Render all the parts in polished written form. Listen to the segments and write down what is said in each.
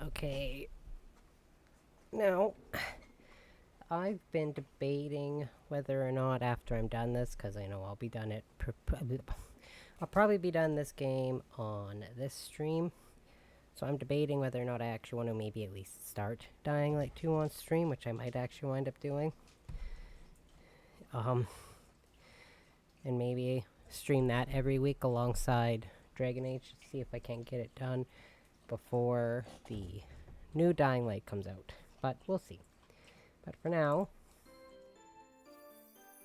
Okay. Now, I've been debating whether or not after I'm done this, because I know I'll be done it. I'll probably be done this game on this stream. So I'm debating whether or not I actually want to maybe at least start Dying Light 2 on stream, which I might actually wind up doing. And maybe stream that every week alongside Dragon Age to see if I can't get it done before the new Dying Light comes out. But we'll see. But for now,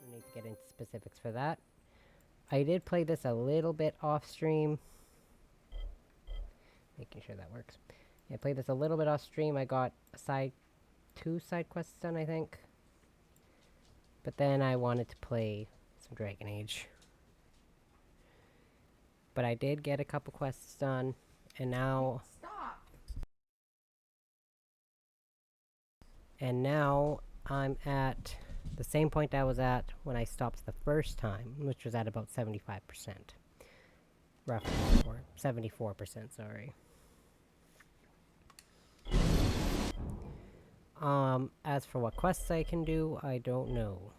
we need to get into specifics for that. I did play this a little bit off stream. Making sure that works. I played this a little bit off stream. I got two side quests done, I think. But then I wanted to play some Dragon Age. But I did get a couple quests done, and now... Stop! And now I'm at the same point I was at when I stopped the first time, which was at about 75%. Roughly, or 74%, sorry. As for what quests I can do, I don't know.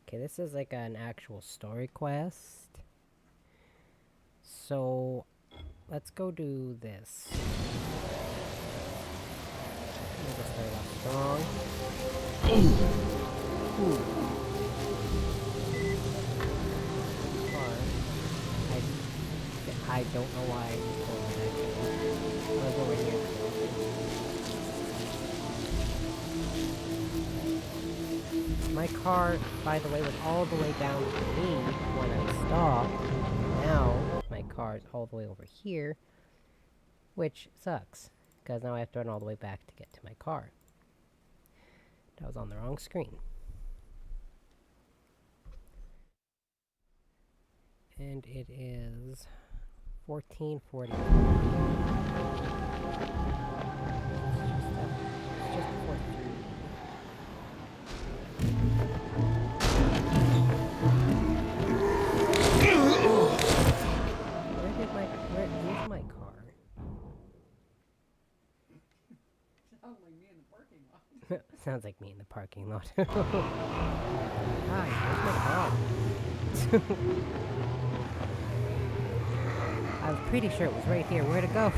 Okay, this is like an actual story quest. So, let's go do this. Let me just start off strong. Ooh. I don't know why I was going that. I was over here. My car, by the way, was all the way down to me when I stopped. Now, my car is all the way over here, which sucks, because now I have to run all the way back to get to my car. That was on the wrong screen. And it is 14:40. It's just before 3. Where's my car? Sounds like me in the parking lot. Sounds like me in the parking lot. Hi, where's my car? I was pretty sure it was right here. Where'd it go?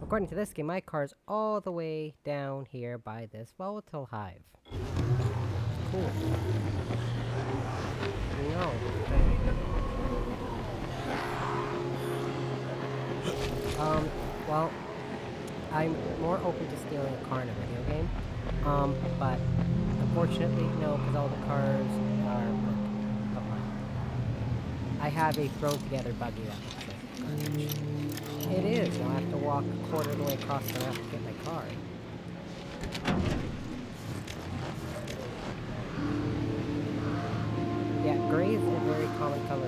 According to this game, my car's all the way down here by this volatile hive. Cool. No. Well, I'm more open to stealing a car in a video game. But unfortunately, no, because all the cars are I have a thrown together buggy that looks like garbage. It is. I'll have to walk a quarter of the way across the map to get my car. Yeah, gray is a very common color.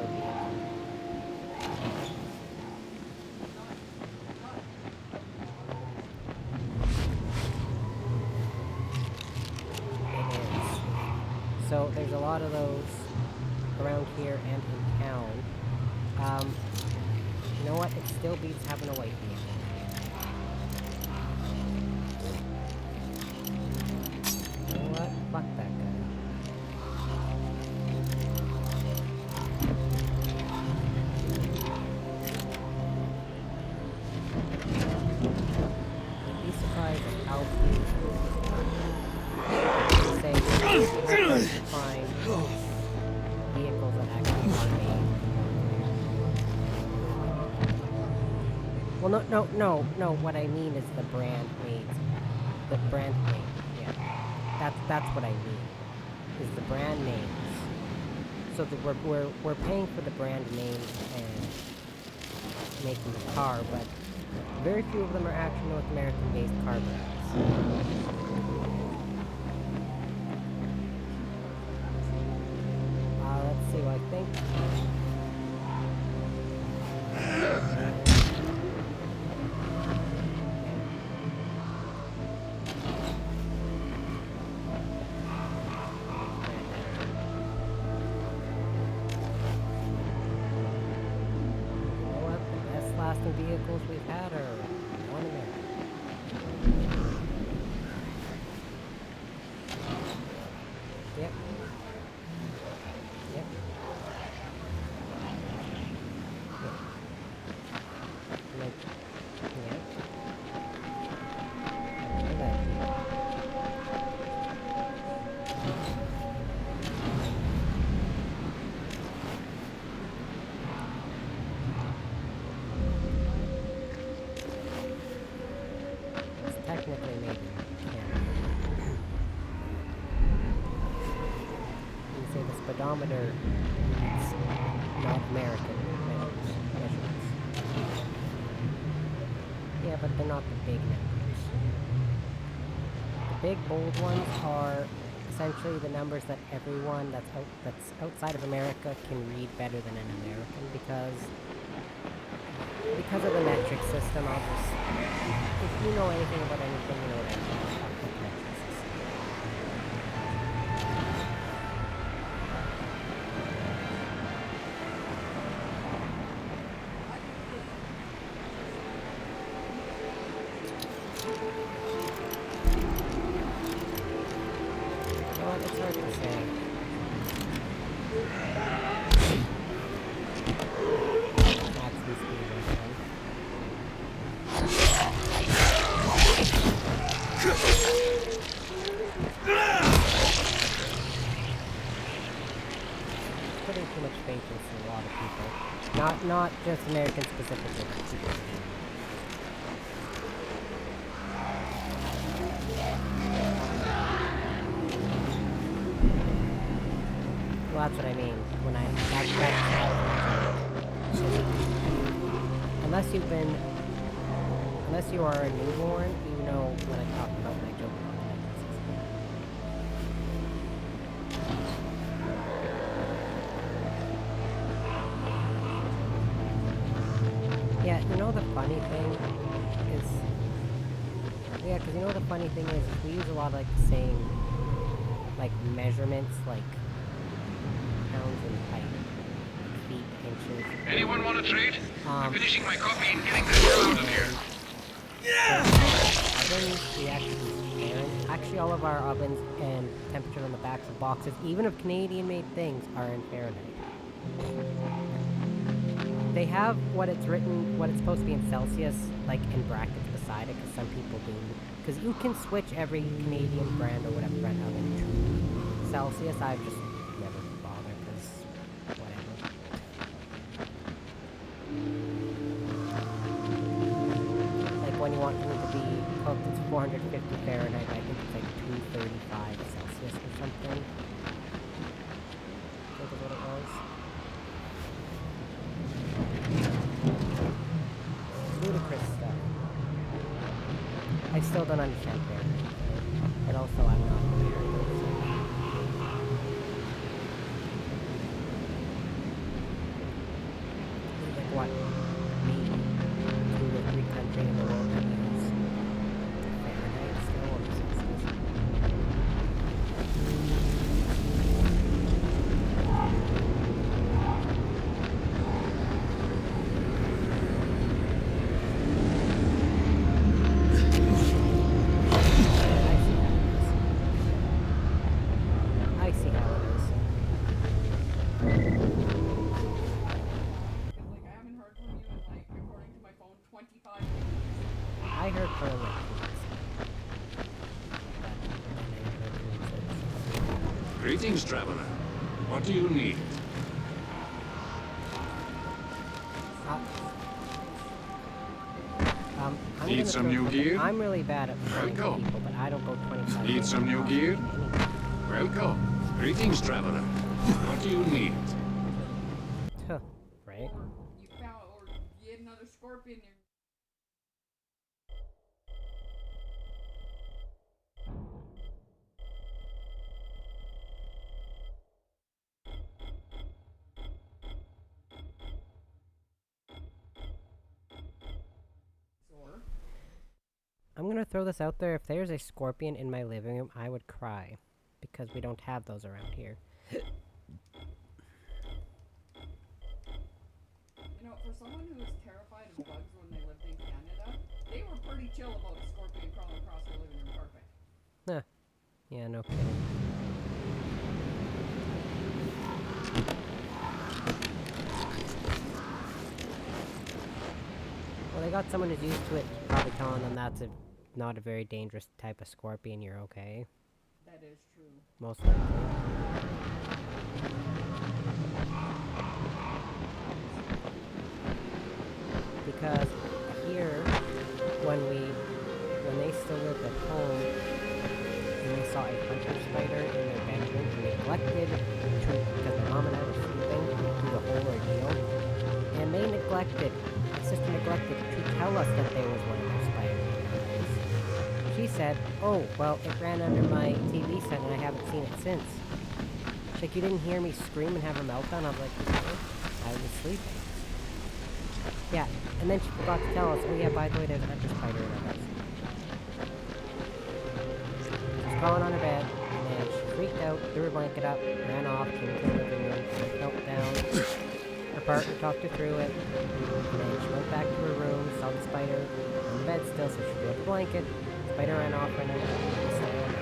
It is. So there's a lot of those around here and in town. You know what? It still beats having a white vehicle. You know what? Fuck that guy. You'd be surprised at how few say find vehicles that actually are made. Well, no. What I mean is the brand made. The brand name. Yeah, that's what I mean. Is the brand names. So we're paying for the brand name and making the car, but very few of them are actually North American-based car brands. Let's see what I think. blasting vehicles we've had are one American. Yep. Yep. Like, yep. I know that. It's technically made in Canada. You say the speedometer is not American measurements. Yeah, but they're not the big numbers. The big bold ones are essentially the numbers that everyone that's outside of America can read better than an American because of the metric system. If you know anything about anything, you know what I mean about the metric system. Well, it's hard to say. Maximum speed right now. Putting too much faith into a lot of people. Not just Americans specifically, but people. Well, that's what I mean. When unless you are a newborn, you know what I'm talking about when I joke about the metric system. Yeah, you know the funny thing is... Yeah, because you know the funny thing is we use a lot of like the same like measurements, like pounds and height, feet, inches. Anyone want to trade? I'm finishing my coffee and getting the hell out of here. Ovens, we actually use Fahrenheit. Actually, all of our ovens and temperature on the backs of boxes, even of Canadian-made things, are in Fahrenheit. They have what it's supposed to be in Celsius, like in brackets beside it, because some people do. Because you can switch every Canadian brand or whatever brand oven to Celsius. I've just never bothered, because whatever. Like when you want something to be cooked, it's 450 Fahrenheit. I think it's like 235 Celsius or something. I think is what it was. Ludicrous stuff. I still don't understand Fahrenheit, but also I'm not American. Like what? Maybe 2 or 3 countries in the world that use Fahrenheit still or Celsius. I see how it is. Because, like, I haven't heard from you in, like, according to my phone, 25 minutes. I heard for like 2 weeks. But then I heard from you. Greetings, traveler. What do you need? I'm Need gonna some throw new something- gear? I'm really bad at finding Welcome. people, but I don't go 25 Need minutes some new without gear? finding anything. Welcome. Greetings, traveler. What do you need? Huh, right? Or you found, or you had another scorpion in. Or I'm gonna throw this out there. If there's a scorpion in my living room, I would cry. Because we don't have those around here. you know, for someone who was terrified of bugs when they lived in Canada, they were pretty chill about a scorpion crawling across their living room carpet. Huh. Yeah, no kidding. Well, they got someone who's used to it, probably telling them that's not a very dangerous type of scorpion, you're okay. That is true. Most likely. Because here, when they still lived at home, and they saw a hunter spider in their bedroom, and they neglected to, because my mom and I were sleeping through the whole ordeal, and my sister neglected to tell us that there was one of those spiders in our house. She said, oh, well, it ran under my TV set and I haven't seen it since. She's like, you didn't hear me scream and have a meltdown? I was like, no, I was sleeping. Yeah, and then she forgot to tell us, oh yeah, by the way, there's a hunter spider in our house. She's crawling on her bed, and then she freaked out, threw her blanket up, ran off, came to the living room, felt down. Her partner talked her through it, and then she went back to her room, saw the spider on the bed still, so she threw up the blanket. The spider ran off, ran under the stand.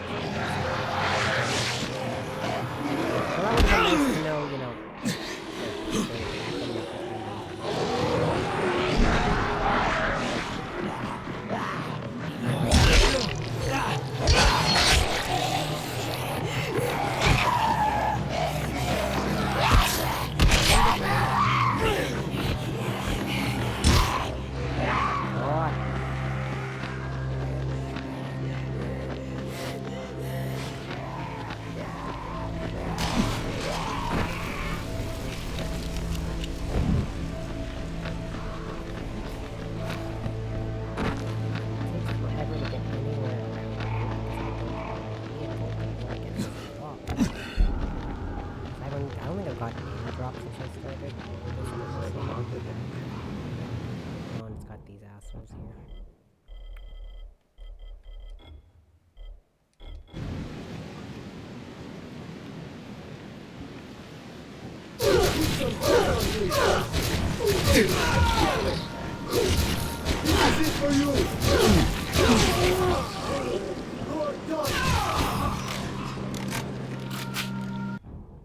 Well, that would have been nice to know, you know.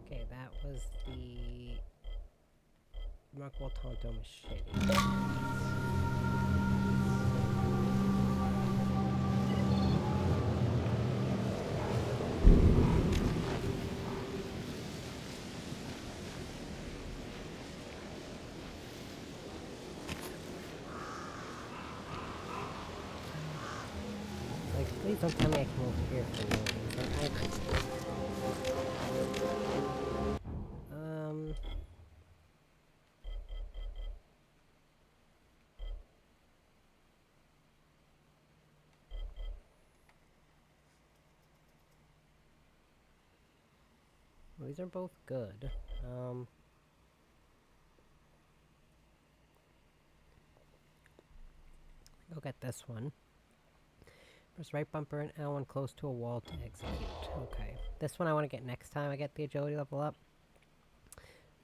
Okay, that was the Rockwell Tonto Machete. Please don't tell me I can over here for no reason. Well, these are both good. Go get this one. Press right bumper and L1 close to a wall to execute. Okay. This one I want to get next time I get the agility level up.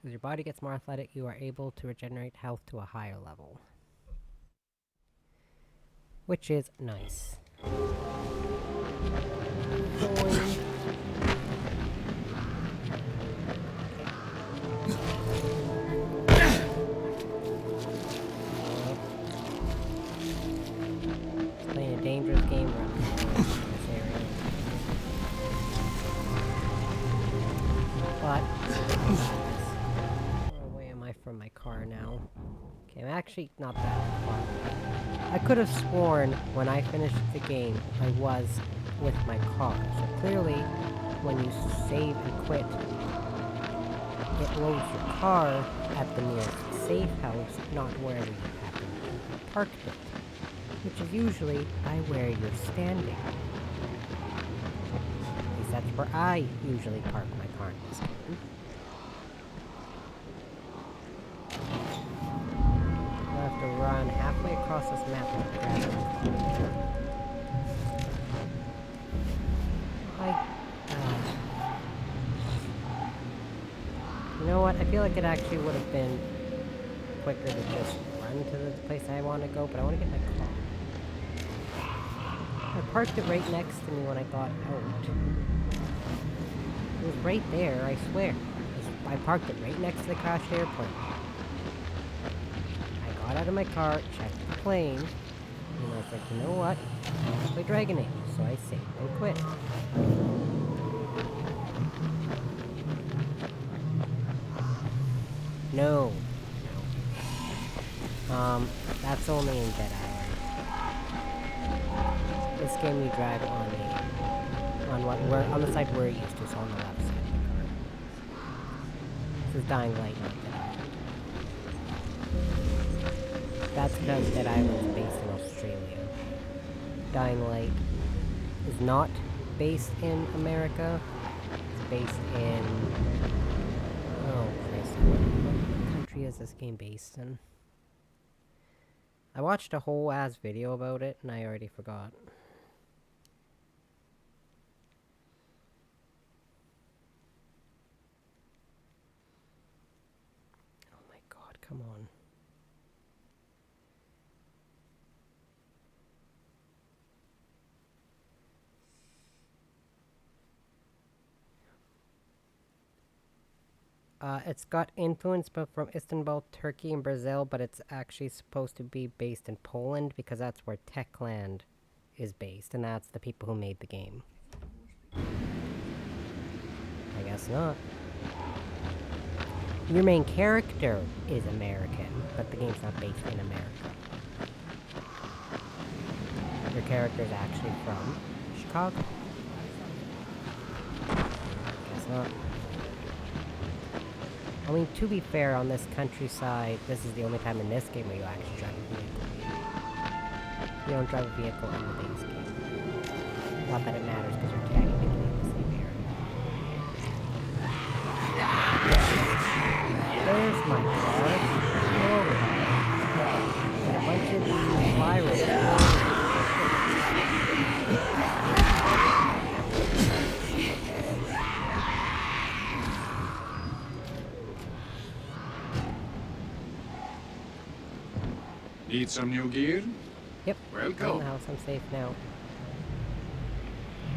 As your body gets more athletic, you are able to regenerate health to a higher level. Which is nice. Playing a dangerous game around this area. But how far away am I from my car now? Okay, I'm actually not that far. I could have sworn when I finished the game I was with my car. So clearly, when you save and quit, it loads your car at the nearest safe house, not where you happen to have parked it, which is usually by where you're standing. At least that's where I usually park my car in this game. I'll have to run halfway across this map and grab it. You know what? I feel like it actually would have been quicker to just run to the place I want to go, but I want to get my car. I parked it right next to me when I got out. It was right there, I swear. I parked it right next to the crashed airplane. I got out of my car, checked the plane, and I was like, you know what? I'm gonna play Dragon Age, so I saved and quit. No. That's only in Dead Island. This game you drive on on the side we're used to, so on the left side of the car. This is Dying Light, not Dead Island. That's because Dead Island is based in Australia. Dying Light is not based in America. It's based in... Oh, Christ. What country is this game based in? I watched a whole ass video about it, and I already forgot. Oh my god, come on. It's got influence from Istanbul, Turkey, and Brazil, but it's actually supposed to be based in Poland because that's where Techland is based, and that's the people who made the game. I guess not. Your main character is American, but the game's not based in America. Your character is actually from Chicago. Guess not. I mean, to be fair, on this countryside, this is the only time in this game where you actually drive a vehicle. You don't drive a vehicle in the base game. Not that it matters, because you're technically in the same area. There's my car. And a bunch of these pirates. Need some new gear? Yep. Welcome. In the house, I'm safe now.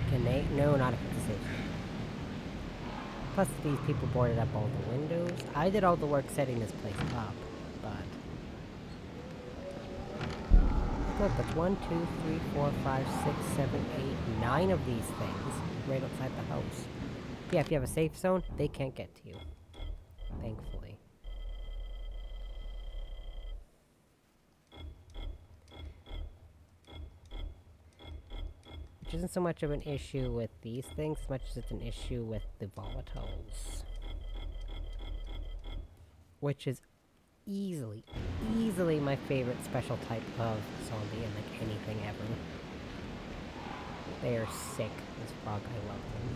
Can they? No, not if it's safe. Plus, these people boarded up all the windows. I did all the work setting this place up, but... Look, that's 1, 2, 3, 4, 5, 6, 7, 8, 9 of these things right outside the house. Yeah, if you have a safe zone, they can't get to you. Thankfully. Which isn't so much of an issue with these things as much as it's an issue with the volatiles. Which is easily my favorite special type of zombie in like anything ever. They are sick as fuck, I love them.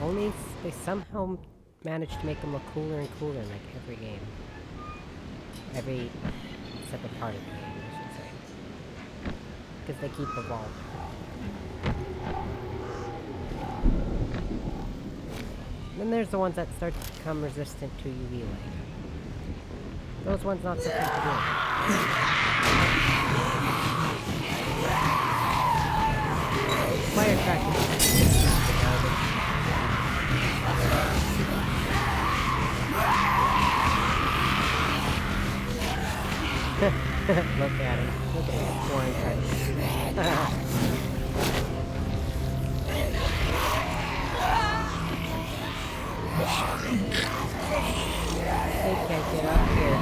And they somehow managed to make them look cooler and cooler in like every game. Every separate part of the game, I should say. Because they keep evolving. Then there's the ones that start to become resistant to UV light. Those ones not so fun to do. Firecrackers. Look at him. Look at him. Orange heart. They can't get up here.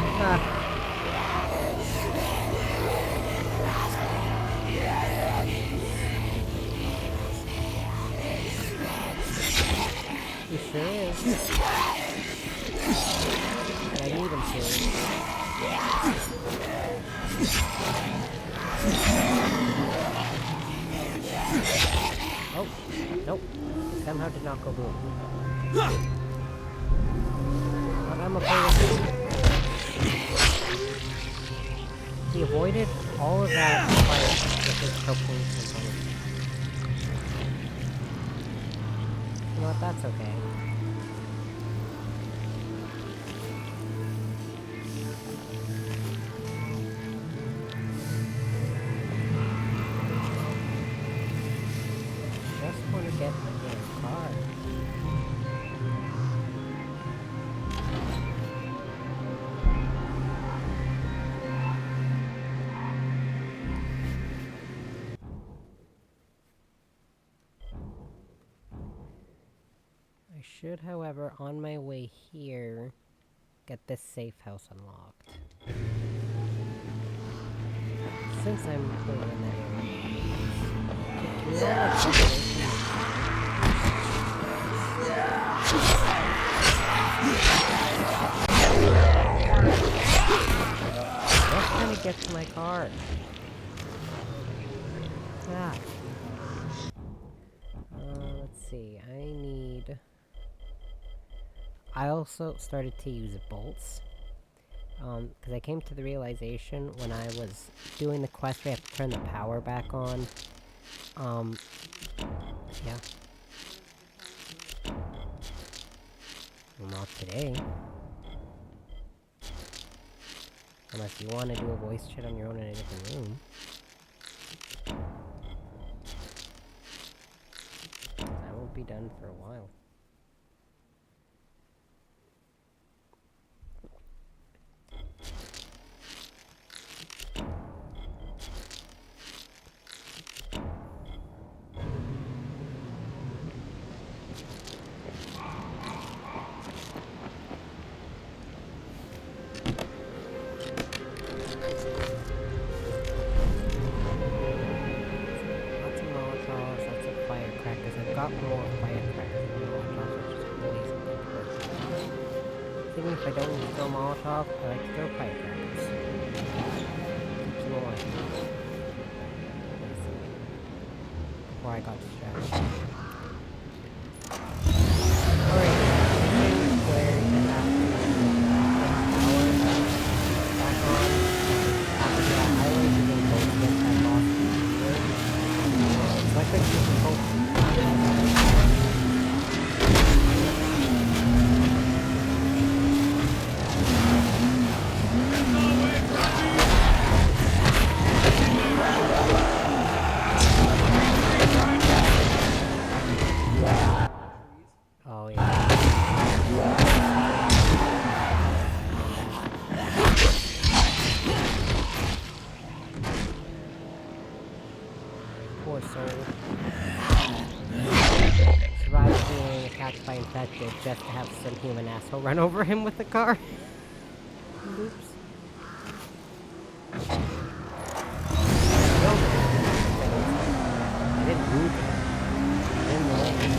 He sure is. And I need him to. Oh, nope. Somehow did not go boom. But I'm okay with it. He avoided all of that fire with his propane component. know what? That's okay. Just want to get my damn car. I should, however, on my way here, get this safe house unlocked. Since I'm over in that just trying to get to my car. Ah. Let's see. I also started to use bolts. Because I came to the realization when I was doing the quest where I have to turn the power back on. Yeah. Well, not today. Unless you want to do a voice chat on your own in a different room. I won't be done for a while. Lots of Molotovs, lots of firecrackers. I've got more firecrackers than Molotovs, which is always important. Even if I don't need to throw Molotov, I like to throw firecrackers. Keeps them alive. Before I got distracted. Alright, where you have to power back on. After that, I was using both against that boss. So I couldn't use them both. Oh yeah. Poor soul. Survived being attacked by infected just to have some human asshole run over him with the car. Oops. I didn't move it. I didn't land.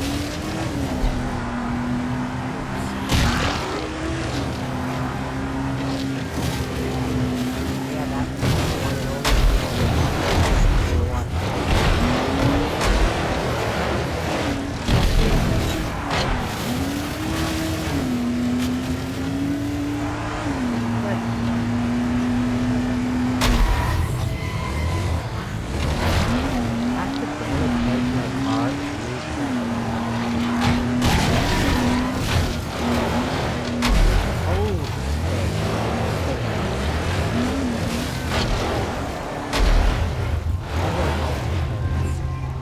Yeah, that's the one and only.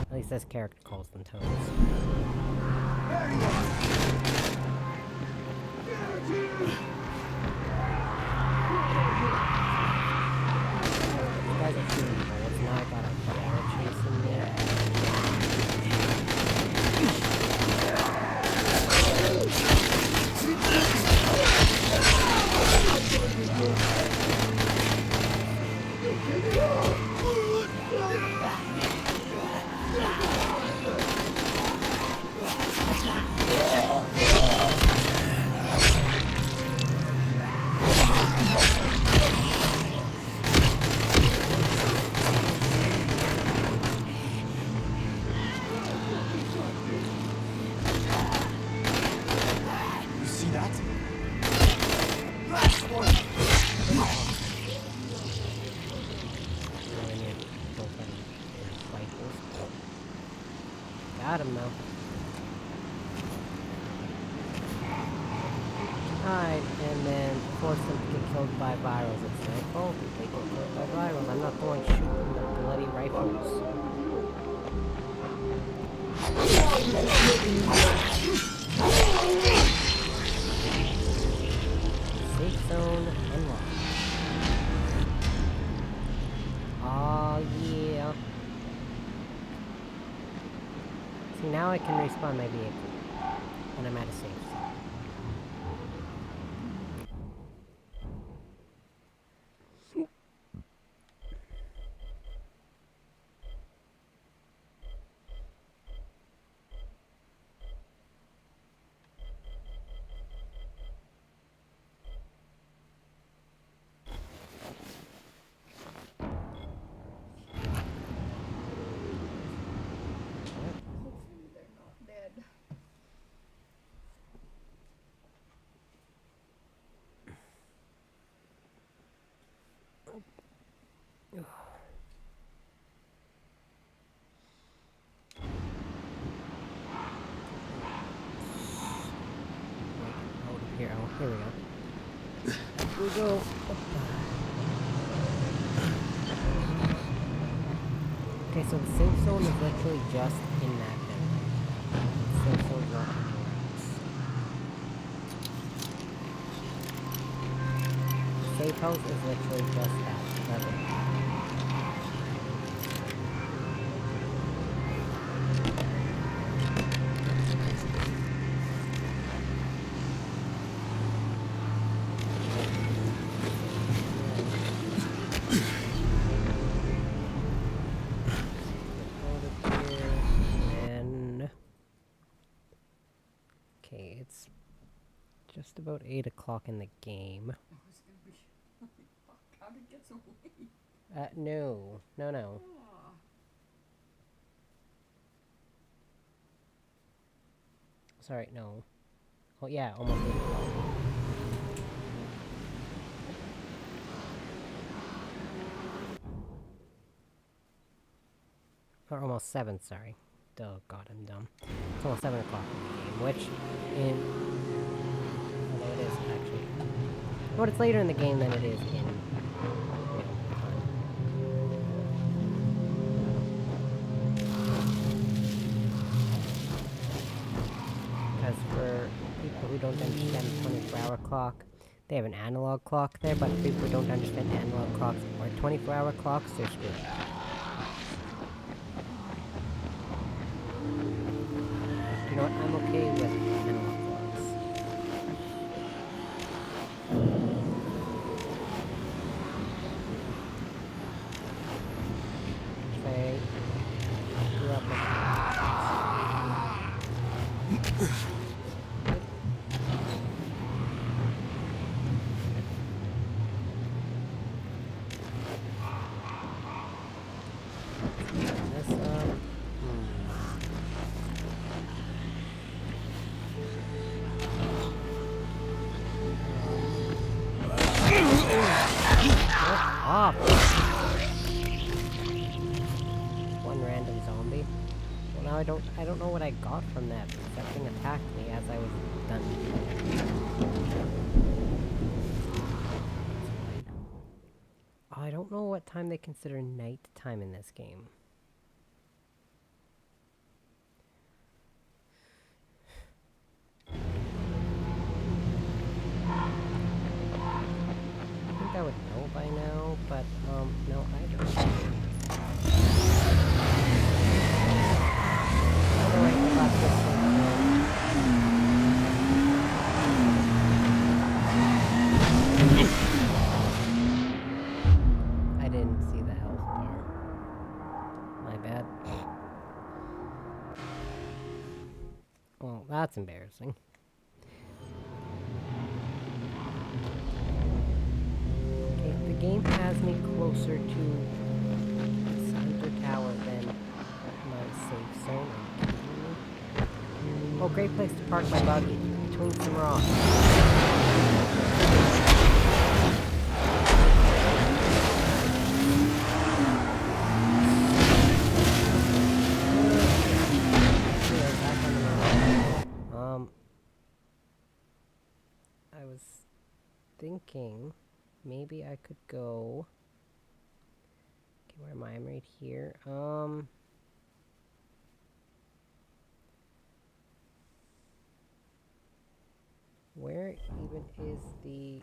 At least this character calls them toads. You guys are shooting bullets, now I got a bear chasing me. hide and then force them to get killed by virals. It's like, oh, they get killed by virals. I'm not the one shooting the bloody rifles. Safe zone unlocked. Oh yeah. See, now I can respawn my vehicle. And I'm at a safe zone. Hopefully they're not dead. Out of here. Oh, here we go. Up we go. Okay, so the safe zone is literally just in that building. The safe zone's not anywhere else. The safe house is literally just that level. Okay, it's just about 8 o'clock in the game. I was gonna be fuck, how did it get so late? No. Aw. Sorry, no. Oh yeah, almost 8 o'clock. Or almost 7, sorry. Oh god, I'm dumb. It's almost 7 o'clock in the game, which in... although it is actually... But it's later in the game than it is in... real time. Because for people who don't understand the 24-hour clock, they have an analog clock there, but people who don't understand analog clocks or 24-hour clocks, they're screwed. You know what? I'm okay with analog clocks. Say, grew up with this up. Off. One random zombie. Well, now I don't know what I got from that. That thing attacked me as I was done. I don't know what time they consider night time in this game. I think I would know by now, but no, I don't. By the way, I got this I didn't see the health bar. My bad. Well, that's embarrassing. The game has me closer to the center tower than my safe zone. Are you kidding me? Oh, great place to park my buggy between some rocks. I I was thinking maybe I could go. Okay, where am I? I'm right here. Where even is the...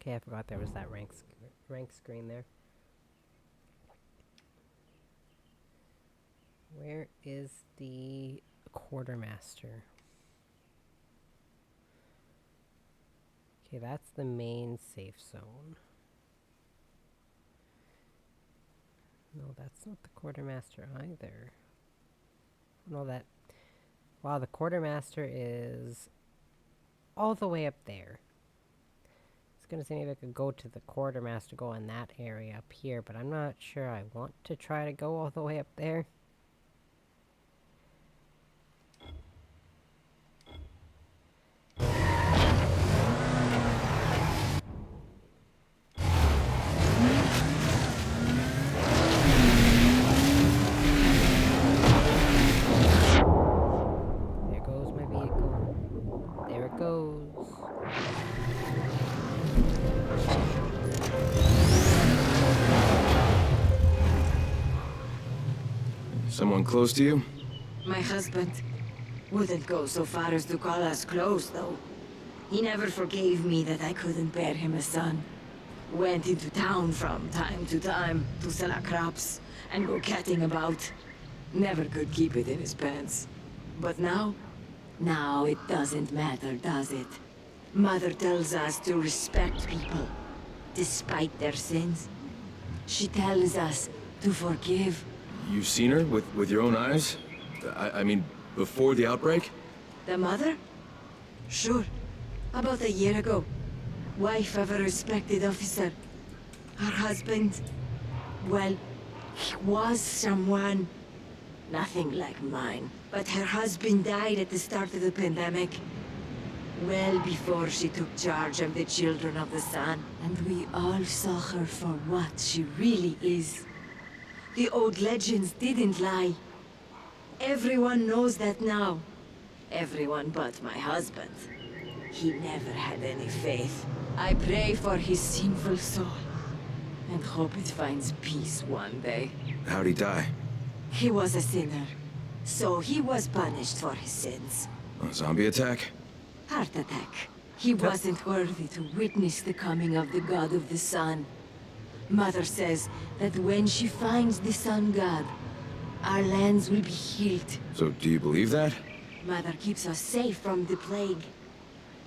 Okay, I forgot there was that rank screen there. Where is the quartermaster? Okay, that's the main safe zone. No, that's not the quartermaster either. No, that... Wow, the quartermaster is all the way up there. I was gonna say maybe I could go to the quartermaster, go in that area up here, but I'm not sure I want to try to go all the way up there. There goes my vehicle. There it goes. Someone close to you? My husband wouldn't go so far as to call us close, though. He never forgave me that I couldn't bear him a son. Went into town from time to time to sell our crops and go catting about. Never could keep it in his pants. But now it doesn't matter, does it? Mother tells us to respect people, despite their sins. She tells us to forgive. You've seen her with your own eyes? I mean, before the outbreak? The mother? Sure. About a year ago. Wife of a respected officer. Her husband... well, he was someone... nothing like mine. But her husband died at the start of the pandemic. Well before she took charge of the children of the sun. And we all saw her for what she really is. The old legends didn't lie. Everyone knows that now. Everyone but my husband. He never had any faith. I pray for his sinful soul, and hope it finds peace one day. How'd he die? He was a sinner, so he was punished for his sins. A zombie attack? Heart attack. He wasn't worthy to witness the coming of the God of the Sun. Mother says that when she finds the Sun God, our lands will be healed. So do you believe that? Mother keeps us safe from the plague.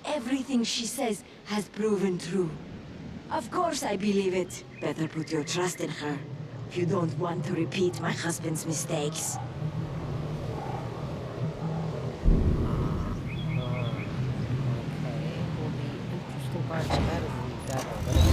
Everything she says has proven true. Of course I believe it. Better put your trust in her, if you don't want to repeat my husband's mistakes. Okay, well the interesting part about that is you've got a little...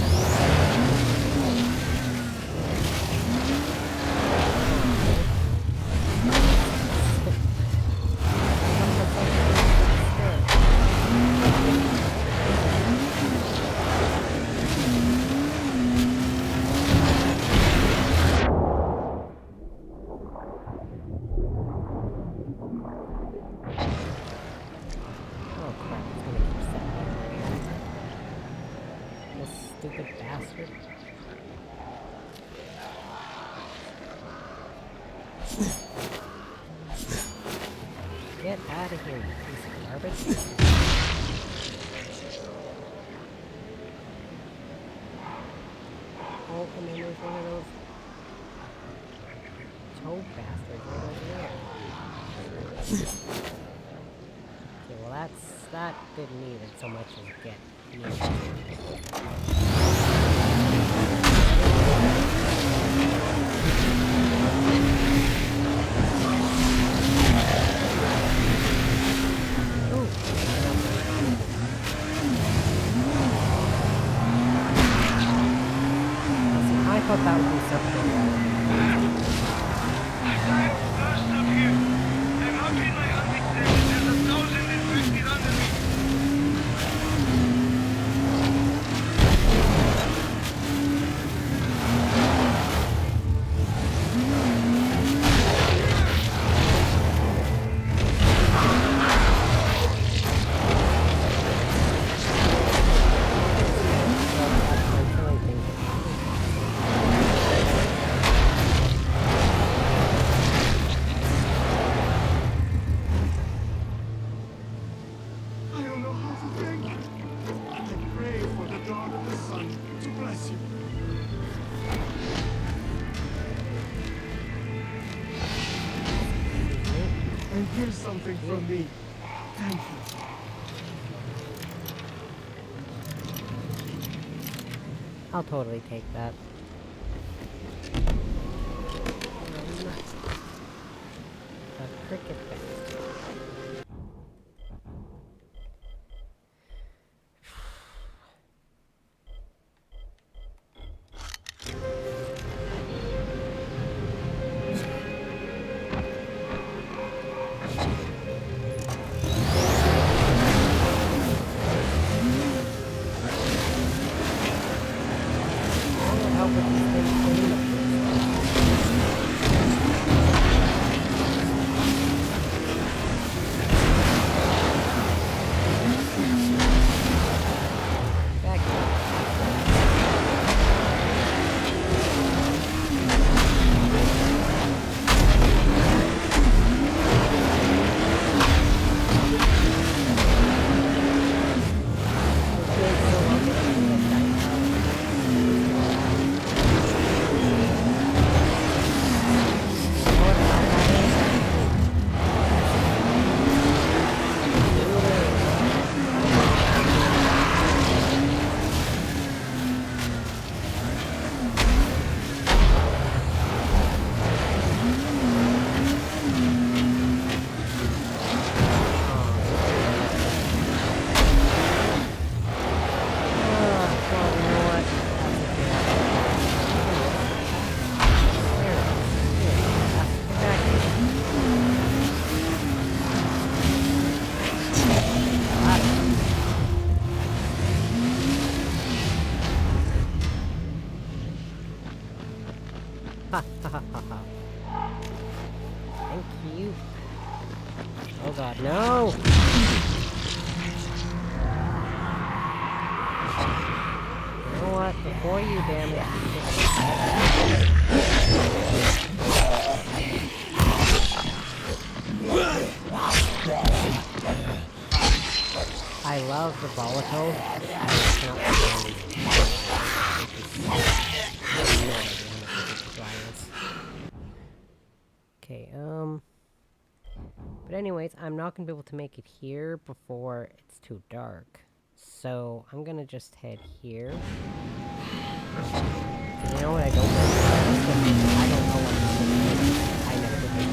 Oh crap, it's gonna keep setting me. This stupid bastard. Get out of here, you piece of garbage. Oh, and then there's one of those toad bastards right over there. Okay, well that didn't even so much as get near. I thought that would be something. First up here. I'm out in my hunting station. There's 1,000 infected under me. Here's something from me. Thank you. I'll totally take that. A cricket bat. Help with these things clean up. Back here. Thank you. Oh god, no! You know what? Before you, damn it. I love the volatile. I cannot stand these. Okay, but anyways, I'm not gonna be able to make it here before it's too dark. So, I'm gonna just head here. And you know what I don't know? I don't know what to do. I never did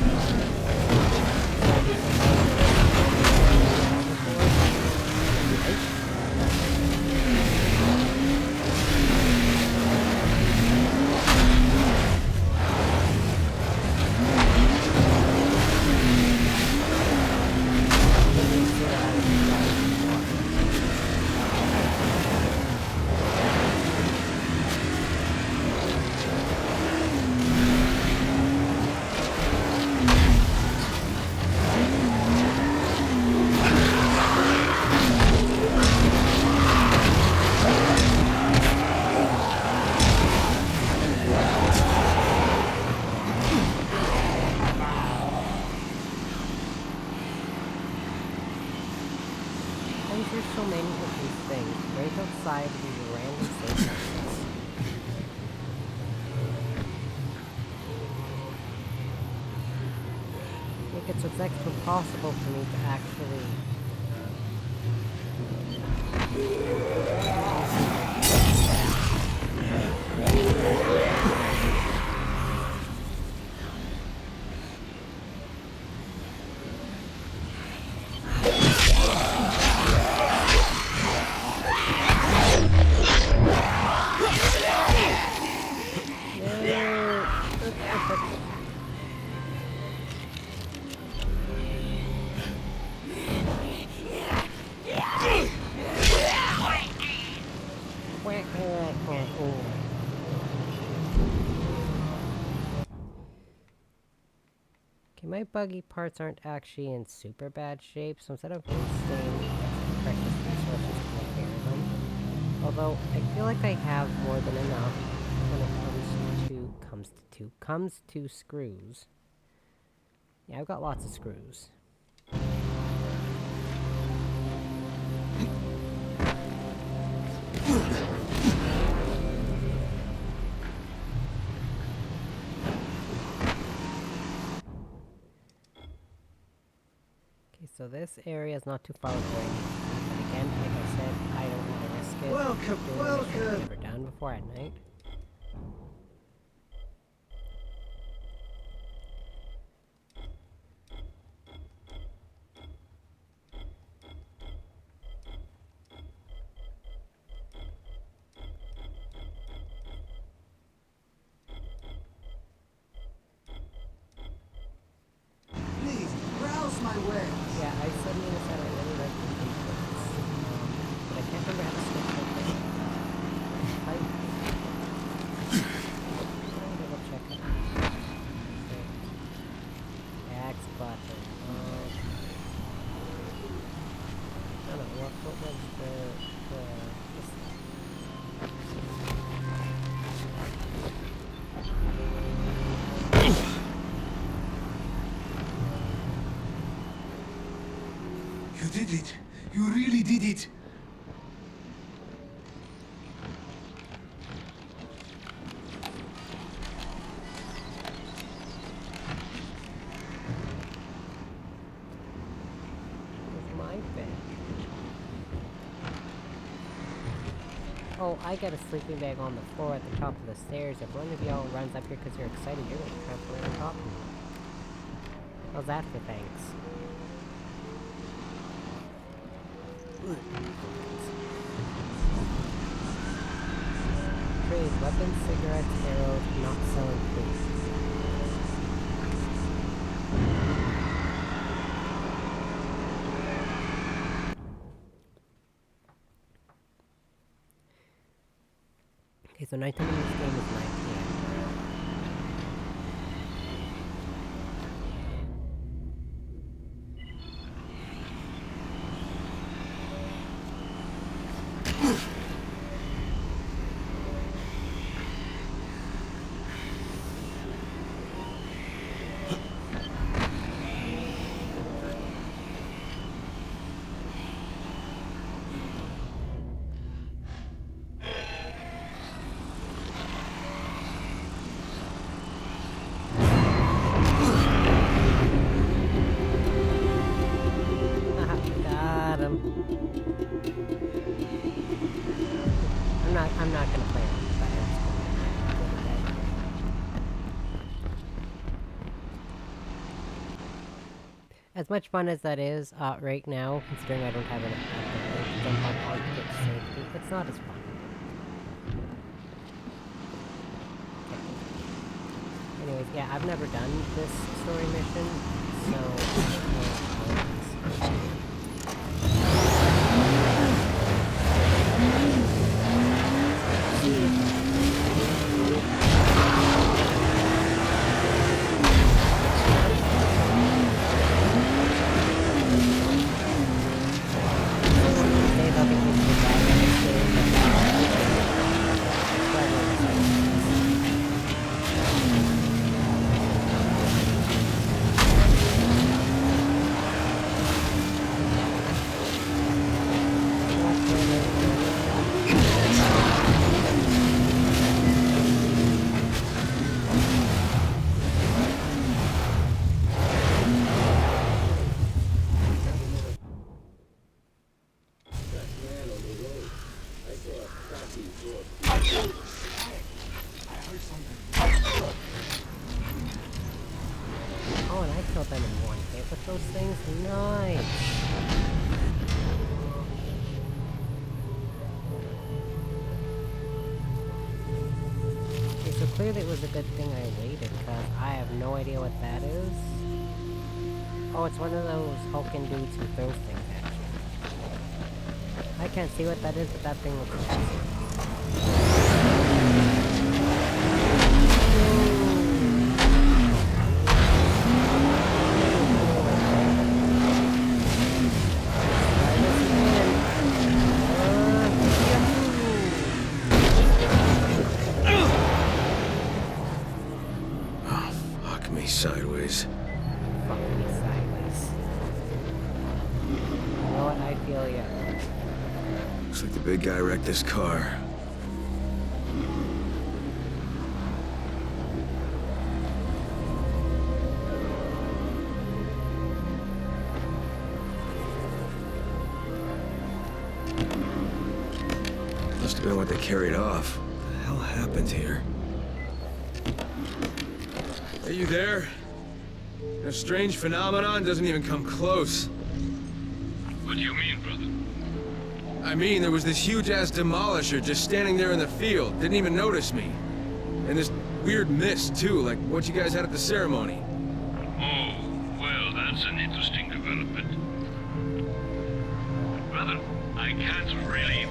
There's so many of these things right outside of these random stations. Make it so it's next to impossible for me to actually... Okay, my buggy parts aren't actually in super bad shape, so instead of wasting precious resources to repair them, although I feel like I have more than enough when it comes to screws. Yeah, I've got lots of screws. so this area is not too far away. But again, like I said, I don't want to risk it. Welcome, Doing a mission I've welcome. never done before at night. Please, browse my wares. Yeah, I suddenly decided I really like the inputs. But I can't remember how to switch that thing. I'll double check it. Okay. X button. I don't know, what was this You did it. You really did it. Where's my bed? Oh, I got a sleeping bag on the floor at the top of the stairs. If one of y'all runs up here because you're excited, you're gonna trample right on top of me. How's that for thanks? Trade weapons, cigarettes, arrows, not selling food. Okay, so nighttime in this game is 9 PM. Got him. I'm not gonna play on fire. As much fun as that is, right now, considering I don't have an ability to jump on to get to safety, it's not as fun. Okay. Anyways, yeah, I've never done this story mission, Oh, and I killed them in one hit with those things. Nice. Okay, so clearly it was a good thing I waited, because I have no idea what that is. Oh, it's one of those Hulking dudes who throws things at you. I can't see what that is, but that thing looks awesome. Fuck me sideways. Fuck me sideways. You know what? I feel ya. Looks like the big guy wrecked this car. Must have been what they carried off. What the hell happened here? Are you there? A strange phenomenon doesn't even come close. What do you mean, brother? I mean, there was this huge-ass demolisher just standing there in the field. Didn't even notice me. And this weird mist, too, like what you guys had at the ceremony. Oh, well, that's an interesting development. Brother, I can't really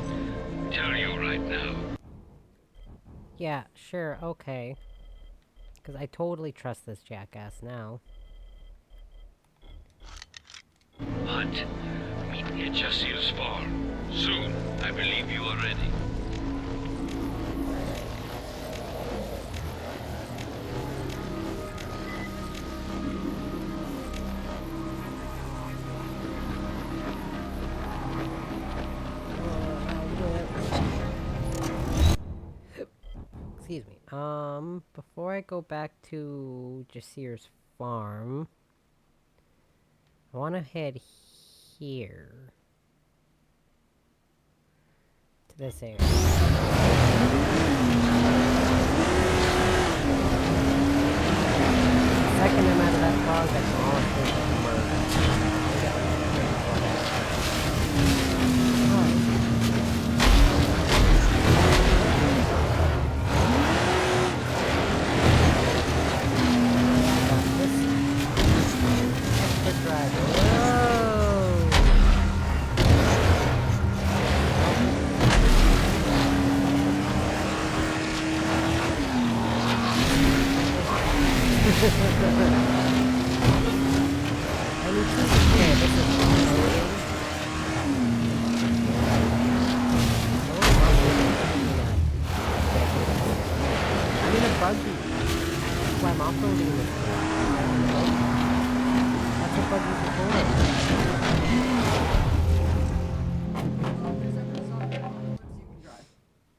tell you right now. Yeah, sure, okay. Because I totally trust this jackass now. But meet me at Jasir's farm. Soon, I believe you are ready. Excuse me. Before I go back to Jasir's farm, I want to head here. To this area. Second I'm out of that fog, I can honestly murder.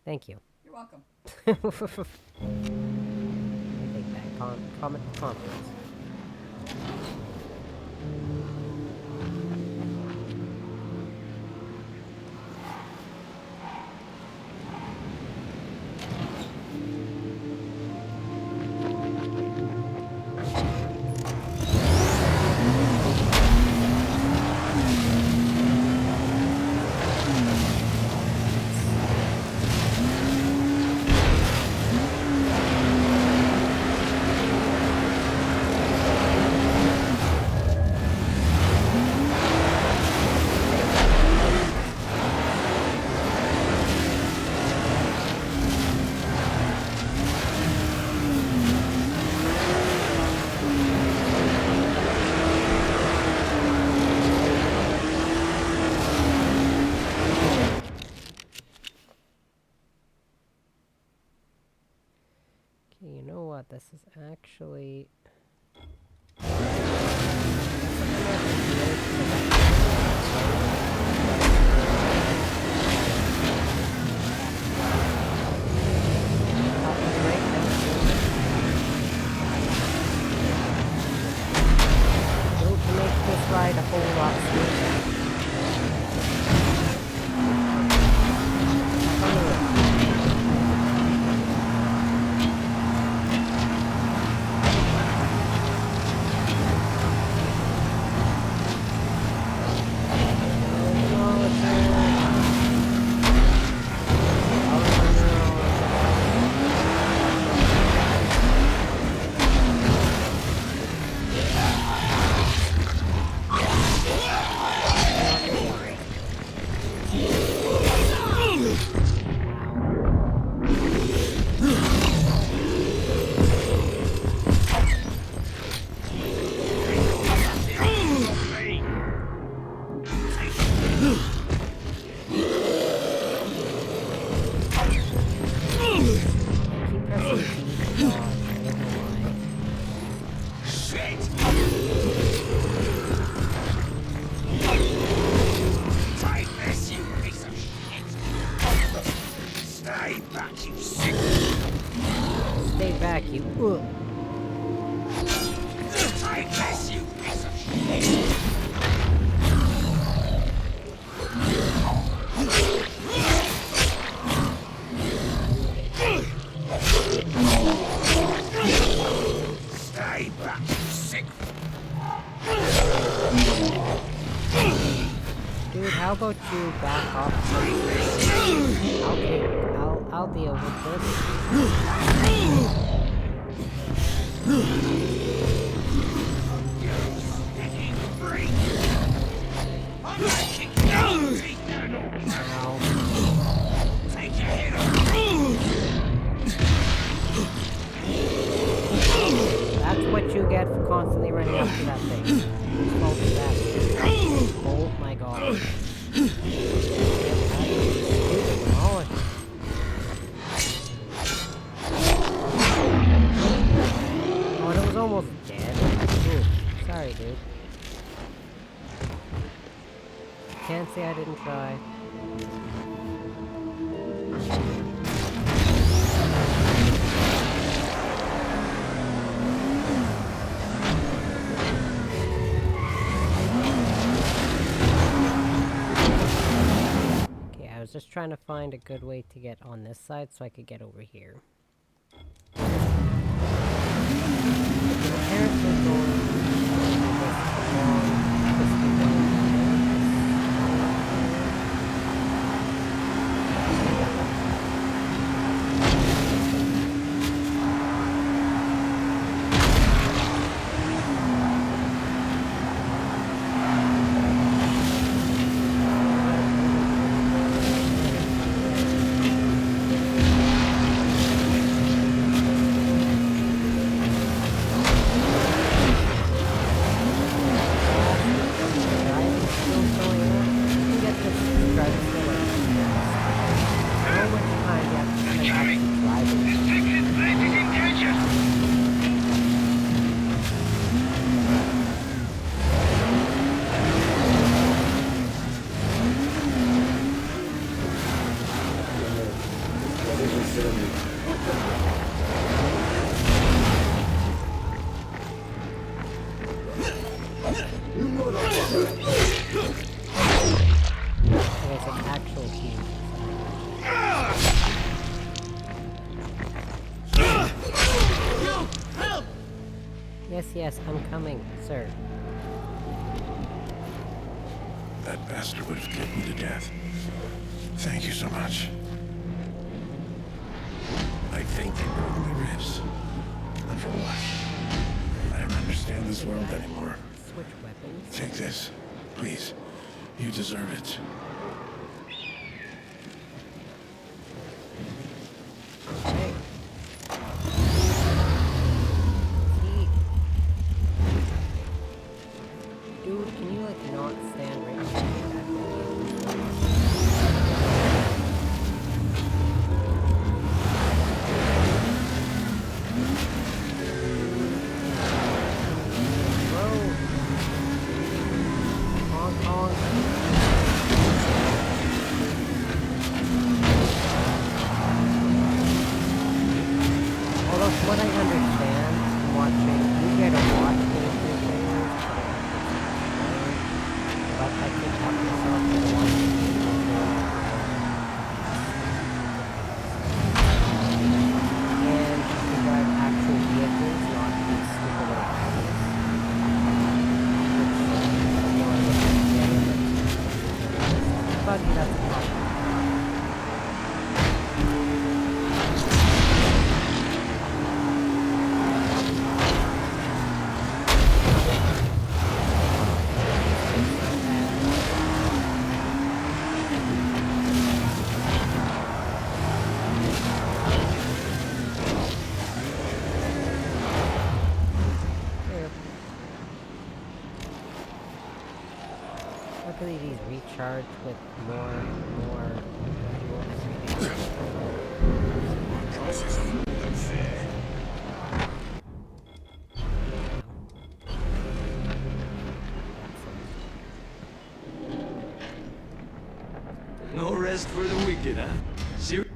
Thank you. You're welcome. I take that. Comment confidence. You know what? This is actually... to make this ride a whole lot smoother. how about you back off? Okay, I'll deal with this. That's what you get for constantly running up to that thing. Whose fault is that? Oh my god. Oh, it was almost dead. Ooh, sorry, dude. Can't say I didn't try. Okay, I was just trying to find a good way to get on this side so I could get over here. Apparently going this long, twisty way. Yes, I'm coming, sir. That bastard would have killed me to death. Thank you so much. I think they broke my ribs. And for what? I don't understand this world anymore. Switch weapons. Take this, please. You deserve it. Hey. Dude, can you like not stand right next to that Honk, honk. Although, from what I understand from watching, you get to watch gameplay trailers, but I could help myself to watch gameplay trailers. And you can drive actual vehicles, not these stupid little cars. Buggy, that's a problem. Luckily these recharge with more No rest for the wicked, huh? Seriously,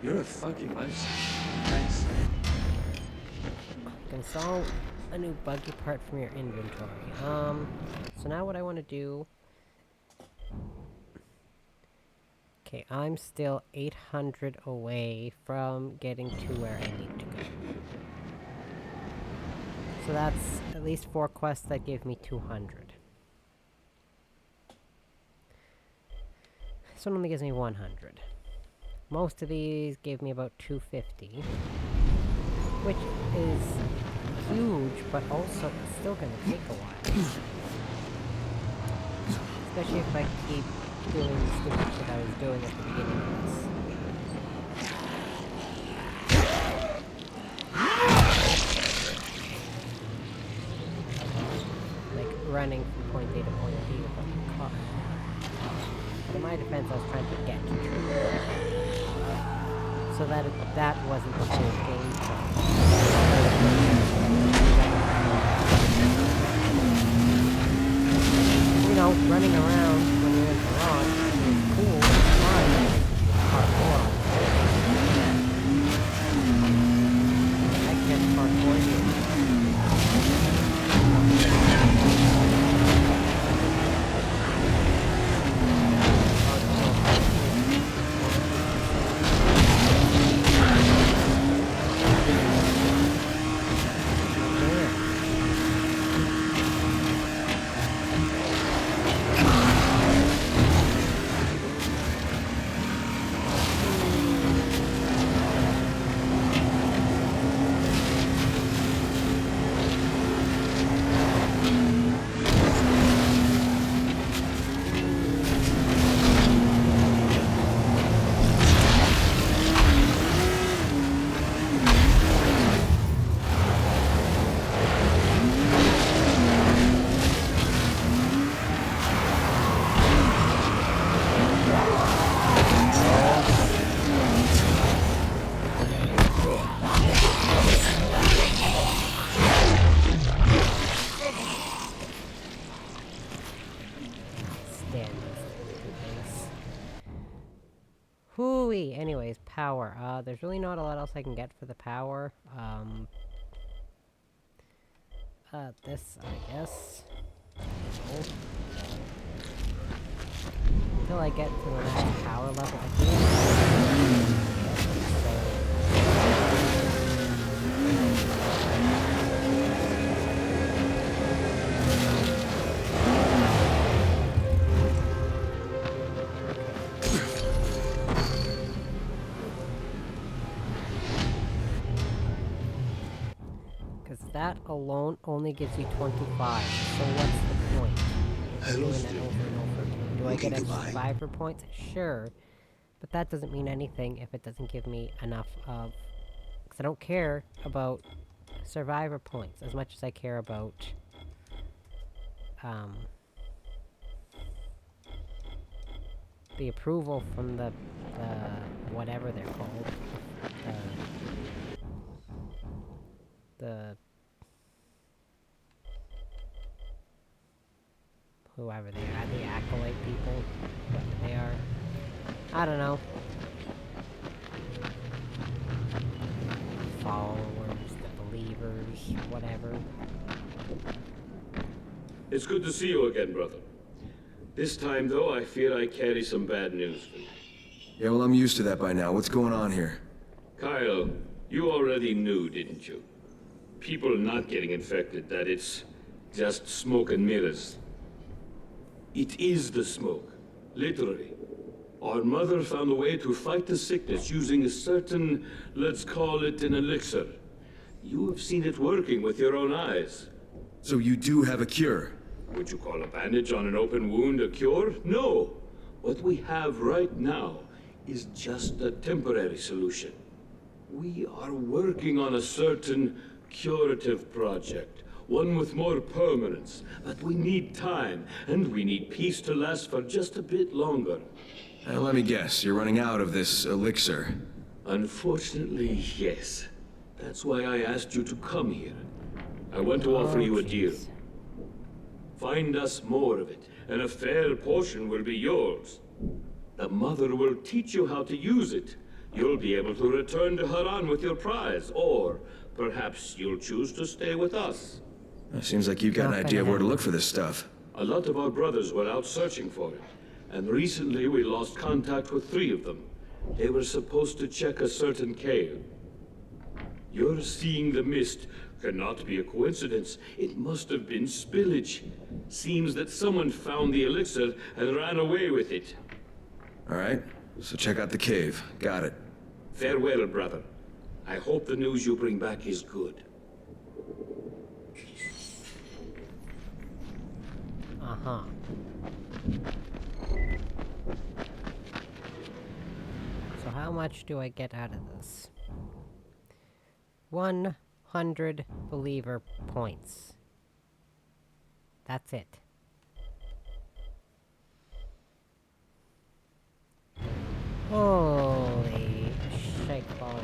you're a fucking lifesaver. Thanks. Install a new buggy part from your inventory. So now what I want to do Okay, I'm still 800 away from getting to where I need to go. So that's at least 4 quests that give me 200. This one only gives me 100. Most of these gave me about 250. Which is huge, but also it's still gonna take a while. Especially if I keep doing the stupid shit I was doing at the beginning of this. Like running from point A to point B without the car. But in my defense, I was trying to get to True. So that wasn't the whole game plan. You know, running around when you're in the launch is cool, it's fun, parkour. I can't parkour here. Hooey! Anyways, power. There's really not a lot else I can get for the power. This, I guess. No. Until I get to the next power level, I think. That alone only gives you 25, so what's the point? Hello, Doing that over and over again. Do I get Looking extra goodbye. survivor points? Sure. But that doesn't mean anything if it doesn't give me enough of... Because I don't care about survivor points as much as I care about... the approval from the whatever they're called. The whoever they are, the acolyte people, whoever they are. I don't know. Followers, the believers, whatever. It's good to see you again, brother. This time, though, I fear I carry some bad news for you. Yeah, well, I'm used to that by now. What's going on here? Kyle, you already knew, didn't you? People not getting infected, that it's just smoke and mirrors. It is the smoke, literally. Our mother found a way to fight the sickness using a certain, let's call it an elixir. You have seen it working with your own eyes. So you do have a cure? Would you call a bandage on an open wound a cure? No. What we have right now is just a temporary solution. We are working on a certain curative project, one with more permanence, but we need time, and we need peace to last for just a bit longer. Let me guess, you're running out of this elixir. Unfortunately, yes. That's why I asked you to come here. I want to offer you a deal. Jeez. Find us more of it, and a fair portion will be yours. The mother will teach you how to use it. You'll be able to return to Haran with your prize, or perhaps you'll choose to stay with us. Seems like you've got an Not idea of gonna where to happen. look for this stuff. A lot of our brothers were out searching for it. and recently we lost contact with 3 of them. They were supposed to check a certain cave. Your seeing the mist cannot be a coincidence. It must have been spillage. Seems that someone found the elixir and ran away with it. All right, so check out the cave. Got it. Farewell, brother. I hope the news you bring back is good. Uh-huh. So how much do I get out of this? 100 believer points. That's it. Holy shake balls.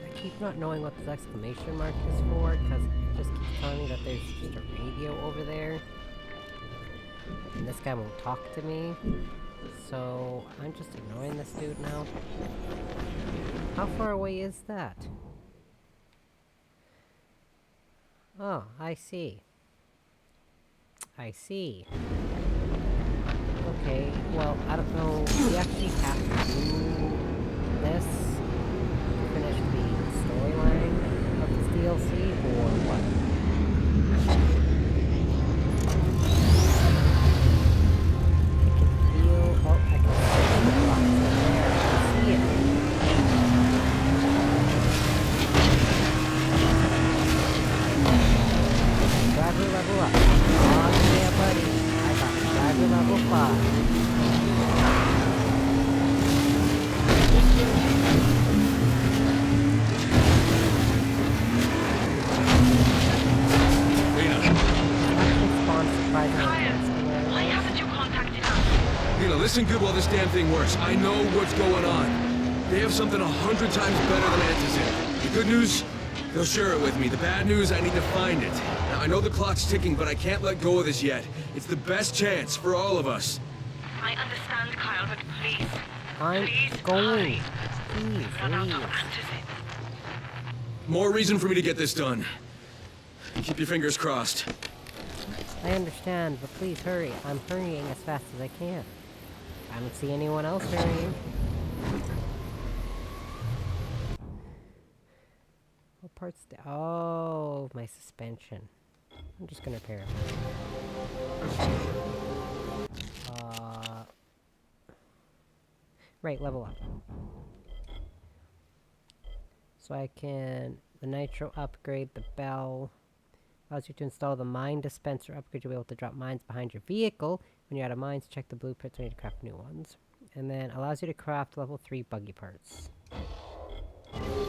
I keep not knowing what this exclamation mark is for, because it just keeps telling me that there's just a radio over there. And this guy won't talk to me. So I'm just ignoring this dude now. How far away is that? Oh, I see. I see. Okay, well, I don't know. We actually have to do this to finish the storyline of this DLC, or what? I can feel... Oh, I can see the blocks in there. I can see it. Driver level up. Oh, yeah, buddy. I got driver level 5. Why haven't you contacted us? Lena, listen good while this damn thing works. I know what's going on. They have something 100 times better than Antizin. The good news, they'll share it with me. The bad news, I need to find it. Now, I know the clock's ticking, but I can't let go of this yet. It's the best chance for all of us. I understand, Kyle, but please. I'm Please going. hurry. Please, Run out of please. Antizin. More reason for me to get this done. Keep your fingers crossed. I understand, but please hurry. I'm hurrying as fast as I can. I don't see anyone else hurrying. What part's the... Oh, my suspension. I'm just gonna repair it. Right, level up. So I can... The nitro upgrade, the bell... Allows you to install the mine dispenser upgrade. You'll be able to drop mines behind your vehicle. When you're out of mines, check the blueprints when you need to craft new ones. And then allows you to craft level 3 buggy parts. Anybody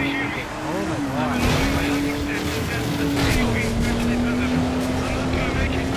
hear me? Oh my god. I'm losing my hunting sense and that's the COE especially visible. I'm not gonna make it.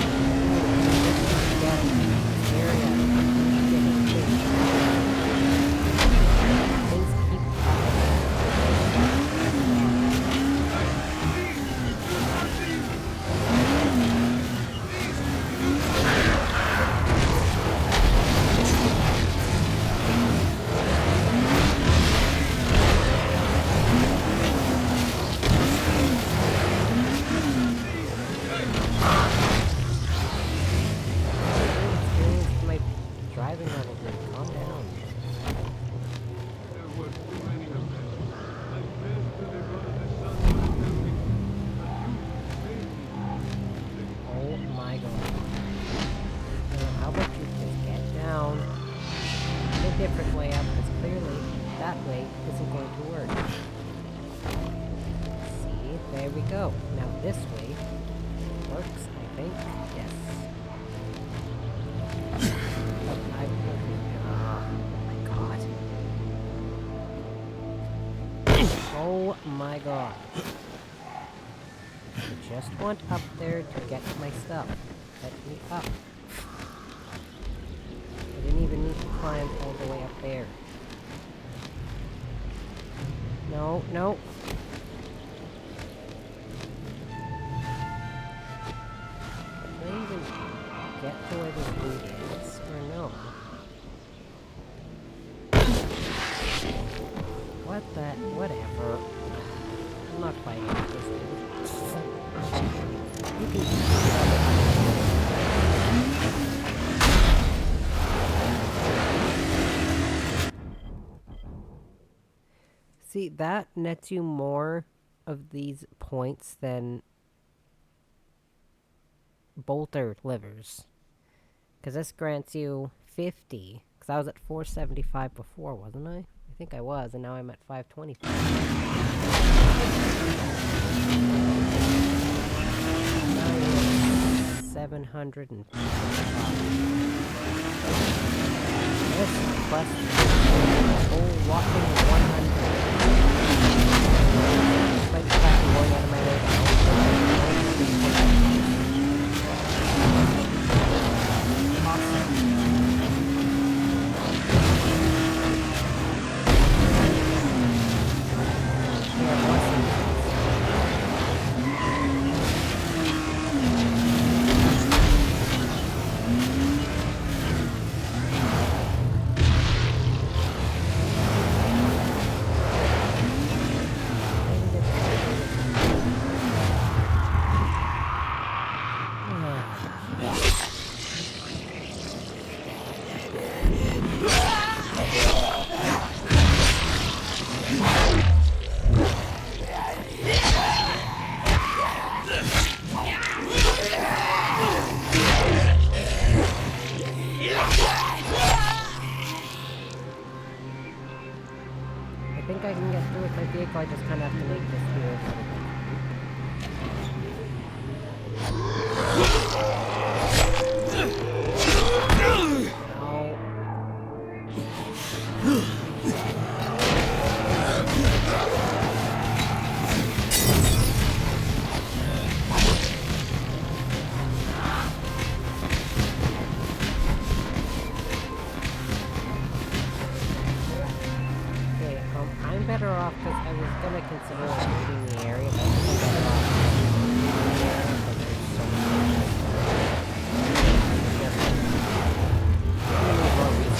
different way up, because clearly that way isn't going to work. See, there we go. Now this way works, I think. Yes. Oh my god. Oh my god. I just want up there to get my stuff. Let me up. I didn't even need to climb all the way up there. No, no. Can I even get to where this loot is, or no? What the? Whatever. I See, that nets you more of these points than bolter livers. Because this grants you 50. Because I was at 475 before, wasn't I? I think I was, and now I'm at 525. 725. This quest is a whole whopping 100. Despite the fact I'm going out of my way to help I think I can get through with my vehicle, I just kind of have to make this do a little bit. I'm better off because I was gonna consider leaving the area, but I'm still better off because there's so much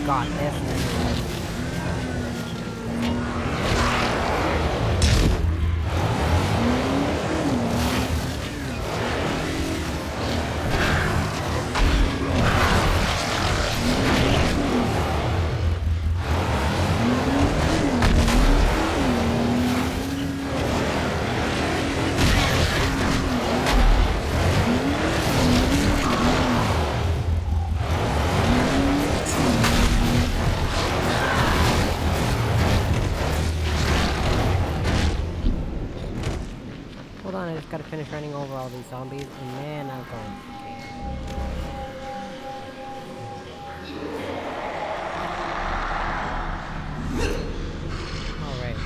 got this. Hold on, I just gotta finish running over all these zombies, and then I'll go. Alright.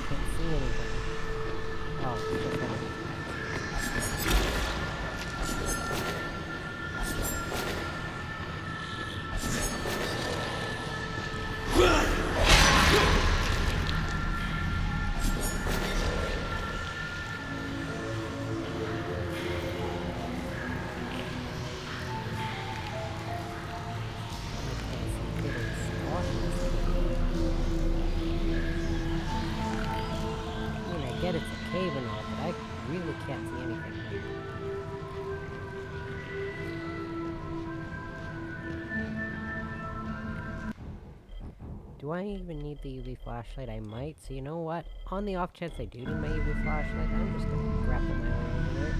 Can't see anything. Oh, it's just gonna be. I get it's a cave and all, but I really can't see anything. Do I even need the UV flashlight? I might, so you know what? On the off chance I do need my UV flashlight, I'm just gonna grapple my way over there.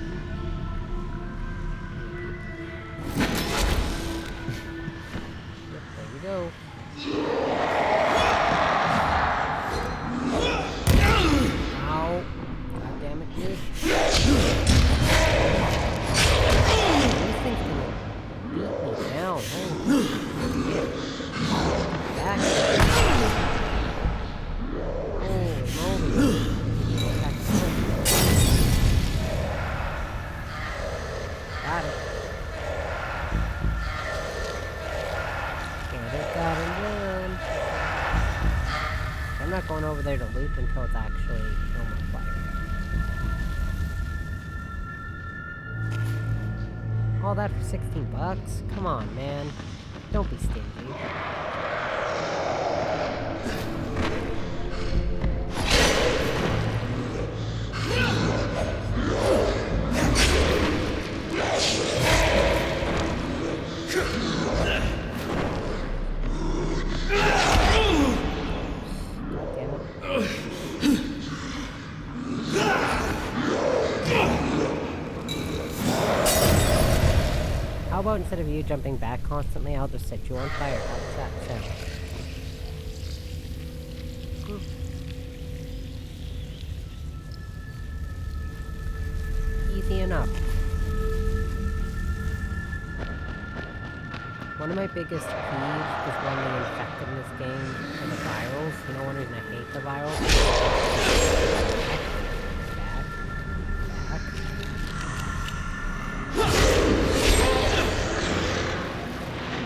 there to loot until it's actually normal fire. All that for 16 bucks? Come on, man. Don't be stingy. How about instead of you jumping back constantly, I'll just set you on fire. How does that sound? Easy enough. One of my biggest peeves is when they infected in this game are the virals. You know one reason I hate the virals? Back.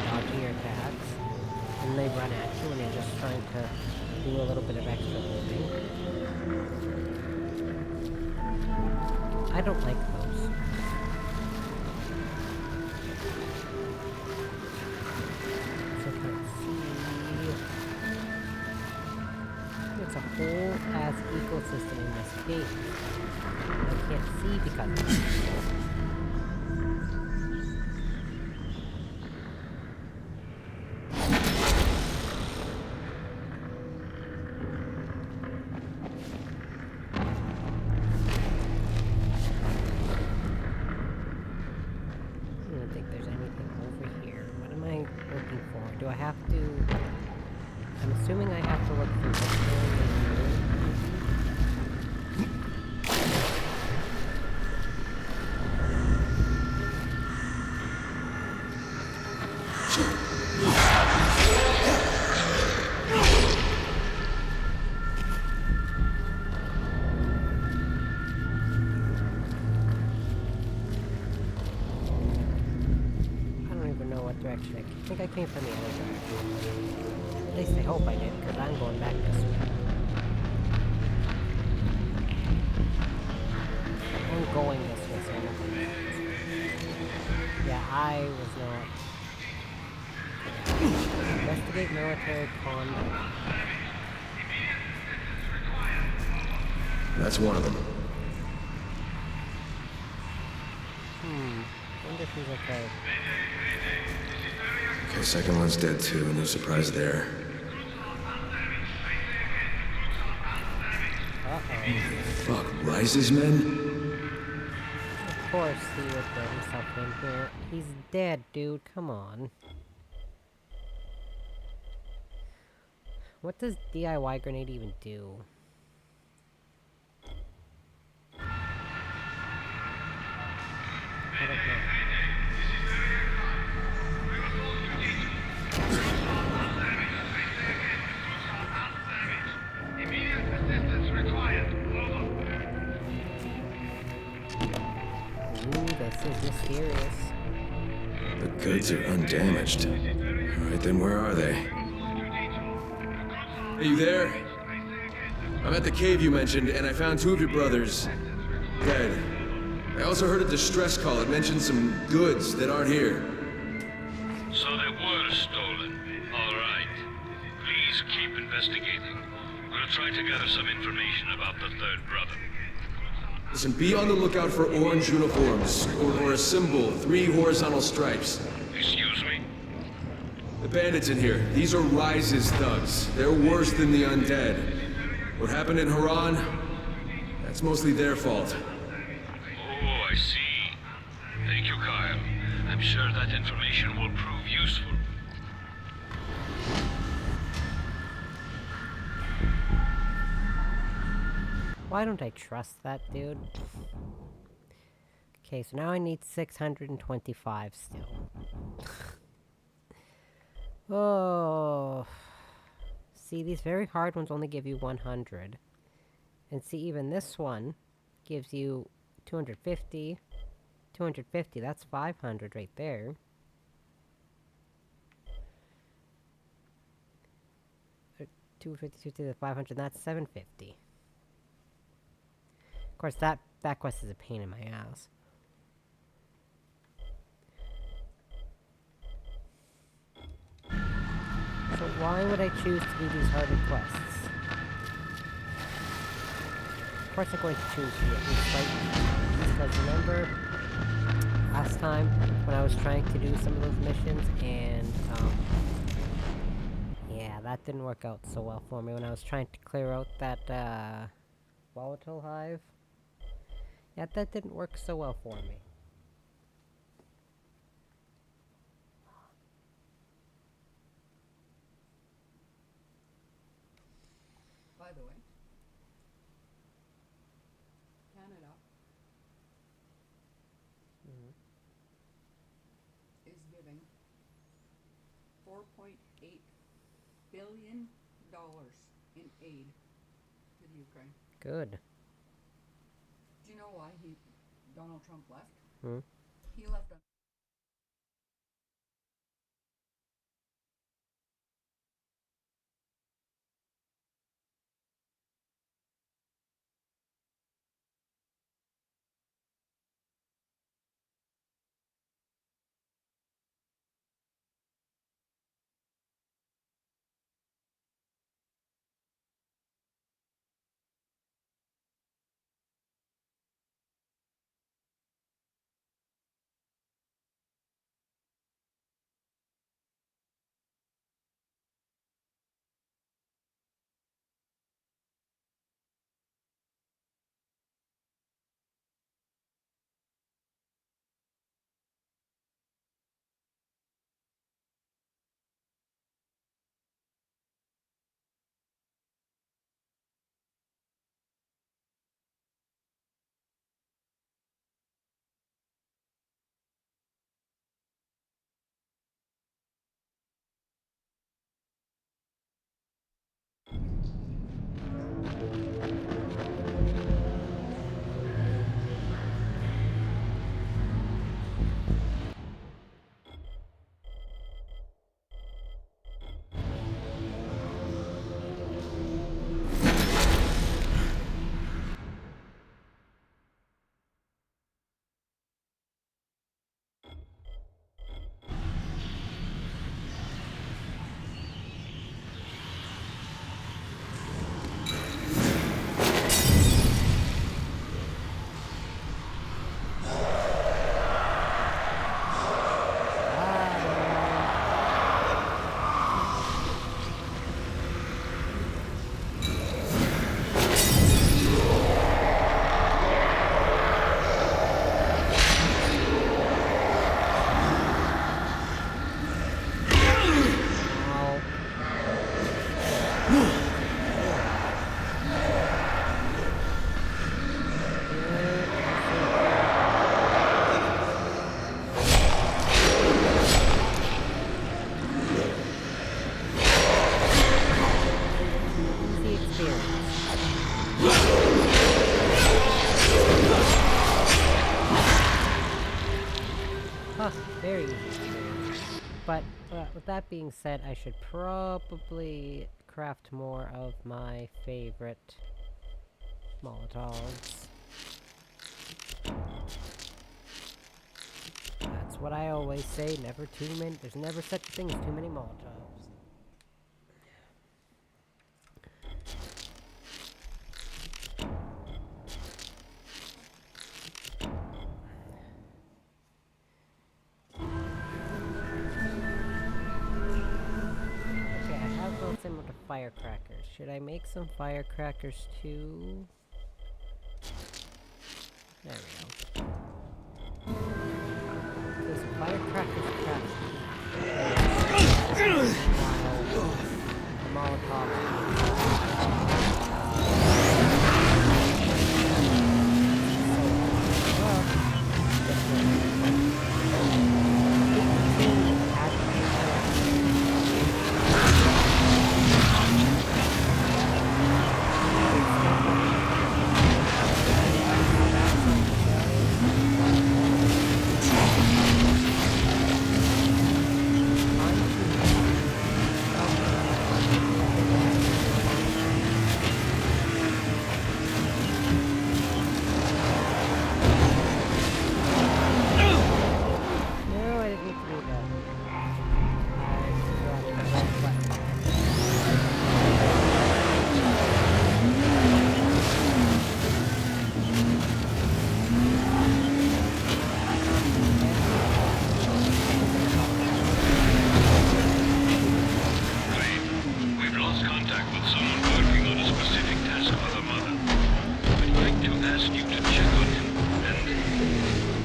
Dodging your attacks. And they run at you when you're just trying to do a little bit of extra moving. I don't like those. It's a whole ass ecosystem in this game. I can't see because of it. I don't think there's anything over here. What am I looking for? Do I have to... I'm assuming I have to look through this one. I don't even know what direction I think I came from the other direction. At least I hope I did, because I'm going back this way. I'm going this way, so I don't think yeah, I was not... Investigate military conduct. That's one of them. Wonder if he's okay. Okay, second one's dead too. No surprise there. Fuck, Rise's men? Of course he would get himself in here. He's dead, dude. Come on. What does DIY grenade even do? I don't know. Ooh, this is mysterious. The goods are undamaged. Alright, then where are they? Are you there? I'm at the cave you mentioned, and I found two of your brothers dead. I also heard a distress call. It mentioned some goods that aren't here. So they were stolen. All right. Please keep investigating. We'll try to gather some information about the third brother. Listen, be on the lookout for orange uniforms, or a symbol, 3 horizontal stripes. Excuse me? The bandits in here, these are Rise's thugs. They're worse than the undead. What happened in Haran? That's mostly their fault. Oh, I see. Thank you, Kyle. I'm sure that information will prove useful. Why don't I trust that dude? Okay, so now I need 625 still. Oh. See, these very hard ones only give you 100. And see, even this one gives you 250. 250, that's 500 right there. 250 to 500. That's 750. Of course, that quest is a pain in my ass. So why would I choose to do these harder quests? Of course I'm going to choose the least fight, because remember last time when I was trying to do some of those missions and yeah, that didn't work out so well for me when I was trying to clear out that volatile hive. Yeah, that didn't work so well for me. By the way, Canada is giving $4.8 billion in aid to the Ukraine. Good. Do you know why Donald Trump left? Hmm? He left on Very easy experience. But with that being said, I should probably craft more of my favorite Molotovs. That's what I always say, never too many, there's never such a thing as too many Molotovs. Some of the firecrackers. Should I make some firecrackers too? There we go. Okay, so firecrackers craft. The Molotov.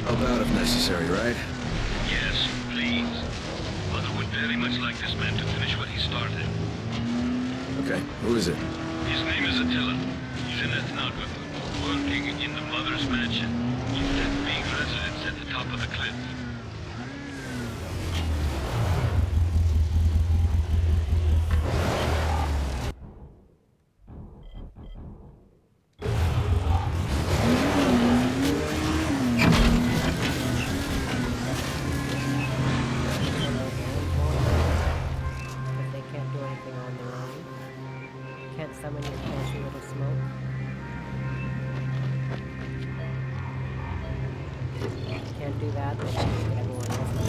Help out if necessary, right? Yes, please. Mother would very much like this man to finish what he started. Okay, who is it? His name is Attila. He's an ethnographer, working in the Mother's mansion. He's that big residence at the top of the cliff. Because they can't do anything on their own. Can't summon your fancy little smoke. Can't do that, then everyone else can.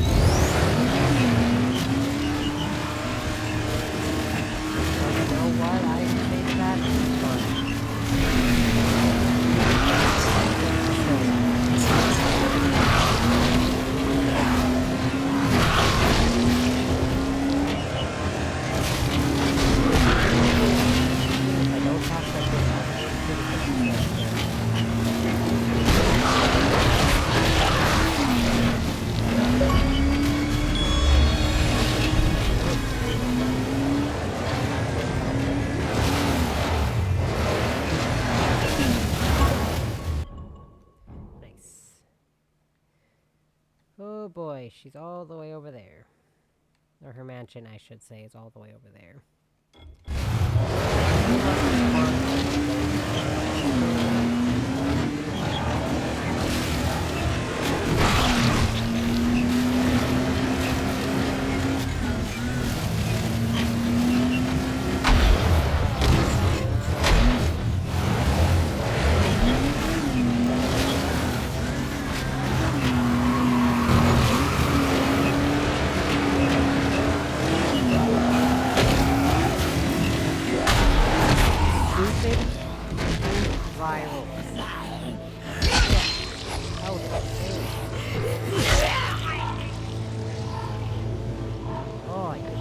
So you know what? I think that's fun. If I don't talk like this, I'll be pretty good at this. Nice. Oh boy, she's all the way over there. Or her mansion, I should say, is all the way over there. Stupid viral. Oh, oh, I couldn't.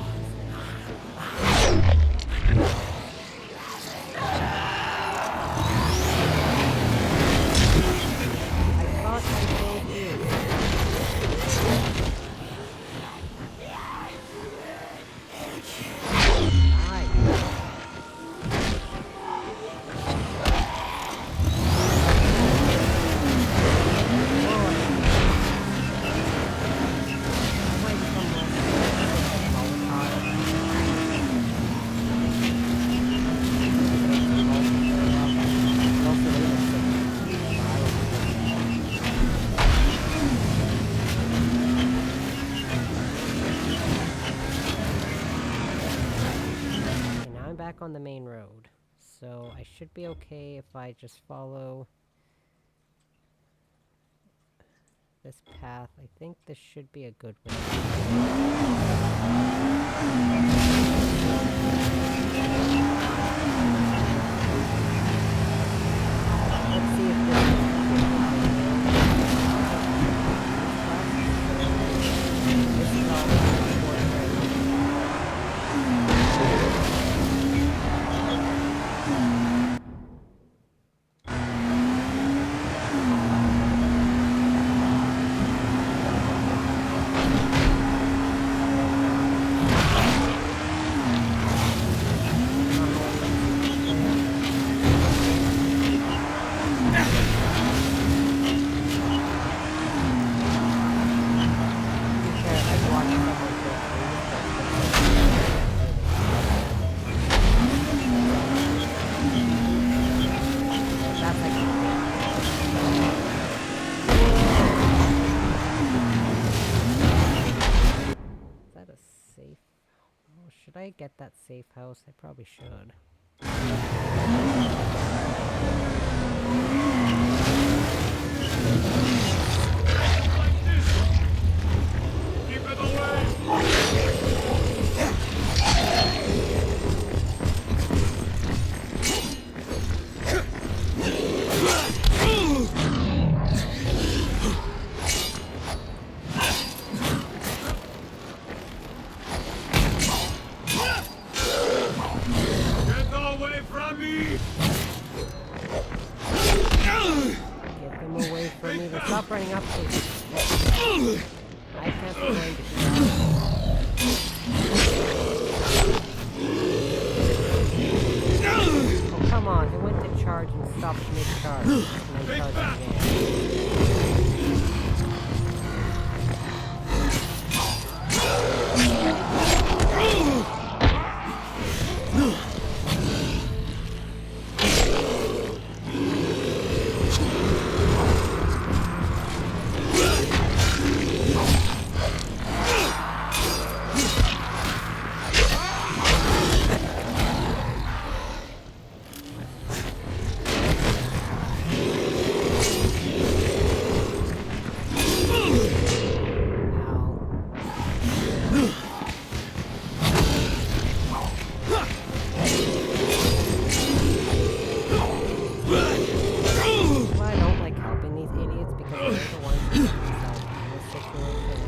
I thought I told you. On the main road, so I should be okay if I just follow this path. I think this should be a good way. Let's see if this is all. Should I get that safe house? I probably should. Get I can't be going to do that. Oh, come on. It went to charge and stopped mid-charge. And then charged again. Why I don't like helping these idiots because they're the ones who put themselves in this situation.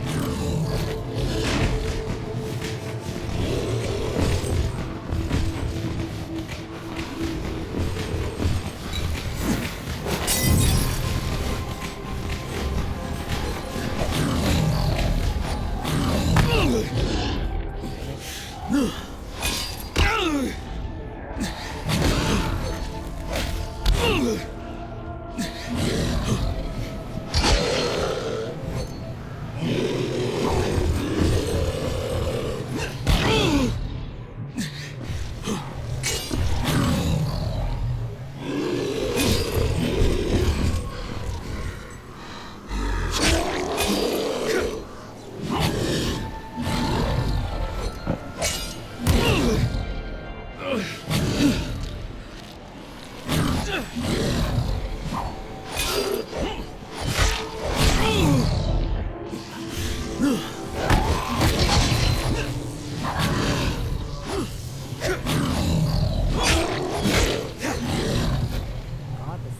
God, this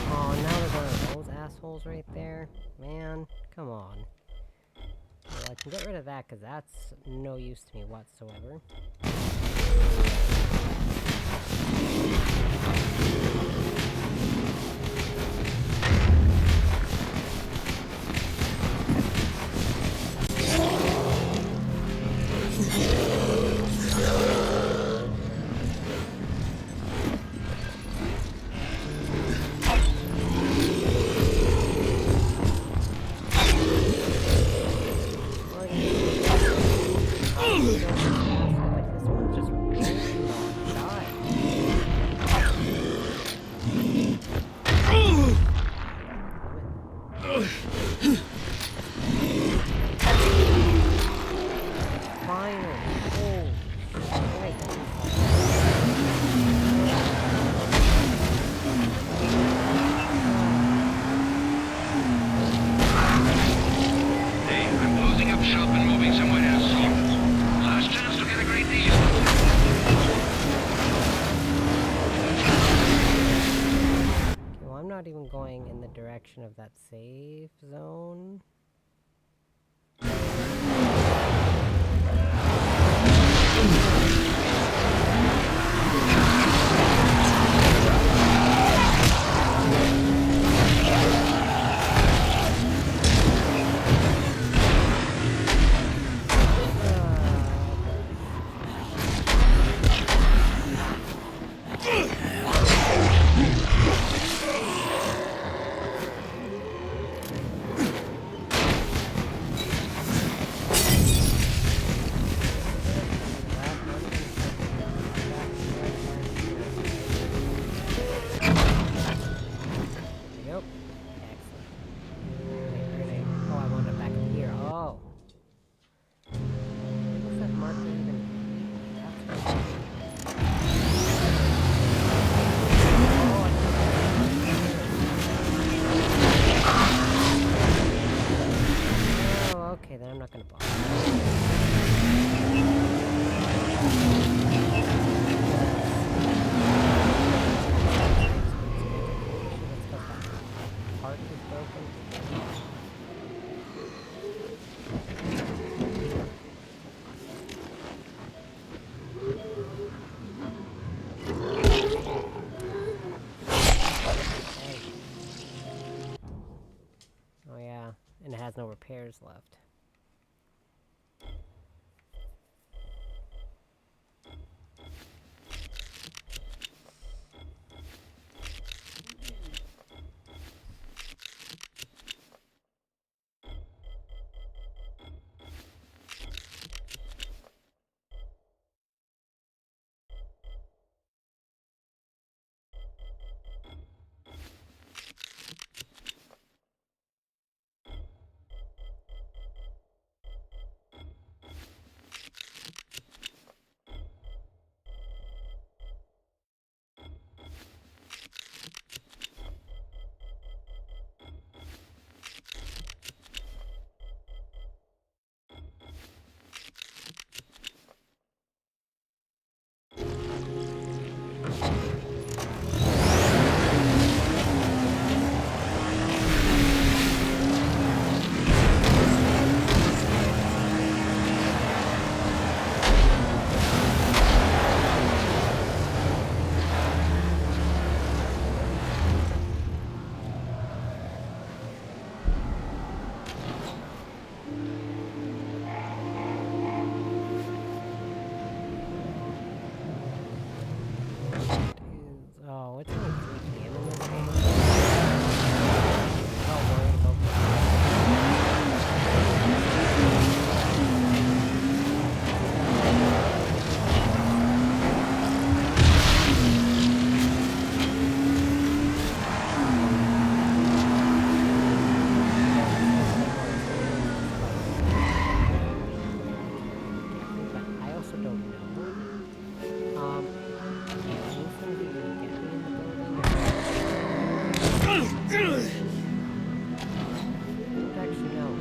Oh, now there's one of those assholes right there. Man, come on. Well, I can get rid of that because that's no use to me whatsoever. Not even going in the direction of that safe zone. letters left. Oh, it's only 3 p.m. in this game. Not worried about but I also don't know. Anything that will get me in the building? I don't actually know.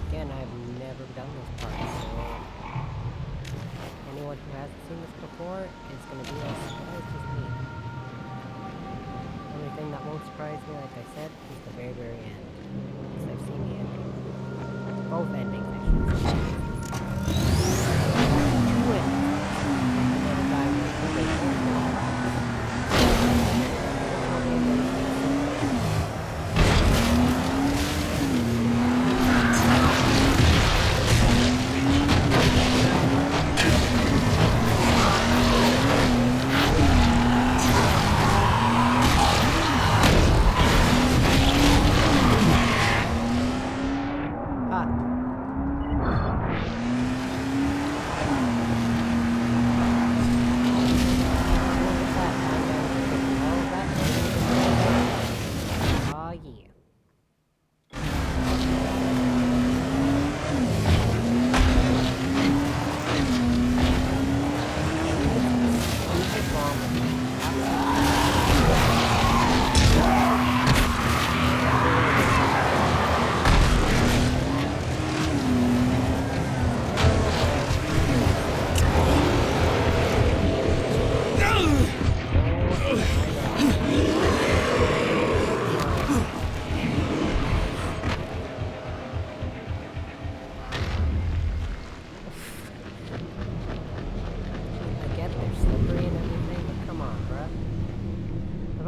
Again, I've never done this part, so anyone who hasn't seen this before is going to be as surprised as me. The only thing that won't surprise me, like I said, is the very, very end. Because I've seen the ending. Both endings, I should say. Two endings. And then a guy went, oh, wait,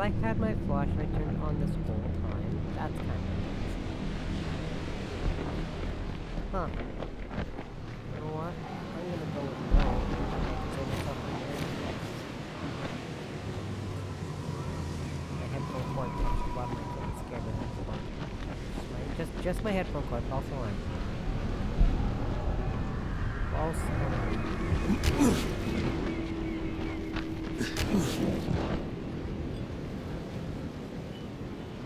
I had my flashlight turned on this whole time? That's kind of interesting. Huh. You know what? I'm gonna go with no. Save myself from there. My headphone cord touched the bottom of my foot. Scared me. Just my headphone cord. False alarm. False alarm.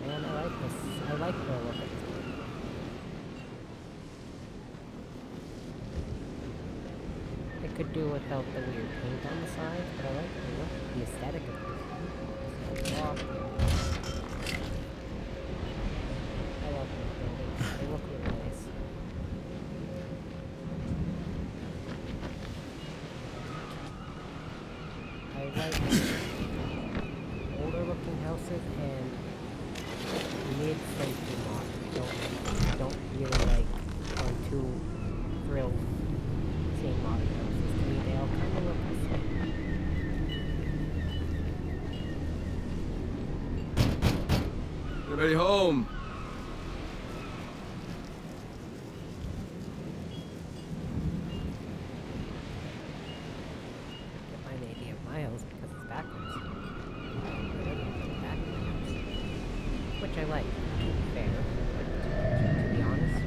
Man, I like this. I like the look of this game. I could do without the weird paint on the sides, but I like the look, the aesthetic of this game. I love these buildings. They look really nice. I like older looking houses and mid-century modern. I don't really like, I'm too thrilled Everybody home. Can't find the idea of my house because it's backwards. Which I like, to be fair. To be honest.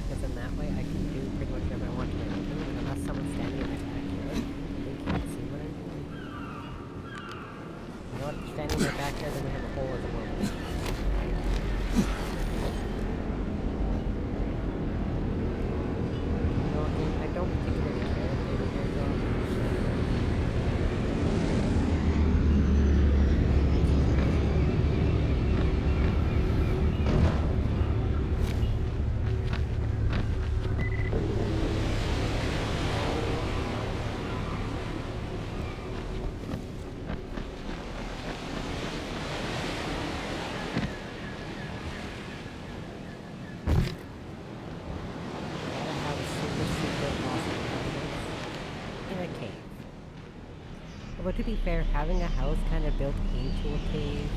Because in that way I can do pretty much whatever I want to my own room, and unless someone's standing in my backyard, they can't see what I'm doing. You know what? Standing in my backyard, then we have a hole in the world. No, I don't particularly care if they do their job. Gotta have a super secret awesome residence in a cave. Although to be fair, having a house kind of built into a cave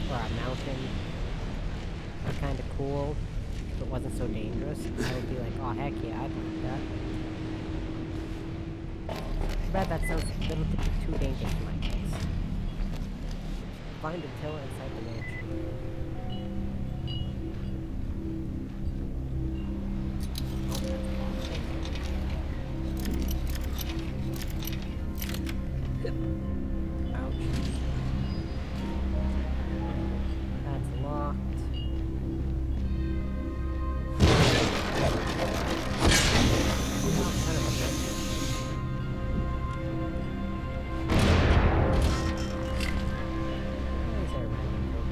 or a mountain would kind of cool if it wasn't so dangerous. I would be like, oh heck yeah, I'd like that. Too bad that sounds a little bit too dangerous for my case. Find a tiller inside the mansion. Oh, that's a long thing. Ouch. That's locked. Oh, son of a bitch. Why is there a random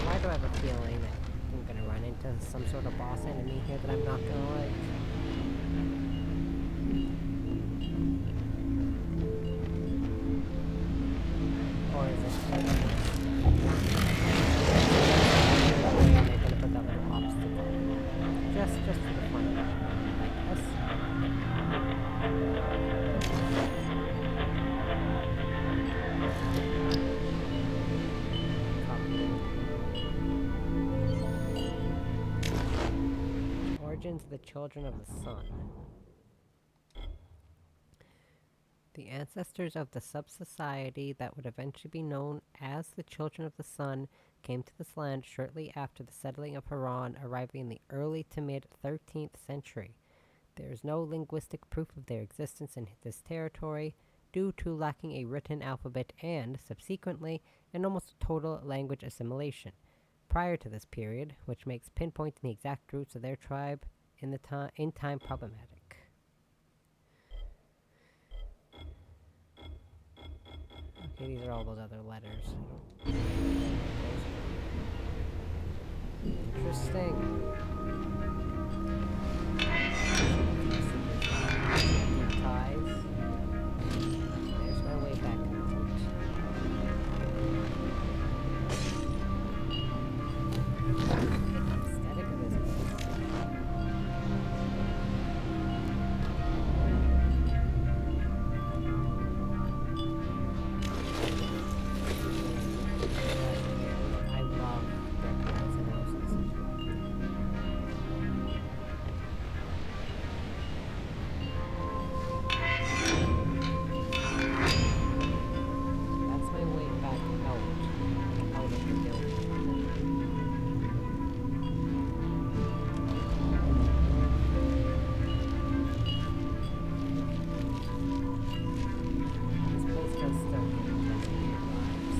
why do I have a feeling that I'm gonna run into some sort of boss enemy here that I'm not gonna like? Or is it and they're gonna put that little obstacle? Just for the fun of it, I guess. Origins of the Children of the Sun. The ancestors of the sub-society that would eventually be known as the Children of the Sun came to this land shortly after the settling of Haran, arriving in the early to mid-13th century. There is no linguistic proof of their existence in this territory, due to lacking a written alphabet and, subsequently, an almost total language assimilation. Prior to this period, which makes pinpointing the exact roots of their tribe in time problematic. Okay, these are all those other letters. Interesting. Ties. There's my way back out. Aesthetic of this place. I love their plants and houses. That's my way back out of the building. This place does start giving designated vibes.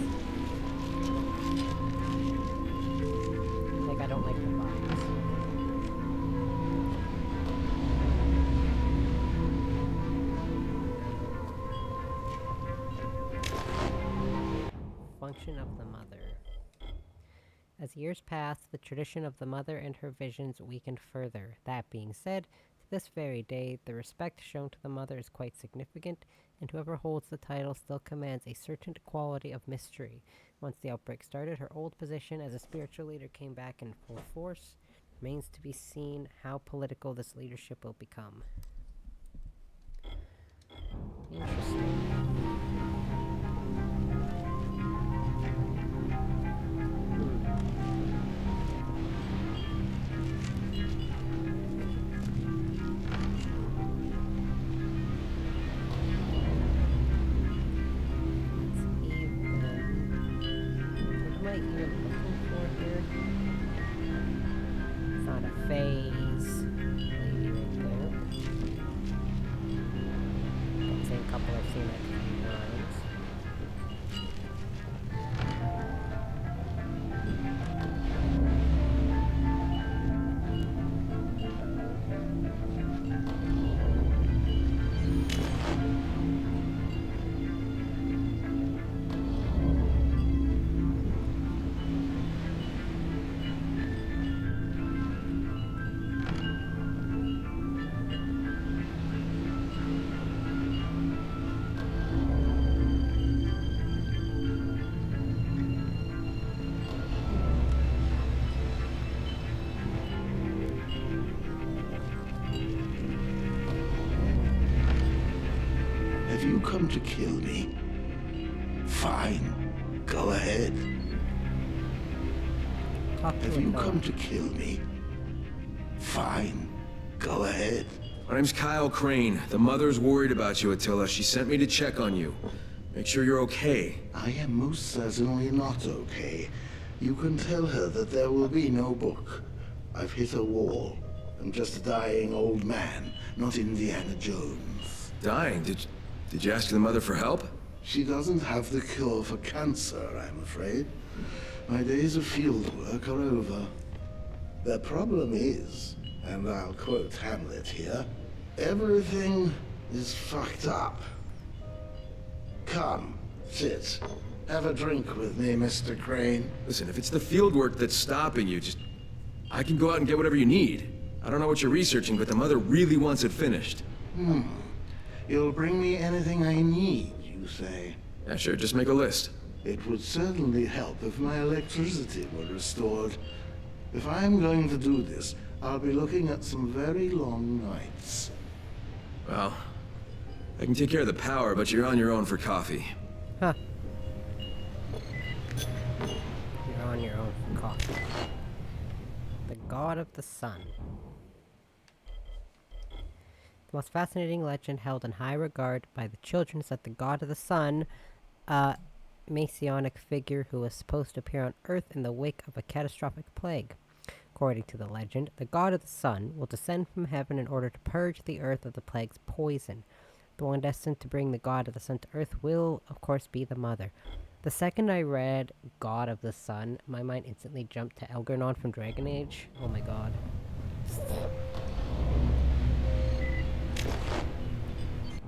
Like, I don't like the vibes. Function of the mother. As years passed, the tradition of the mother and her visions weakened further. That being said, to this very day, the respect shown to the mother is quite significant, and whoever holds the title still commands a certain quality of mystery. Once the outbreak started, her old position as a spiritual leader came back in full force. Remains to be seen how political this leadership will become. Interesting. you come to kill me, fine. Go ahead. Talk to Have a you dog. come to kill me, fine. Go ahead. My name's Kyle Crane. The mother's worried about you, Attila. She sent me to check on you. Make sure you're okay. I am most certainly not okay. You can tell her that there will be no book. I've hit a wall. I'm just a dying old man, not Indiana Jones. Dying? Did you ask the mother for help? She doesn't have the cure for cancer, I'm afraid. My days of field work are over. The problem is, and I'll quote Hamlet here, everything is fucked up. Come, sit. Have a drink with me, Mr. Crane. Listen, if it's the field work that's stopping you, I can go out and get whatever you need. I don't know what you're researching, but the mother really wants it finished. You'll bring me anything I need, you say? Yeah, sure, just make a list. It would certainly help if my electricity were restored. If I'm going to do this, I'll be looking at some very long nights. Well, I can take care of the power, but you're on your own for coffee. Huh. You're on your own for coffee. The God of the Sun. The most fascinating legend held in high regard by the children is that the God of the Sun, a messianic figure who was supposed to appear on Earth in the wake of a catastrophic plague. According to the legend, the God of the Sun will descend from heaven in order to purge the Earth of the plague's poison. The one destined to bring the God of the Sun to Earth will, of course, be the mother. The second I read God of the Sun, my mind instantly jumped to Elgernon from Dragon Age. Oh my god.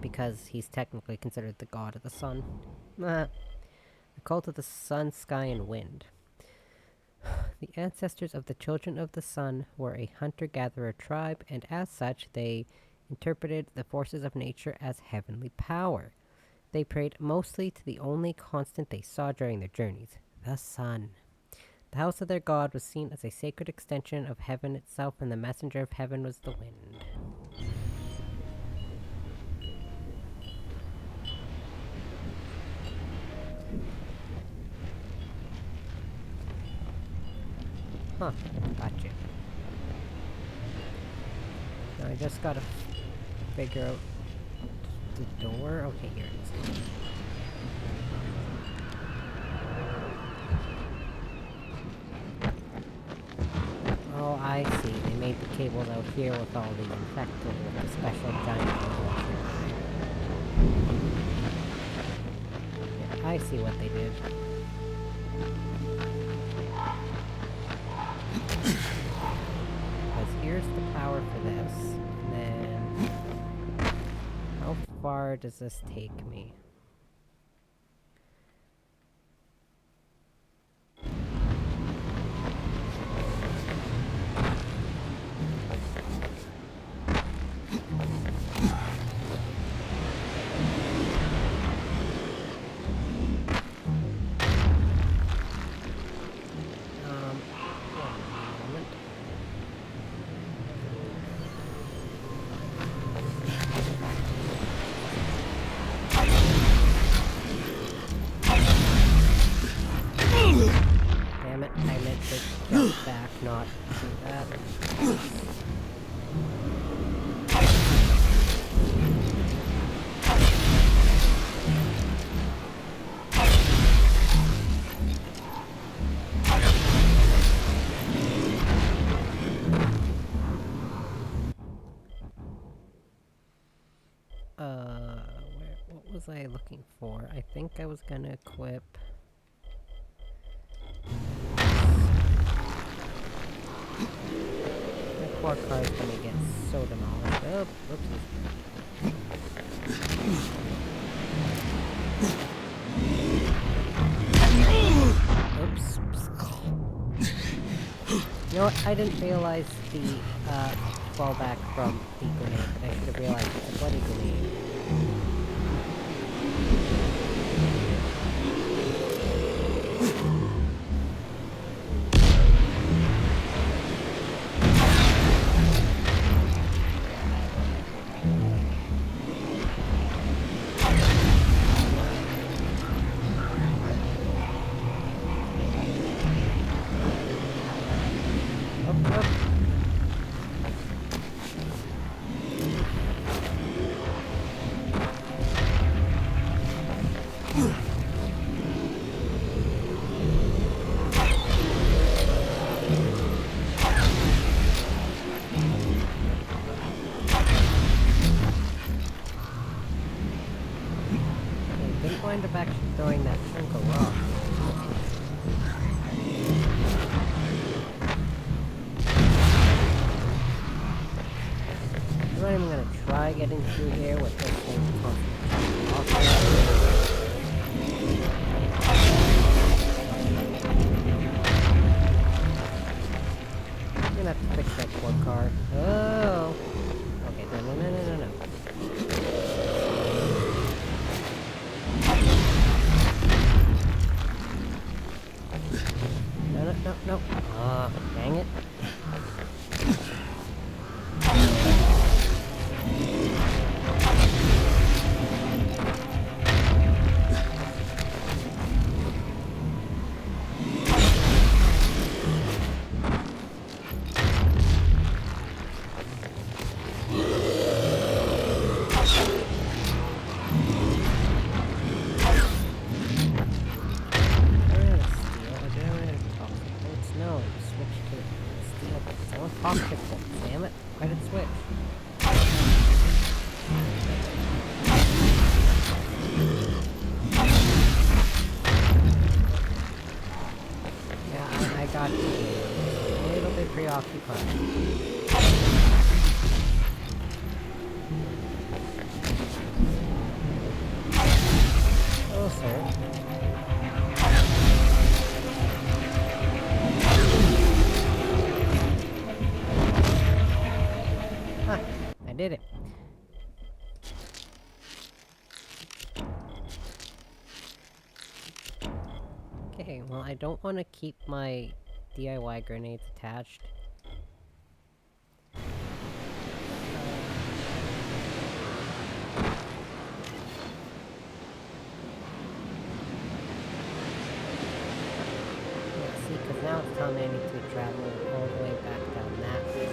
Because he's technically considered the God of the Sun. The cult of the Sun, Sky, and Wind. The ancestors of the Children of the Sun were a hunter-gatherer tribe, and as such, they interpreted the forces of nature as heavenly power. They prayed mostly to the only constant they saw during their journeys, the sun. The house of their god was seen as a sacred extension of heaven itself, and the messenger of heaven was the wind. Huh, gotcha. Now I just gotta figure out the door. Okay, here it is. Oh, I see. They made the cables out here with all the infected with a special giant cable. Yeah, I see what they did. Because here's the power for this. And then how far does this take me? One moment. Damn it, I meant to jump back, not do that. What was I looking for? I think I was gonna equip... My poor car's gonna get so demolished. Oh, whoops. Oops. You know what? I didn't realize the fallback from the grenade, but I should have realized it's a bloody grenade. wind up actually throwing that chunk of rock. I'm not even gonna try getting through here with this thing constantly off there. I'm gonna have to fix that quad car. Oh! Okay, no. No. Dang it. Damn it, why did it switch? Yeah, I got a little bit preoccupied. Oh, sir. I did it. Okay, well, I don't want to keep my DIY grenades attached. Let's see, because now it's telling me I need to travel all the way back down that way.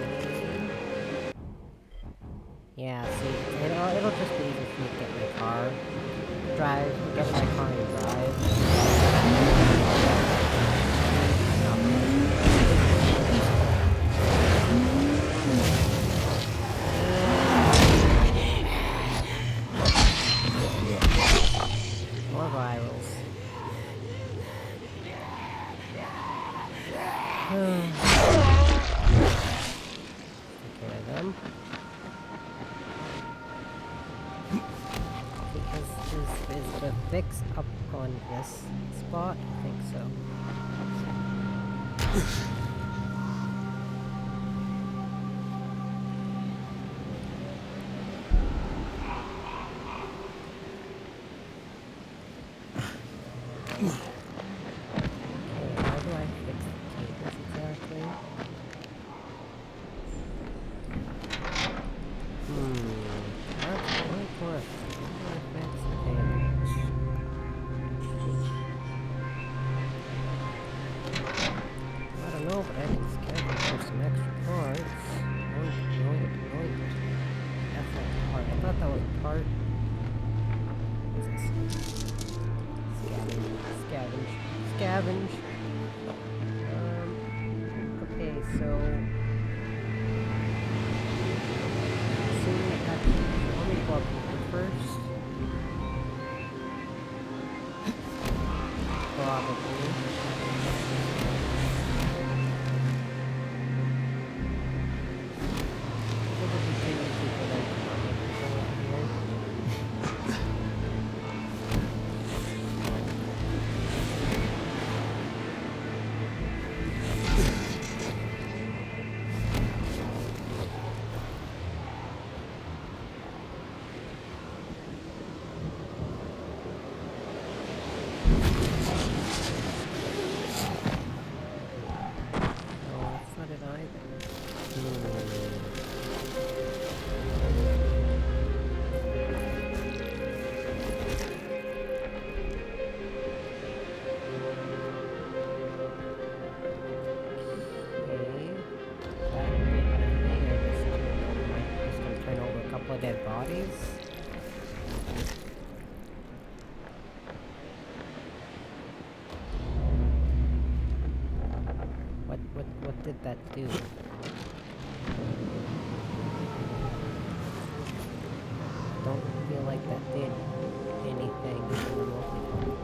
Yeah, see, it'll just be easier for me to get my car, get my car and drive. More virals. Take care of them. Is the fix up on this spot? I think so. Okay, how do I fix the cables exactly? That's a good question. How do I fix the cables? I don't know, but I can schedule for some extra parts. That's not a part. I thought that was a part. What's this? Scavenge. Okay, so... Assuming that let me go up here first. Probably. Dead bodies. What did that do? don't feel like that did anything remotely.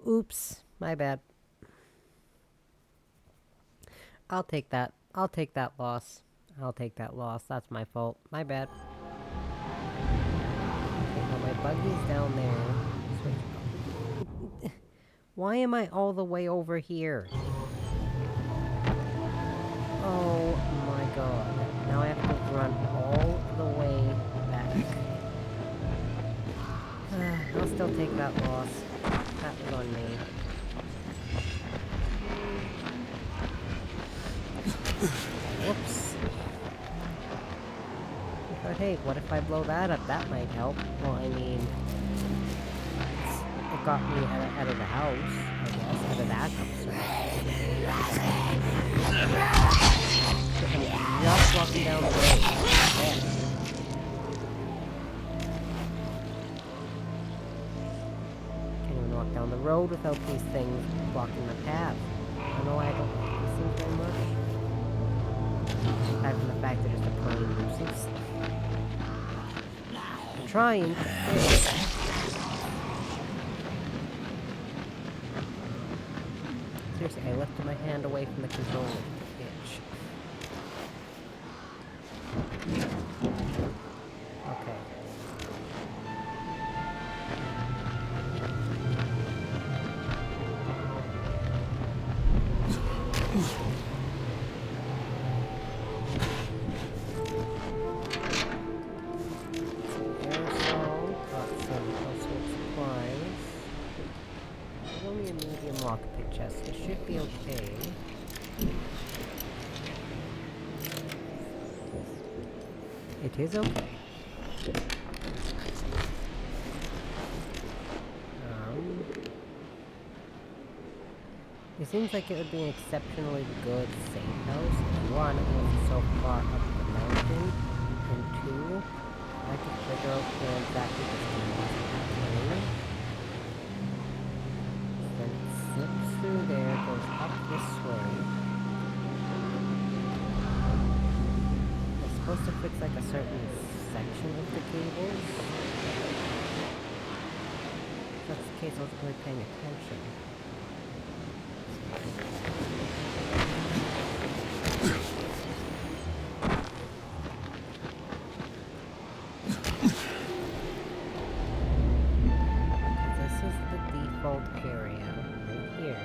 Oops, my bad. I'll take that. I'll take that loss. I'll take that loss. That's my fault. My bad. Okay, now my buggy's down there. Why am I all the way over here? Oh my god. Now I have to run all the way back. I'll still take that loss. That was on me. Whoops. But hey, what if I blow that up? That might help. Well, I mean, it got me out of the house, I guess. Out of that house, sorry. I'm just walking down the road. There. Can't even walk down the road without these things blocking my path. I don't know why I don't like these things very much. Aside from the fact they're just a plain nuisance. I'm trying. Seriously, I lifted my hand away from the controller. Bitch. Okay. Aerosol, got some household supplies. There's only a medium lockpick chest. It should be okay. It is okay. It seems like it would be an exceptionally good safe house. One, it wasn't so far up the mountain, and two, I could figure out where exactly this thing was happening. Then it slips through there, goes up this way. It's supposed to fix like a certain section of the cables. If that's the case, I wasn't really paying attention. This is the default area right here.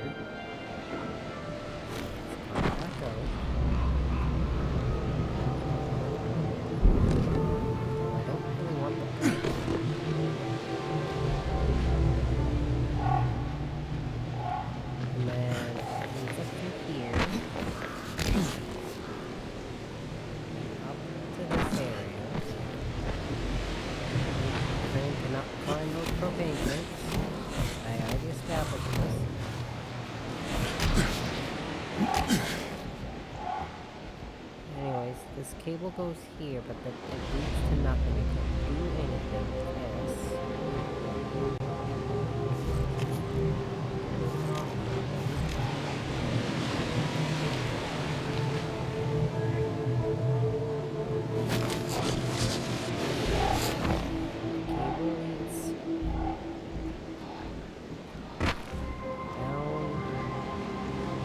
Let's go back out. I don't really want the and then up to here. Up to this area. Train cannot find those propane tanks. I already established this. Anyways, this cable goes here, but it leads to nothing. It can't do anything with this. Cable leads down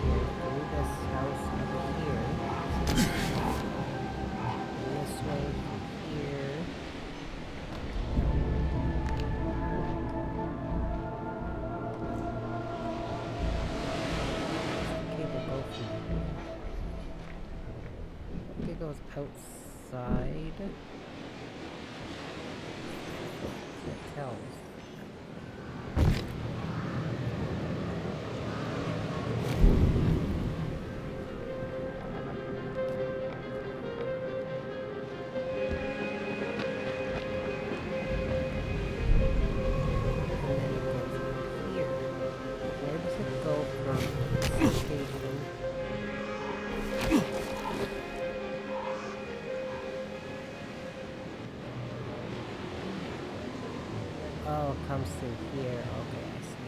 here through this house over here. And this way here. Cable go from here. It goes outside. It tells. And then it goes here. Where does it go from this station? Oh, it comes through here. Okay, I see.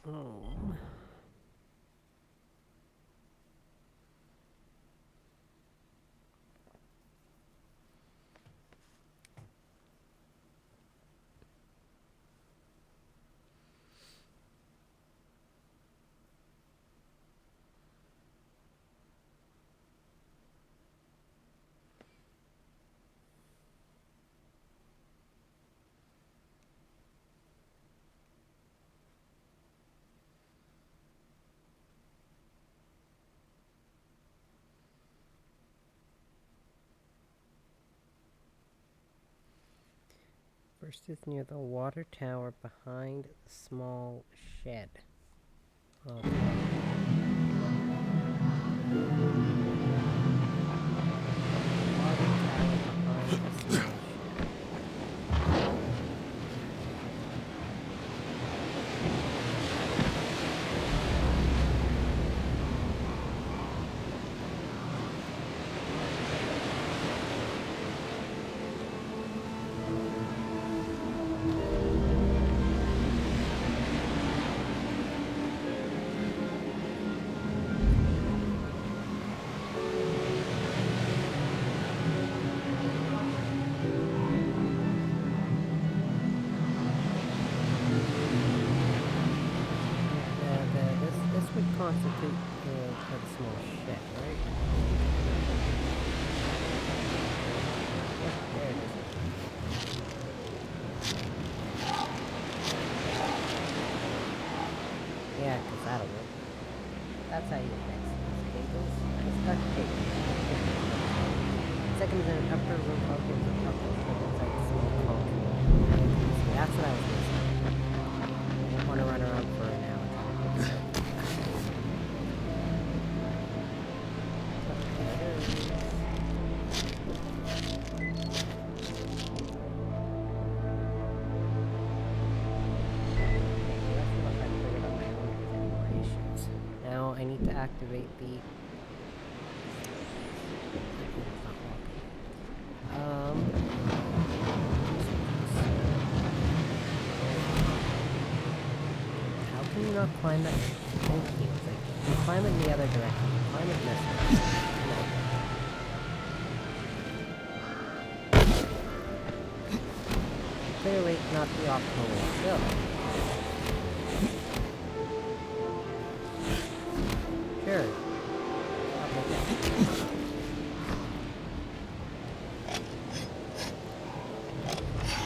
Oh. First is near the water tower behind the small shed. Okay. Water tower behind the small shed. This would constitute for the small shed, right? Yep, there it is. Yeah, because that'll work. That's how you fix these cables. Just duct tape. Second is an upper room open the couple inside the small concrete. That's what I was missing. I don't want to run around for an hour. Now I need to activate the how can you not climb that? Thank you. It's like, you climb in the other direction. Climb it this way. No. Clearly not the optimal way to go. Sure.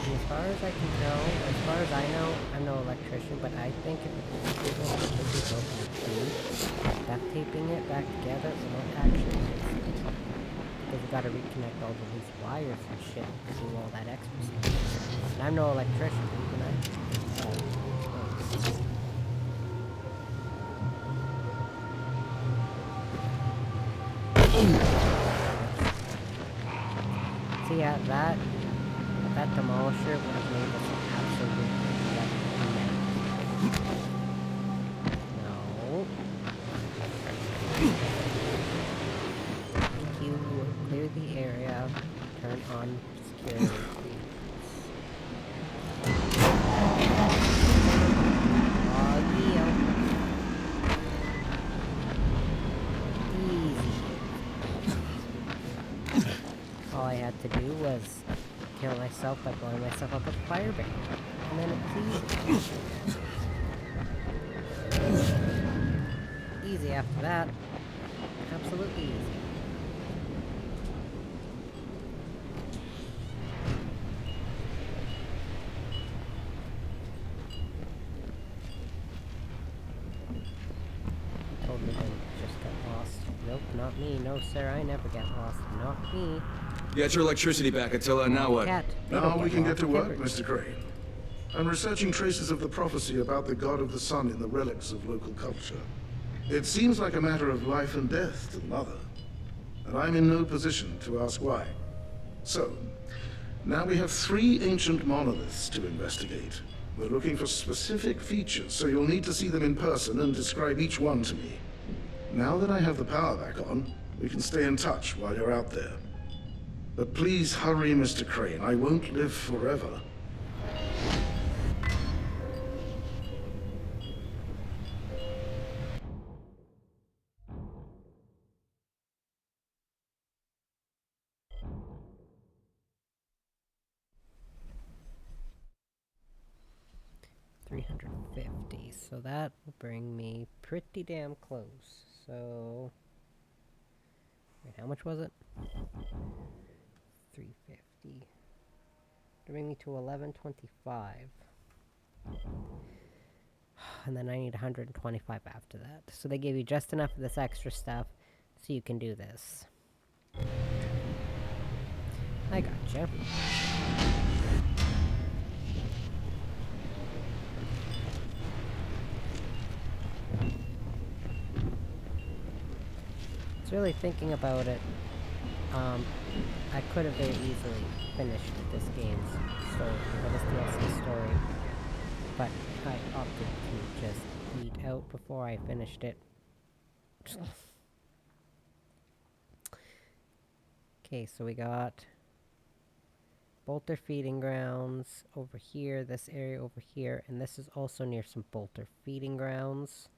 As far as I can tell, as far as I know, I'm no electrician, but I think if it's duct taping it back together, it won't actually fix it. Because you gotta reconnect all the loose wires and shit to do all that extra stuff. And I'm no electrician, even So yeah, that demolisher would have made us absolutely no. Thank you. Clear the area. Turn on security. All I had to do was kill myself by blowing myself up with a fire barrier. And then it's easy. Easy after that. Absolutely easy. Totally didn't just get lost. Nope, not me. No, sir, I never get lost. Not me. You got your electricity back, Attila, and now what? Cat. Now we can get to work, Never. Mr. Crane. I'm researching traces of the prophecy about the god of the sun in the relics of local culture. It seems like a matter of life and death to the mother, and I'm in no position to ask why. So, now we have 3 ancient monoliths to investigate. We're looking for specific features, so you'll need to see them in person and describe each one to me. Now that I have the power back on, we can stay in touch while you're out there. But please hurry, Mr. Crane. I won't live forever. So that will bring me pretty damn close. So... Wait, how much was it? 350. To bring me to 1125. And then I need 125 after that. So they give you just enough of this extra stuff so you can do this. I gotcha. I was really thinking about it. I could have very easily finished this game's story, or this DLC story, but I opted to just eat out before I finished it. Okay, so we got bolter feeding grounds over here, this area over here, and this is also near some bolter feeding grounds.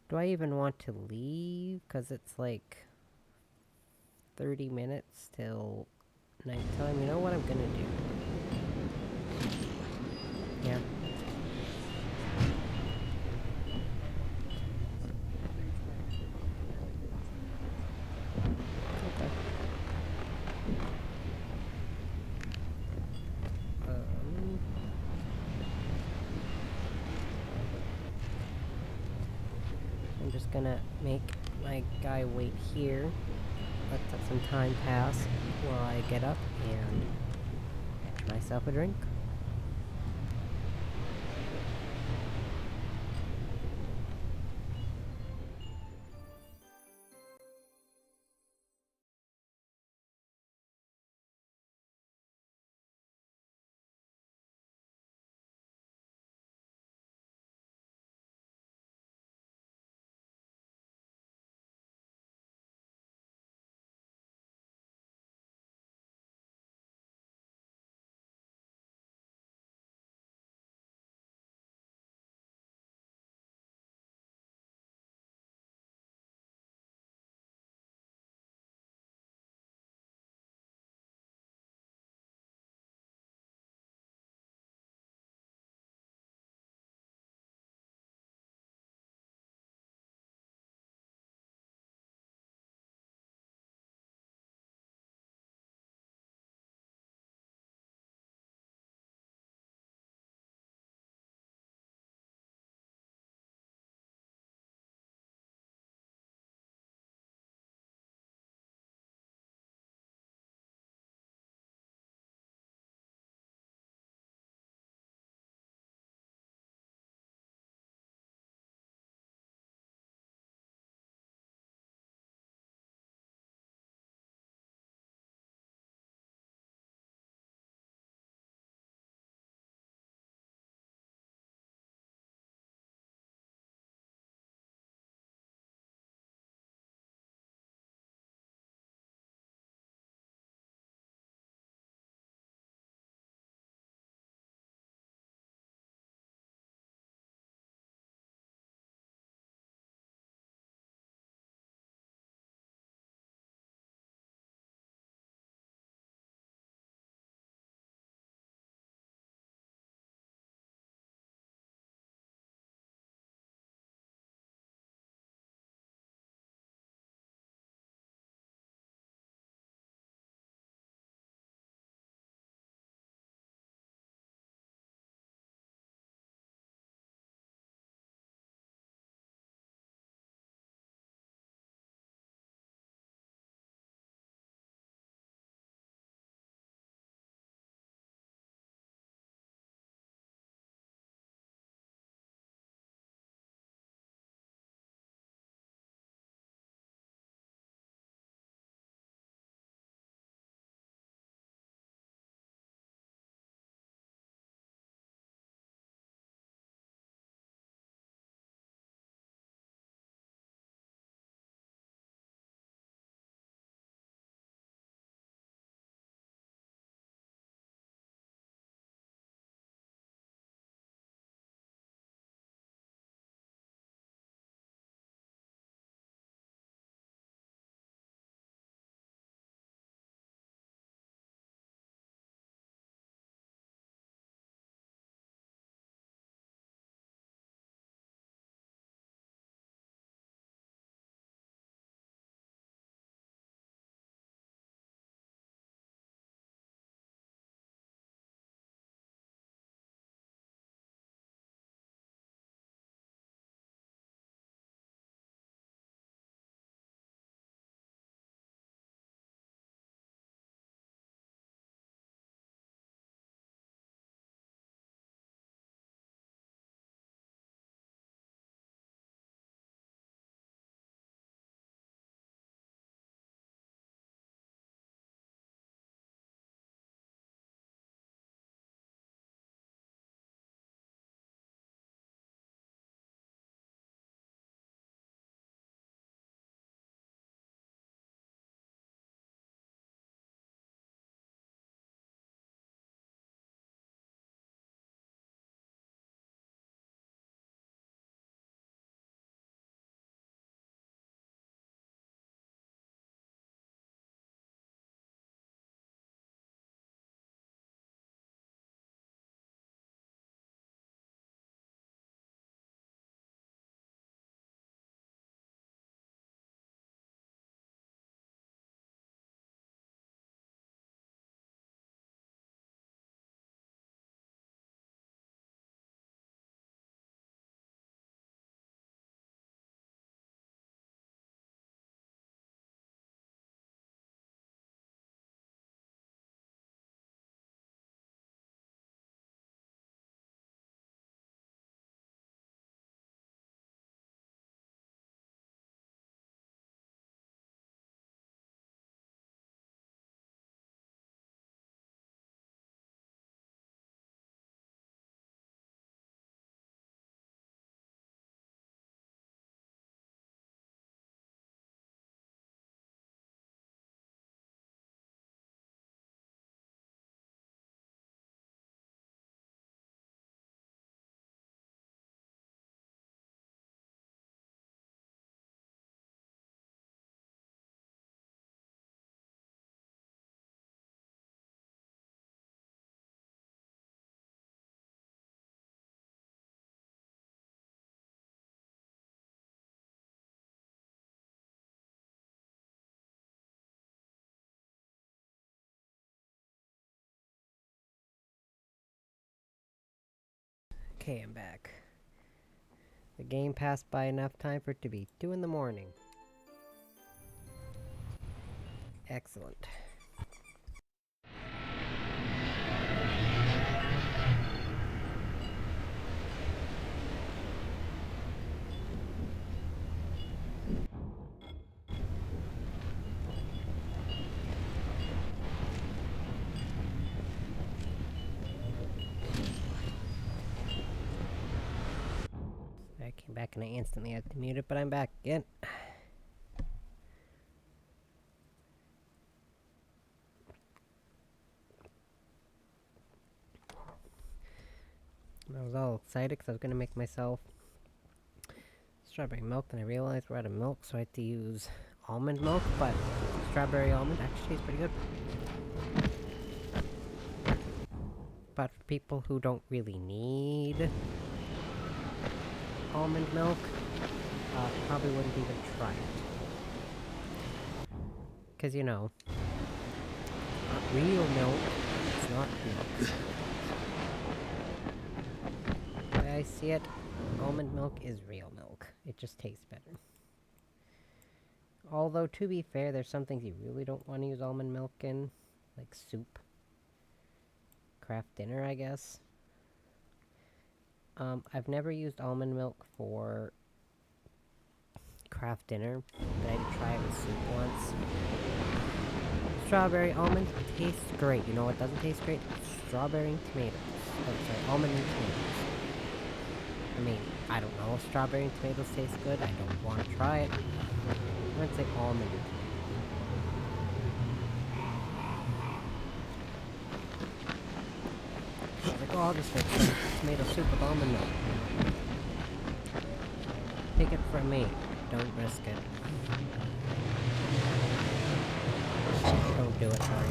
Do I even want to leave? Because it's like 30 minutes till nighttime. You know what I'm gonna do? Yeah. Okay. I'm just gonna make my guy wait here. Let some time pass while I get up and get myself a drink. Okay, I'm back. The game passed by enough time for it to be 2 in the morning. Excellent. I came back and I instantly had to mute it, but I'm back again. I was all excited because I was going to make myself strawberry milk, and I realized we're out of milk, so I had to use almond milk, but strawberry almond actually is pretty good. But for people who don't really need almond milk, probably wouldn't even try it. Because, you know, real milk is not milk. The way I see it, almond milk is real milk. It just tastes better. Although, to be fair, there's some things you really don't want to use almond milk in. Like soup. Craft dinner, I guess. I've never used almond milk for craft dinner, but I did try it with soup once. Strawberry almond tastes great. You know what doesn't taste great? Strawberry and tomatoes. Oh, sorry, almond and tomatoes. I mean, I don't know if strawberry and tomatoes taste good. I don't want to try it. I would say almond and tomatoes. I was like, oh, I'll just make some tomato soup with almond milk. Take it from me. Don't risk it. Don't do it, sorry.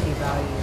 Devalue.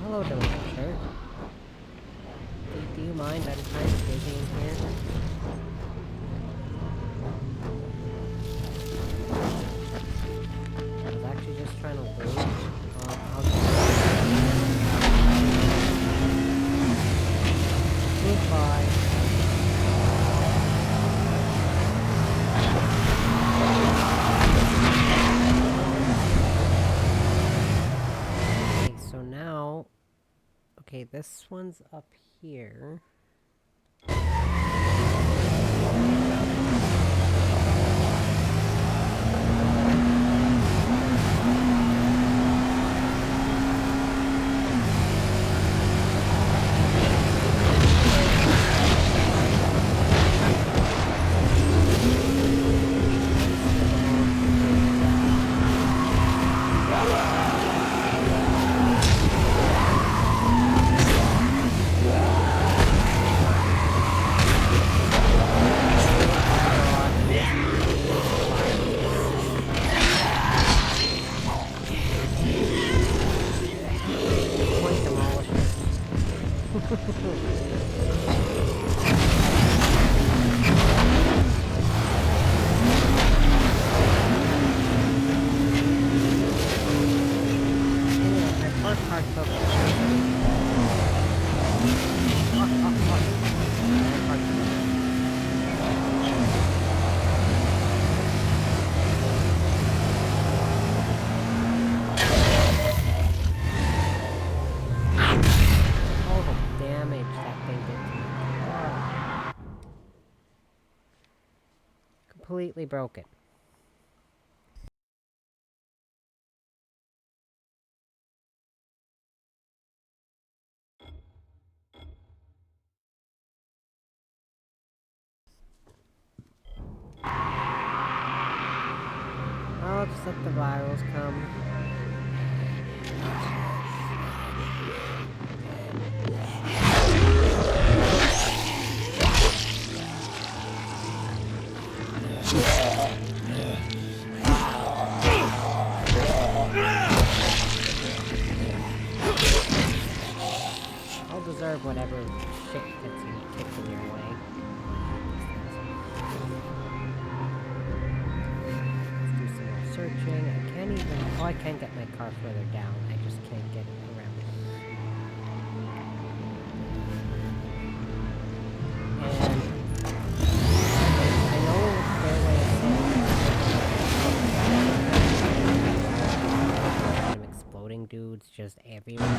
Hello, Delicious. Do you mind? I'm kind of busy in here. I was actually just trying to loot. I'll just... Goodbye. Okay, so now... Okay, this one's up here. Completely broken. I'll just let the virals come. I'll deserve whatever shit gets kicked in your way. Let's do some more searching. I can't even... Oh, I can get my car further down. I just can't get it around it. And... I know their way of saying exploding dudes just everywhere.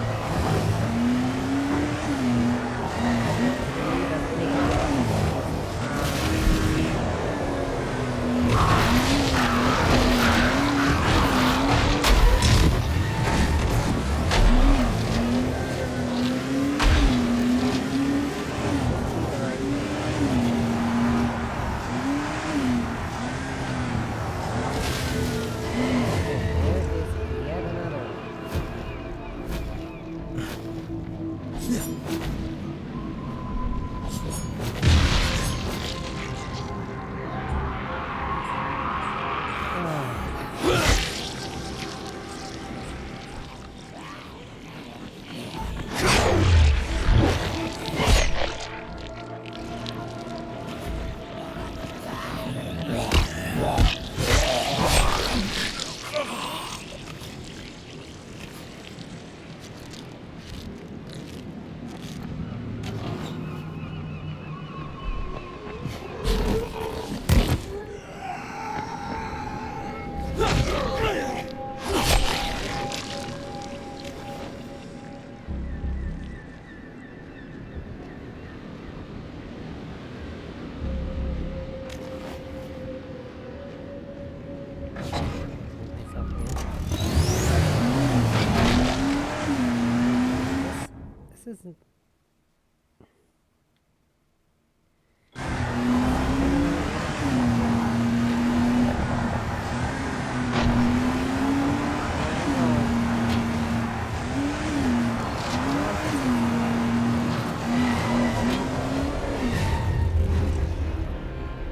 This isn't...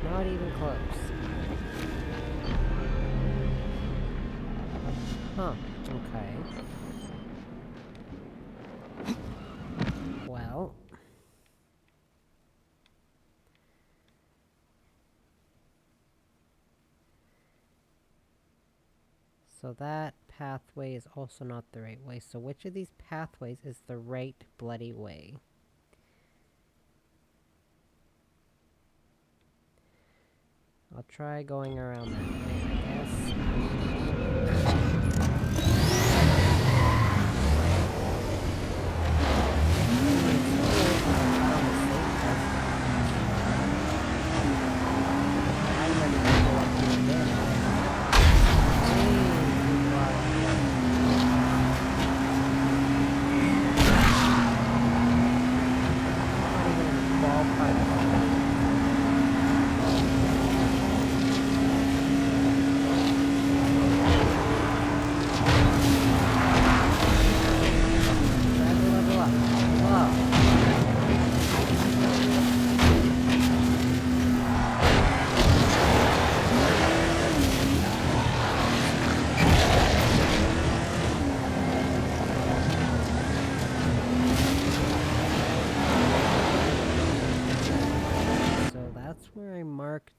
Not even close. Huh, okay. Well... So that pathway is also not the right way. So which of these pathways is the right bloody way? I'll try going around that way, I guess.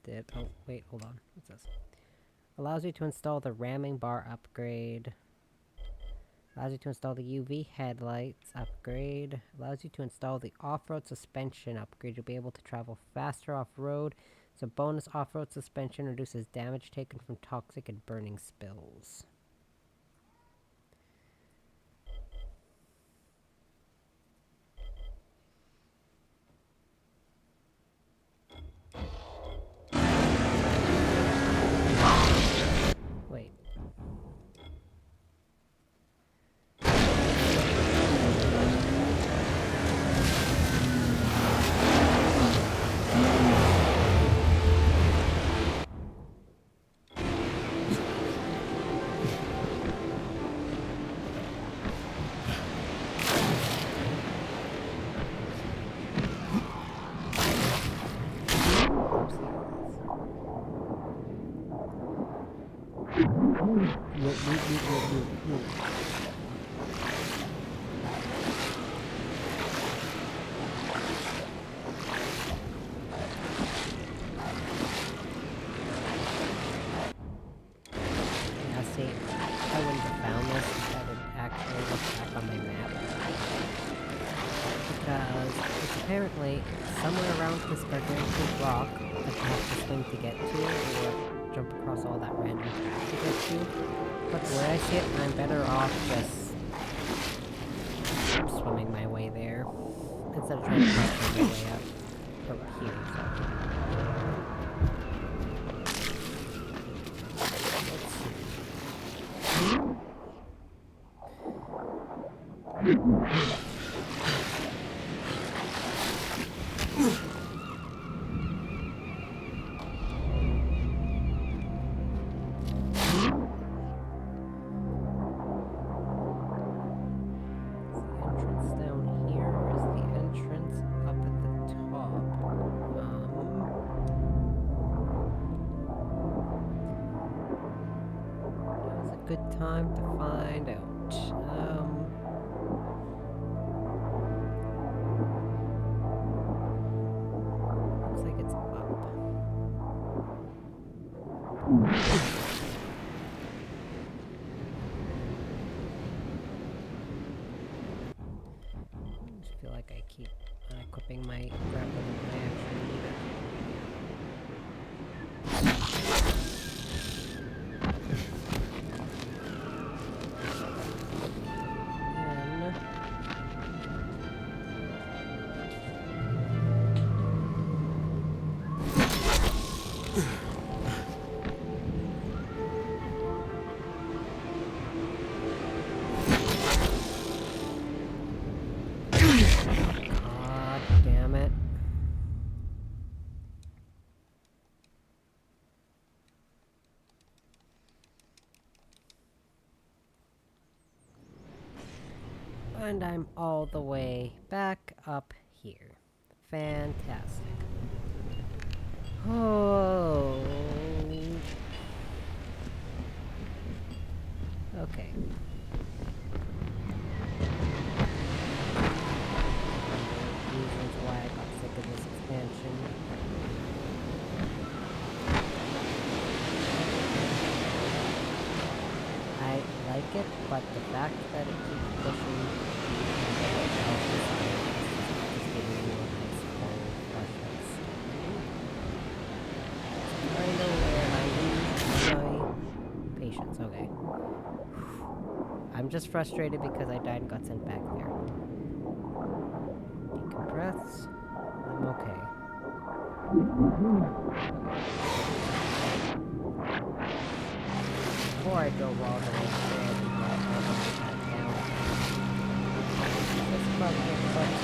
It. Oh, wait, hold on. What's this? Allows you to install the ramming bar upgrade. Allows you to install the UV headlights upgrade. Allows you to install the off-road suspension upgrade. You'll be able to travel faster off-road. So bonus off-road suspension reduces damage taken from toxic and burning spills. Wait. Yeah, see, I wouldn't have found this if I had actually looked back on my map. Because it's apparently somewhere around this gargantuan rock that you have to swim to get to, or jump across all that random crap to get to. But the way I see it, I'm better off just swimming my way there, instead of trying to find my way up over here, so. Good time to find out. Looks like it's up. I just feel like I keep unequipping my grappling when I actually need it. God damn it. And I'm all the way back up here. Fantastic. Oh. Okay. Reasons why I got sick of this expansion. I like it, but the fact that it keeps pushing is giving me a nice cold freshness. I know where I lose my patience. Okay. I'm just frustrated because I died and got sent back there. Decompress. I'm okay. Before I go all the way there and back down. Let's probably get the button.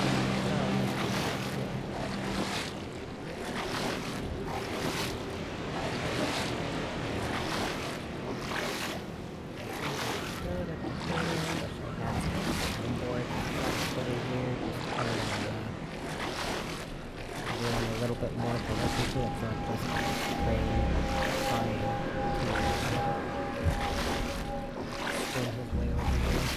A little bit more to listen to. It's not just playing, trying to spin his way over here.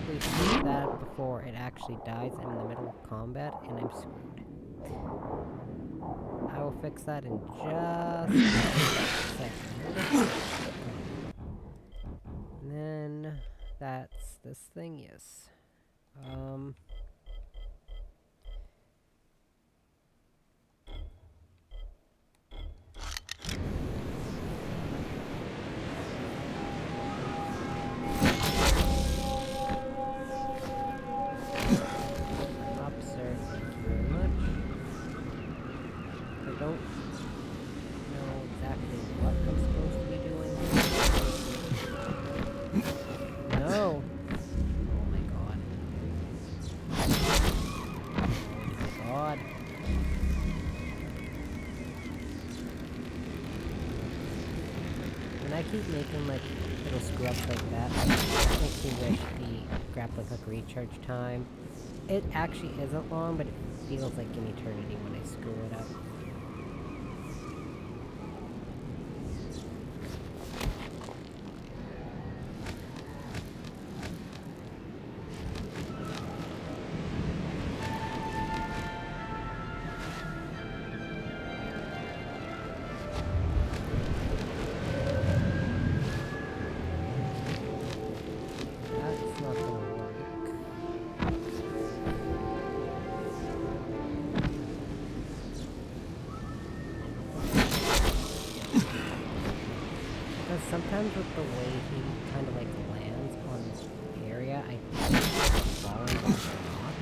probably fix that before it actually dies in the middle of combat, and I'm screwed. I will fix that in just a second. And then that's this thing, yes. Up, sir. Thank you very much. I don't know exactly what I'm supposed to be doing. No! Oh my god. Oh my god. When I keep making like little screw-ups like that, it makes me wish the grappling hook recharge time. It actually isn't long, but it feels like an eternity when I screw it up. That's not gonna work. Because sometimes with the way he kind of like lands on this area, I think he's falling off the rock.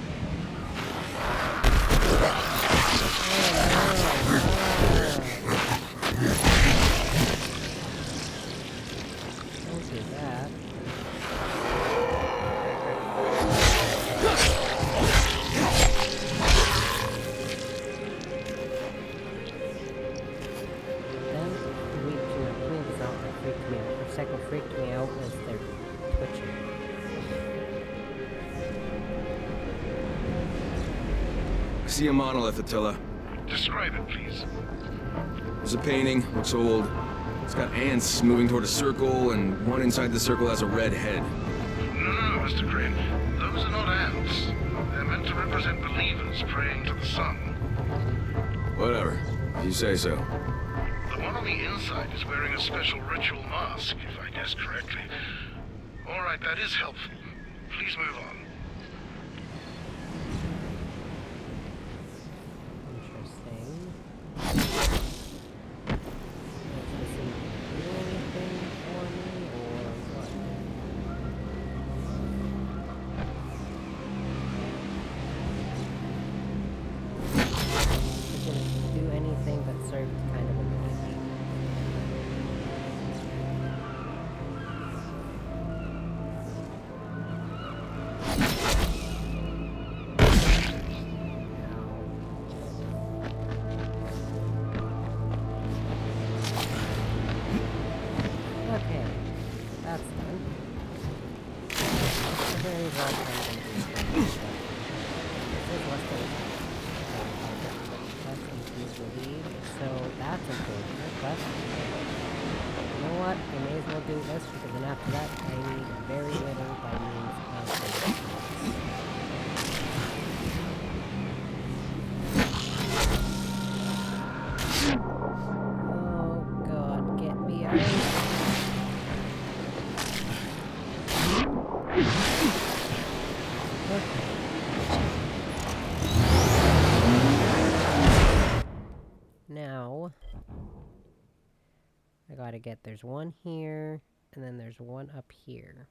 Don't do that. Then reaching my wings out that freaked me out. The second freaked me out was their twitching. I see a monolith, Attila. Describe it, please. There's a painting, looks old. It's got ants moving toward a circle, and one inside the circle has a red head. No, Mr. Crane. Those are not ants. They're meant to represent believers praying to the sun. Whatever, if you say so. The one on the inside is wearing a special ritual mask, if I guessed correctly. All right, that is helpful. Please move on. Interesting. Does this even do anything for me, or what? It didn't do anything but serve to kind of annoy me. Okay, that's done. It's a very well done thing. This is less than that's infused relief, so that's important. But you know what? I may as well do this because then after that I need very little by means of the Oh god, get me out. Now, I gotta get, there's one here, and then there's one up here.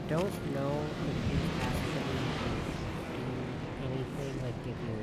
don't know if these actually do anything, like give you...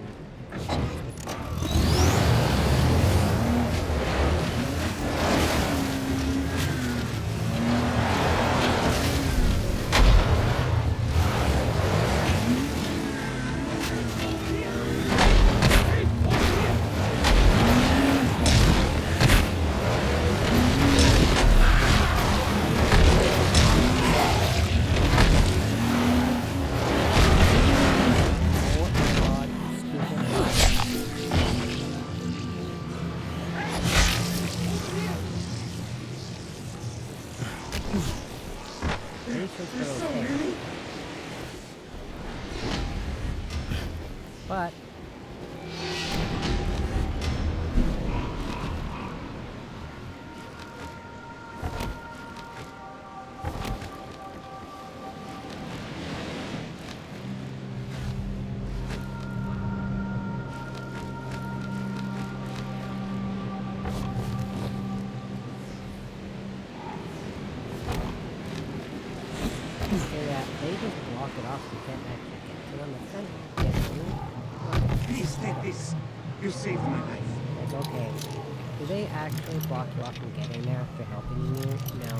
But yeah, they just block it off. You can't actually get to them. It's kind of getting... Please take this. You saved my life. Like, okay, do they actually block you off from getting there after helping you? No,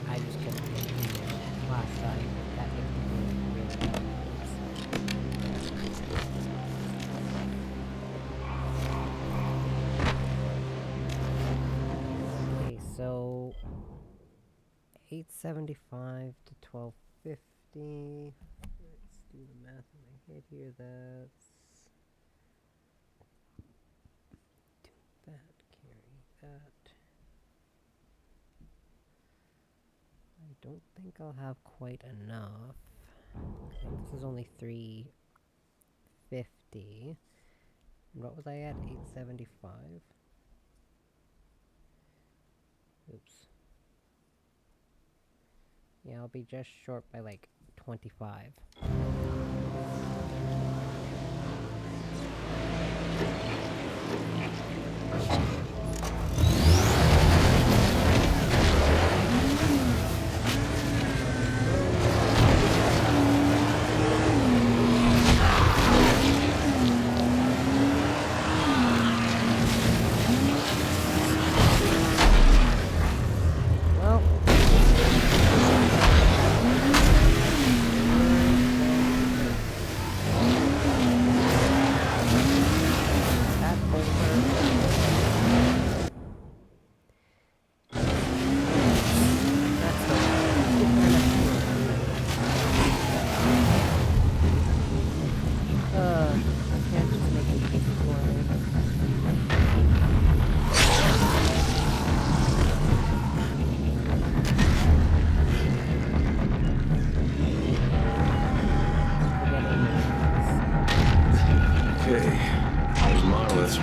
I just couldn't get in there last time. That makes me really bad. Okay, so 875 to 1250. Let's do the math in my head here. That's carry that. I don't think I'll have quite enough. This is only 350. And what was I at? 875? Oops. Yeah, I'll be just short by like 25.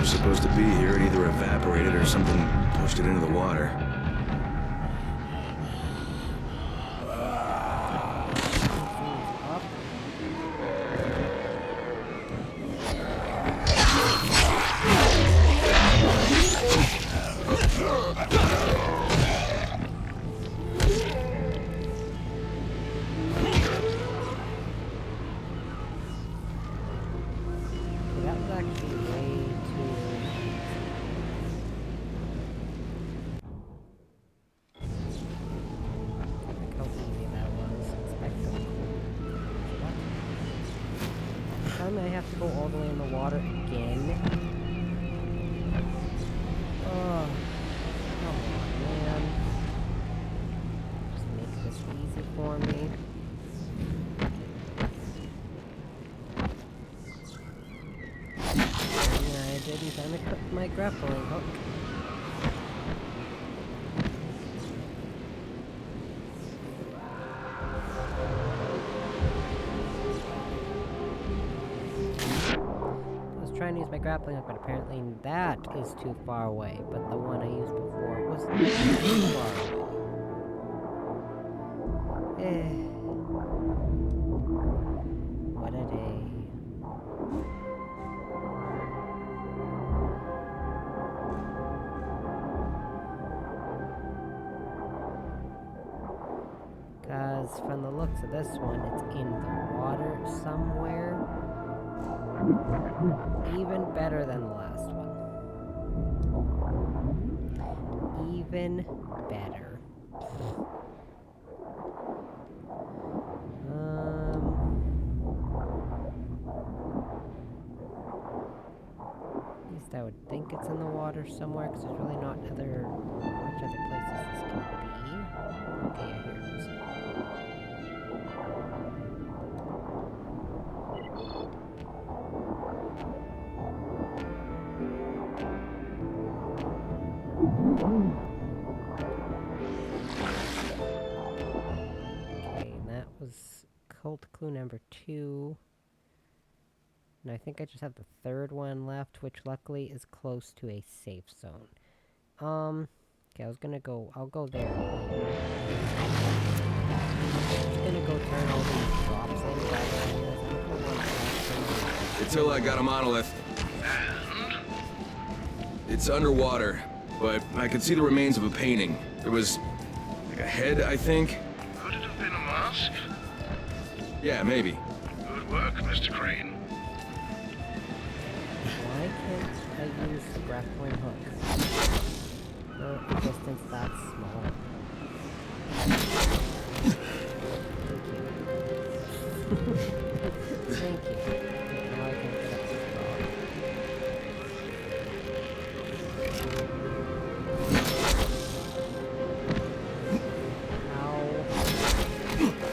Supposed to be here, it either evaporated or something pushed it into the water. That was actually way too... Like how easy that was. What? Time I have to go all the way in the water again? Oh, come on, man. Just make this easy for me. I didn't time to cut my grappling hook. I was trying to use my grappling hook, but apparently that is too far away. But the one I used before was too far away. What a day. Because from the looks of this one, it's in the water somewhere. Even better than the last one. Even better. At least I would think it's in the water somewhere, because there's really not much other places this can be. Okay, yeah, here it is. Okay, and that was cult clue number 2. And I think I just have the third one left, which luckily is close to a safe zone. Okay, I'll go there. I'm just gonna go turn all these drops in. Until I got a monolith. It's underwater, but I could see the remains of a painting. There was like a head, I think. Could it have been a mask? Yeah, maybe. Good work, Mr. Crane. Why can't I use the grappling hook? For a distance that small. Thank you. Okay, now I can get up to the rock. Ow. Thank you.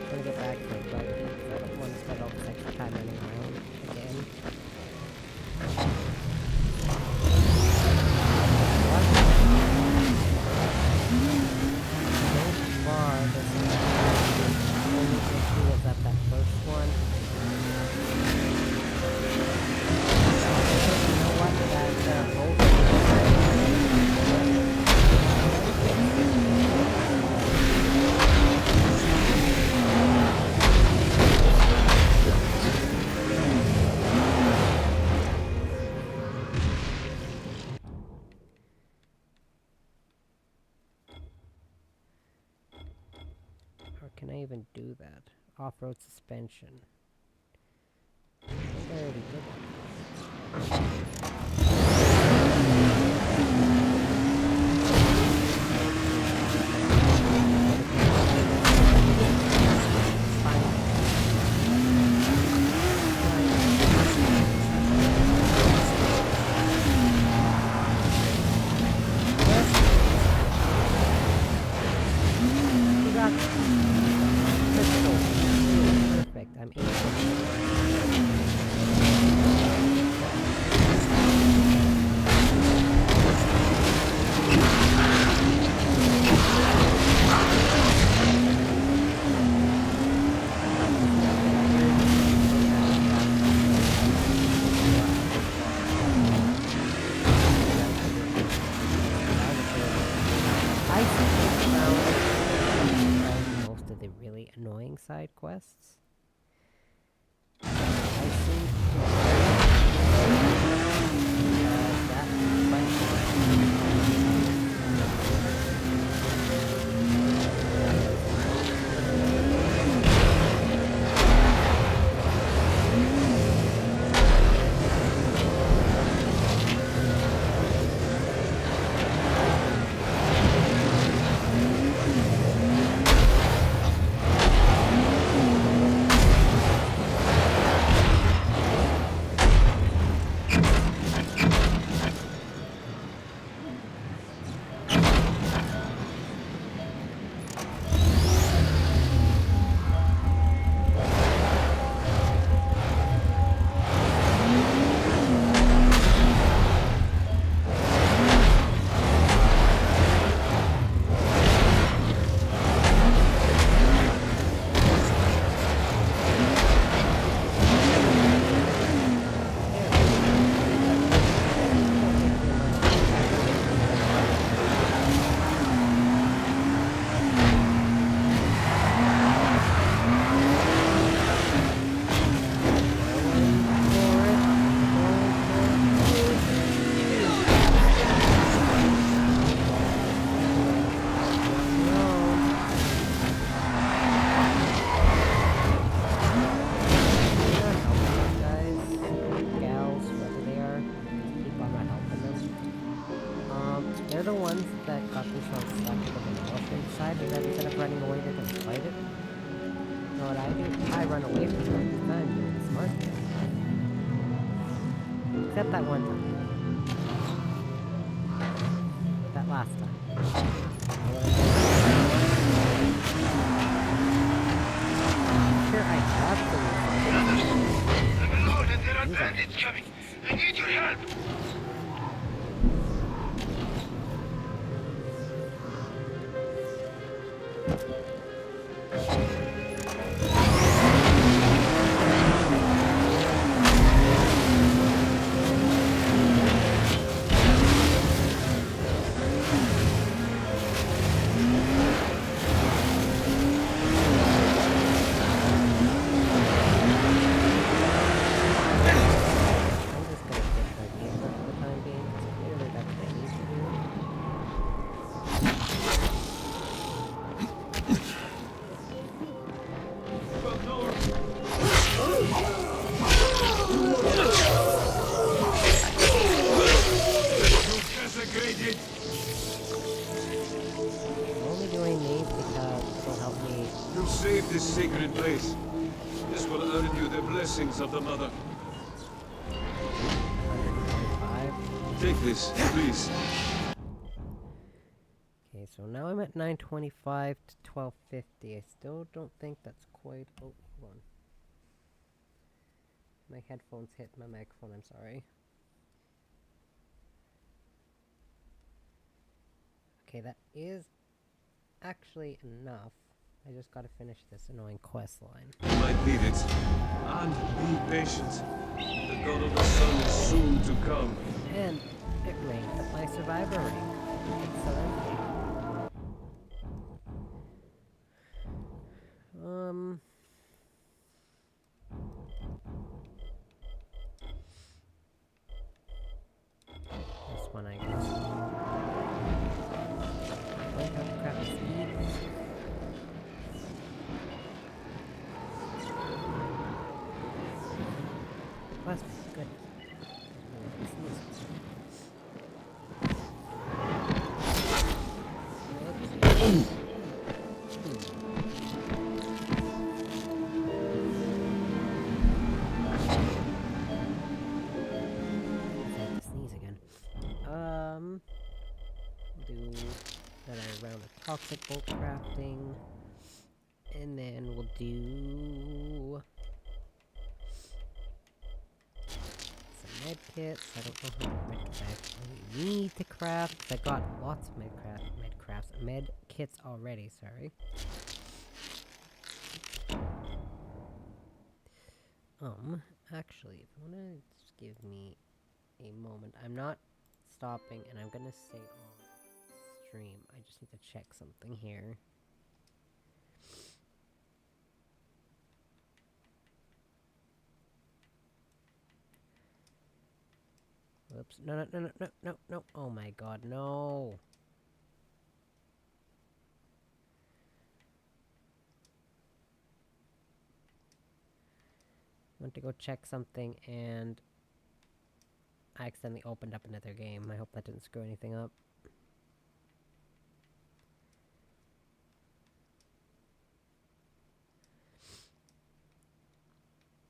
I'm gonna get back to the buggy because I don't want to spend all this extra time running around again. Or can I even do that? Off-road suspension. I think I already did perfect. I'm able. I think most of the really annoying side quests. I think that I run away from them this time doing the smart thing. Except that one time. That last time. Sure, I have to I'm alone and there are bandits coming. I need your help. I'm just gonna get my vehicle for the time being, because clearly that's what I need to do. Desecrated! I'm only doing these because it'll help me. You saved this sacred place. This will earn you the blessings of the Mother. 125. Take this, please. Okay, so now I'm at 925 to 1250. I still don't think that's quite. Oh, hold on. My headphones hit my microphone, I'm sorry. Okay, that is actually enough. I just gotta finish this annoying quest line. You might need it. And be patient. The god of the sun is soon to come. And it ranked at my survivor rank. Excellent. This one, I guess. Oh, crap, speed. Plus, good. Sneeze again. Do another round of toxic bolt crafting, and then we'll do some med kits. I don't know how many med kits I actually need to craft, 'cause I got lots of med kits already. Sorry. Actually, if you wanna just give me a moment, I'm not stopping, and I'm gonna stay on stream. I just need to check something here. Whoops. No, no, no, no, no, no, no. Oh my god, no. Went to go check something, and I accidentally opened up another game. I hope that didn't screw anything up.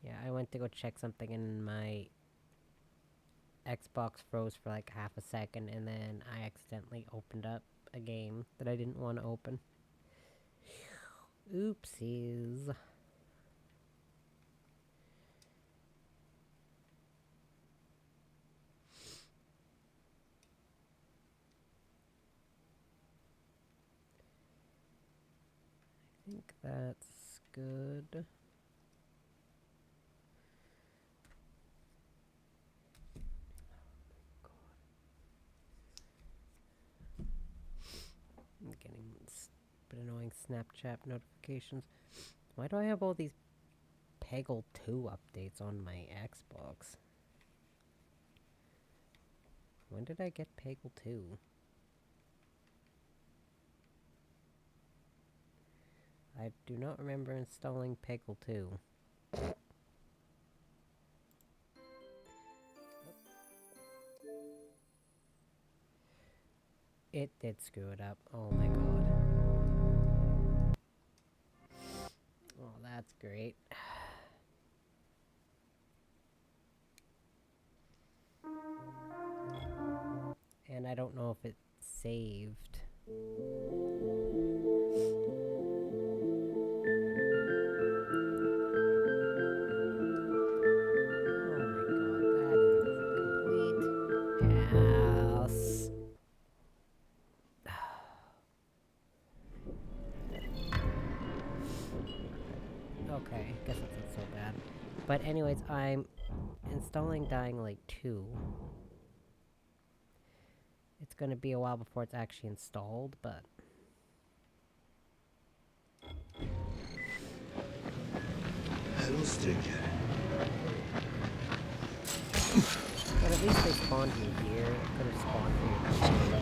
Yeah, I went to go check something, and my Xbox froze for like half a second, and then I accidentally opened up a game that I didn't want to open. Oopsies. I think that's good. I'm getting bit annoying Snapchat notifications. Why do I have all these Peggle 2 updates on my Xbox? When did I get Peggle 2? I do not remember installing Peggle 2. It did screw it up. Oh my god. Oh, that's great. know if it saved. Ass. Okay, guess that's not so bad. But anyways, I'm installing Dying Light 2. It's gonna be a while before it's actually installed, but... Hello, Sticker. But at least they spawned me here. It could have spawned here.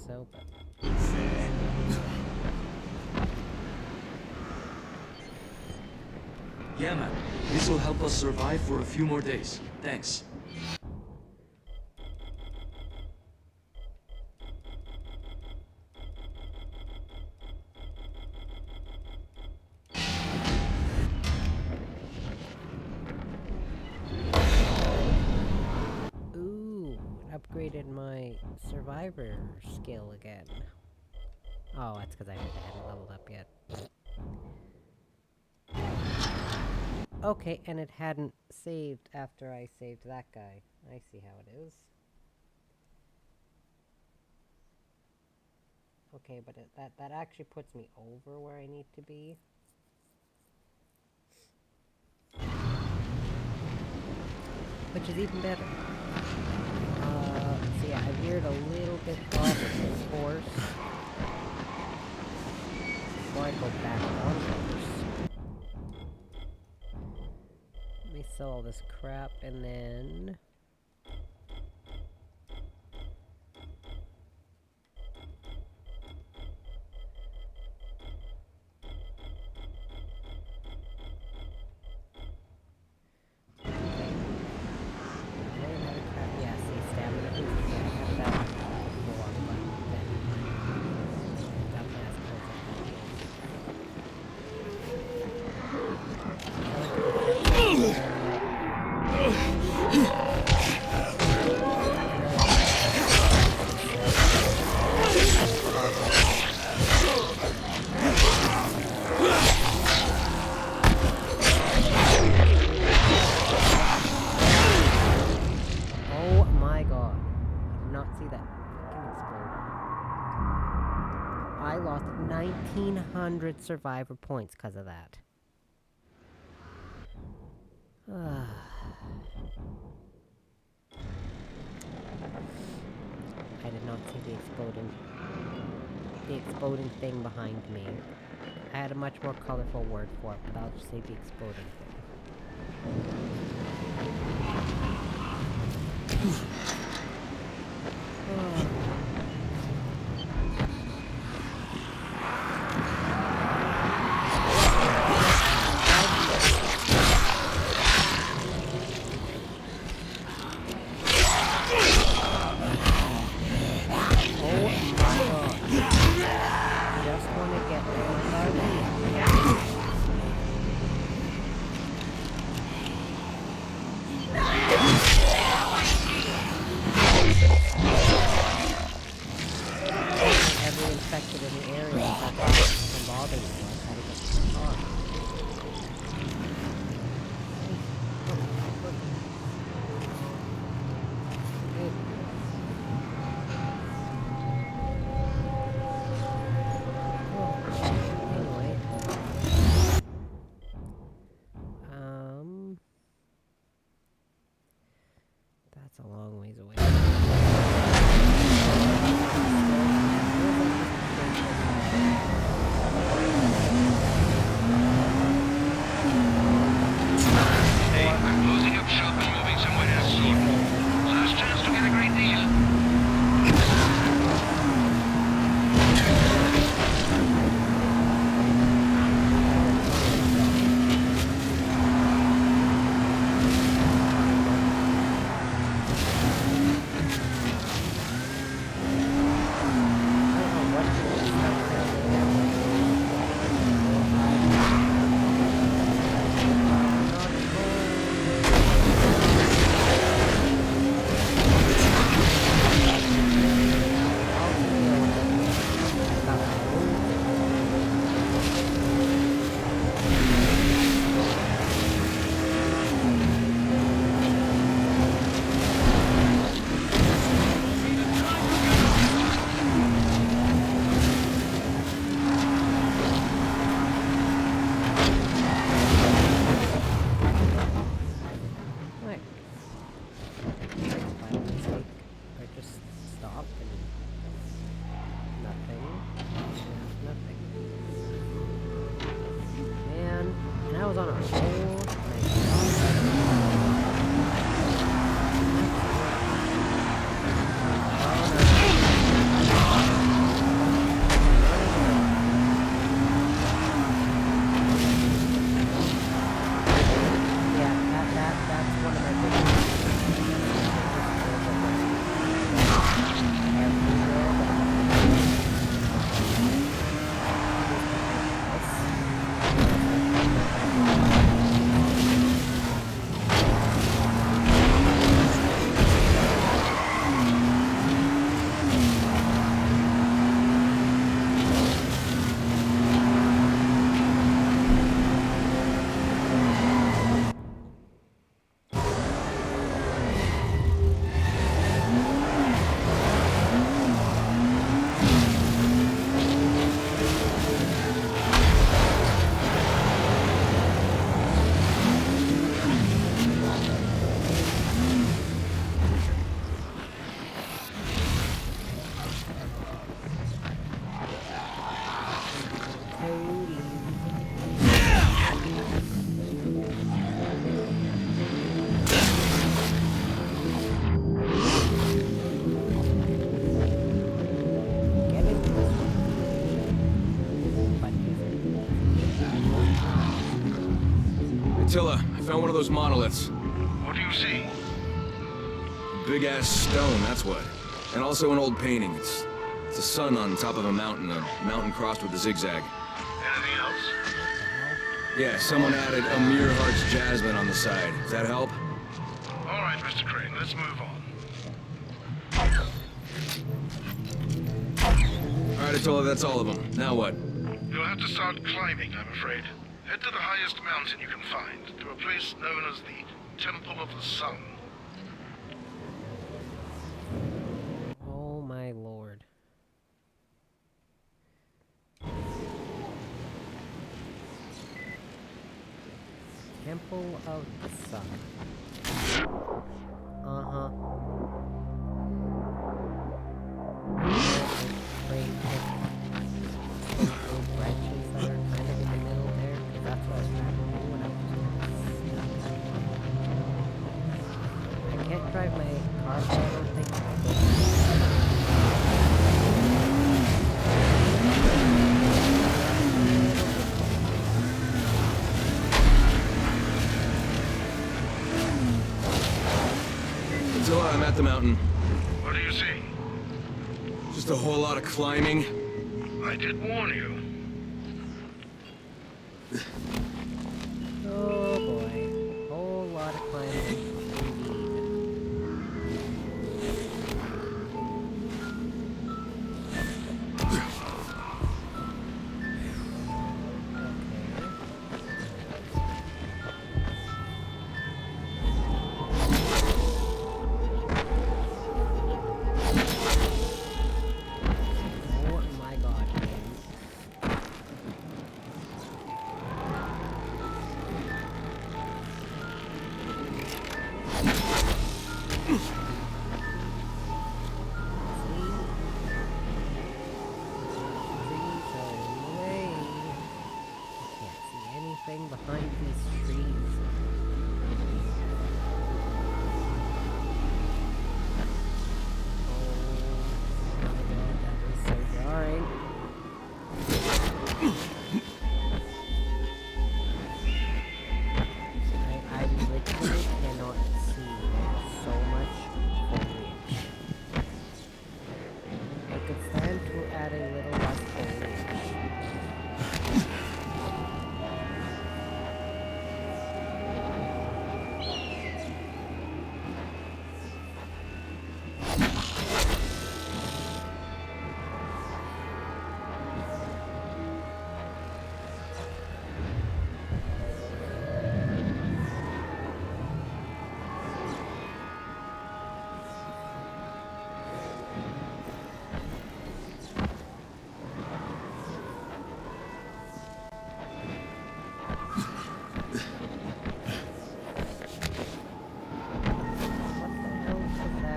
So, but Yeah, man. This will help us survive for a few more days. Thanks. ooh, it upgraded my survivor skill again. Oh, that's because I hadn't leveled up yet. Okay, and it hadn't saved after I saved that guy. I see how it is. Okay, but that actually puts me over where I need to be. Which is even better. So yeah, I veered a little bit off the course. Before I go back on course. Let me sell all this crap and then... I lost 1,900 survivor points because of that. I did not see the exploding thing behind me. I had a much more colorful word for it, but I'll just say the exploding thing. That's a long ways away. Hey, I'm closing up shop and moving somewhere else soon. Last chance to get a great deal. Attila, I found one of those monoliths. What do you see? Big-ass stone, that's what. And also an old painting. It's a sun on top of a mountain crossed with a zigzag. Anything else? Yeah, someone added a Mere Heart's jasmine on the side. Does that help? All right, Mr. Crane, let's move on. All right, Attila, that's all of them. Now what? You'll have to start climbing, I'm afraid. Head to the highest mountain you can find, to a place known as the Temple of the Sun. Oh my lord. Temple of the Sun. Uh-huh. Great branches that are kind of in the middle there, because that's what I was trying to do when I was stuck. I can't drive my car, so I don't think I Attila, I'm at the mountain. What do you see? Just a whole lot of climbing. I did warn you. Oh boy. Whole lot of climbing. Oh my god, man.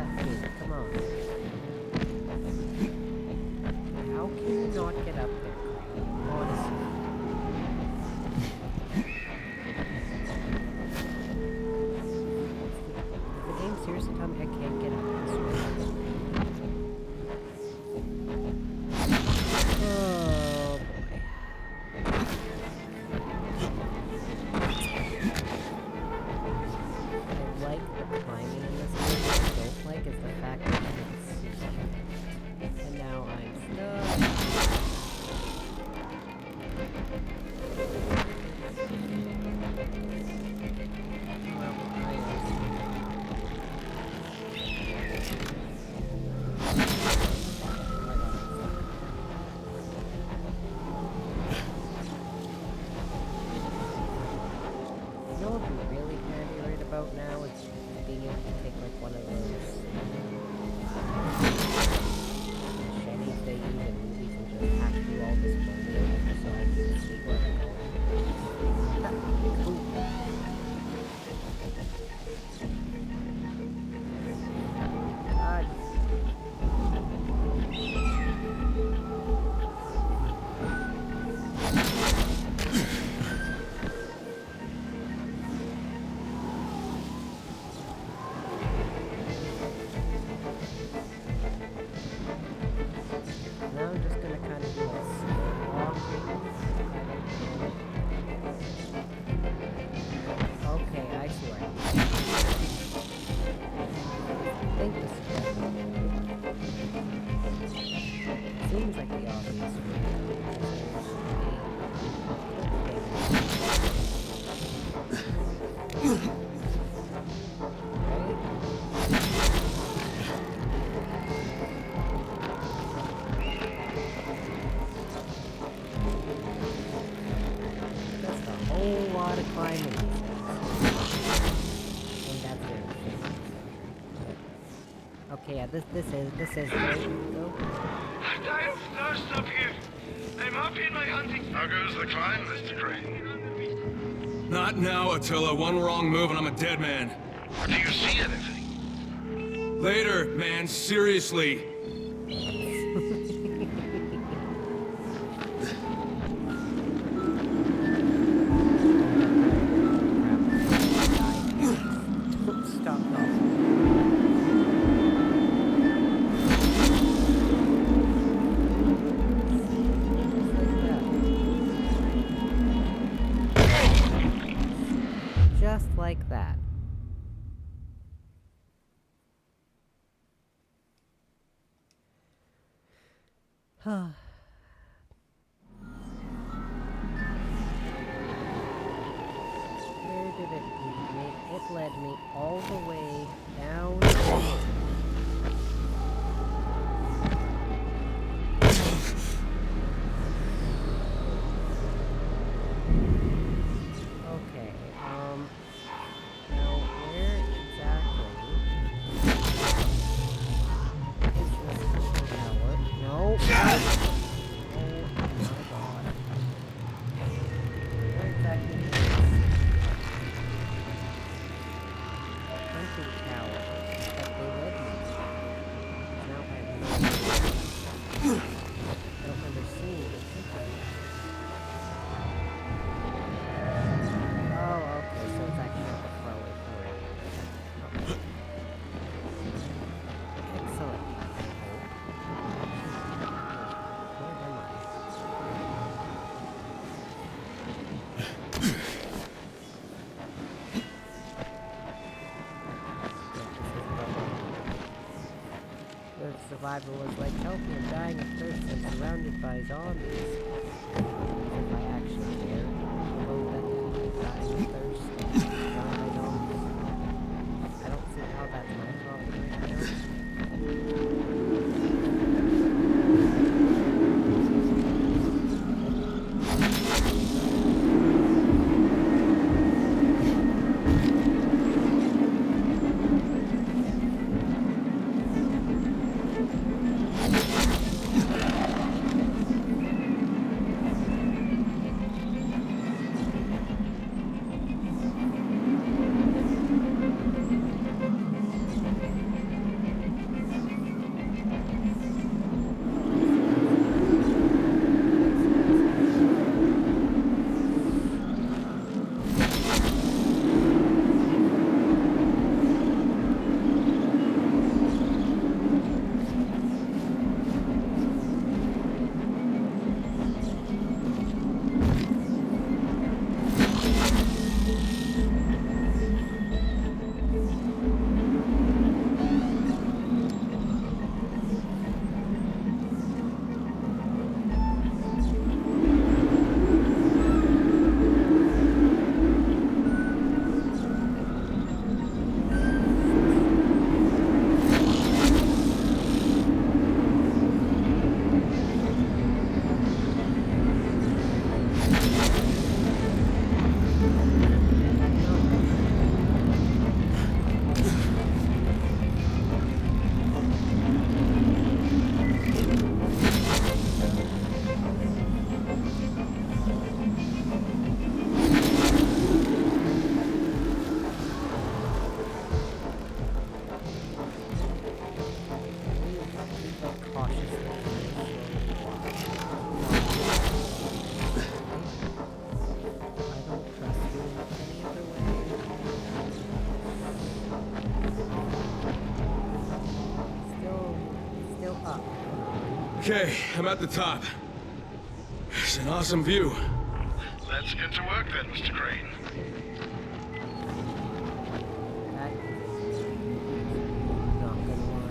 up me. Come on. How can you not get up there? Honestly. Does the game seriously tell me I can't get up this way? Oh boy. I like the climbing in this game. What I don't like is the fact that I can see. And now I'm stuck. You know what would be really handy right about now is being able to take like one of those machetes they use in movies and just hack through all this money so I can see where I'm going. That would be cool. Now I'm just gonna kind of do a slow walking. Okay, I see where I'm going. I think this is it. Seems like the obvious That's a whole lot of climbing. And that's it. Okay, yeah, this is where you go. I die of thirst up here. I'm up in my hunting. How goes the climb, Mr. Crane? Not now, Attila. One wrong move and I'm a dead man. Do you see anything? Later, man. Seriously. Stop. Just like that. Where did it lead me? It led me all the way down. Okay, now where exactly is this tower? No. Oh my god. Where exactly is this hunting tower that they led me to? Now I don't remember seeing it. Oh, okay, so it's actually like a throwaway for it. Okay. Excellent. Where am I? The survivor was like, help me, I'm dying of thirst and surrounded by zombies. If I actually care about that, dying of thirst, surrounded by zombies. I don't see how that's my problem right now. Okay, I'm at the top. It's an awesome view. Let's get to work then, Mr. Crane. That is not gonna lie.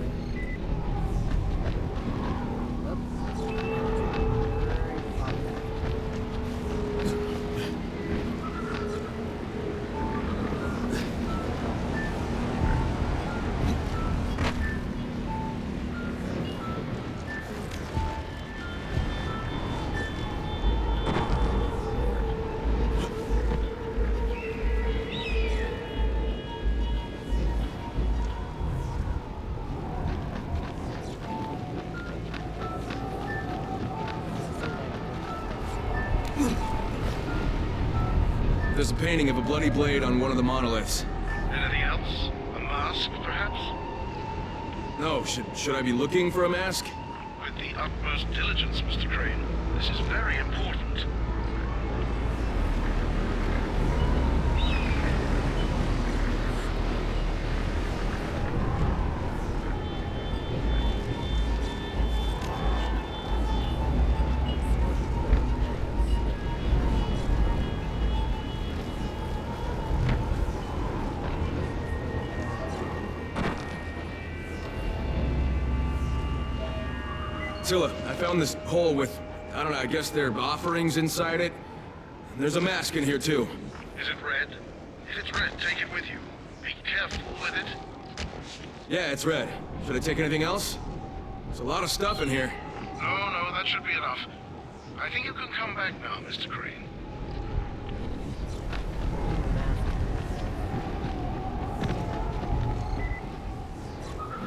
There's a painting of a bloody blade on one of the monoliths. Anything else? A mask, perhaps? No, should I be looking for a mask? With the utmost diligence, Mr. Crane. This is very important. Scylla, I found this hole with, I don't know, I guess they're offerings inside it. And there's a mask in here too. Is it red? If it's red, take it with you. Be careful with it. Yeah, it's red. Should I take anything else? There's a lot of stuff in here. No, that should be enough. I think you can come back now, Mr. Crane.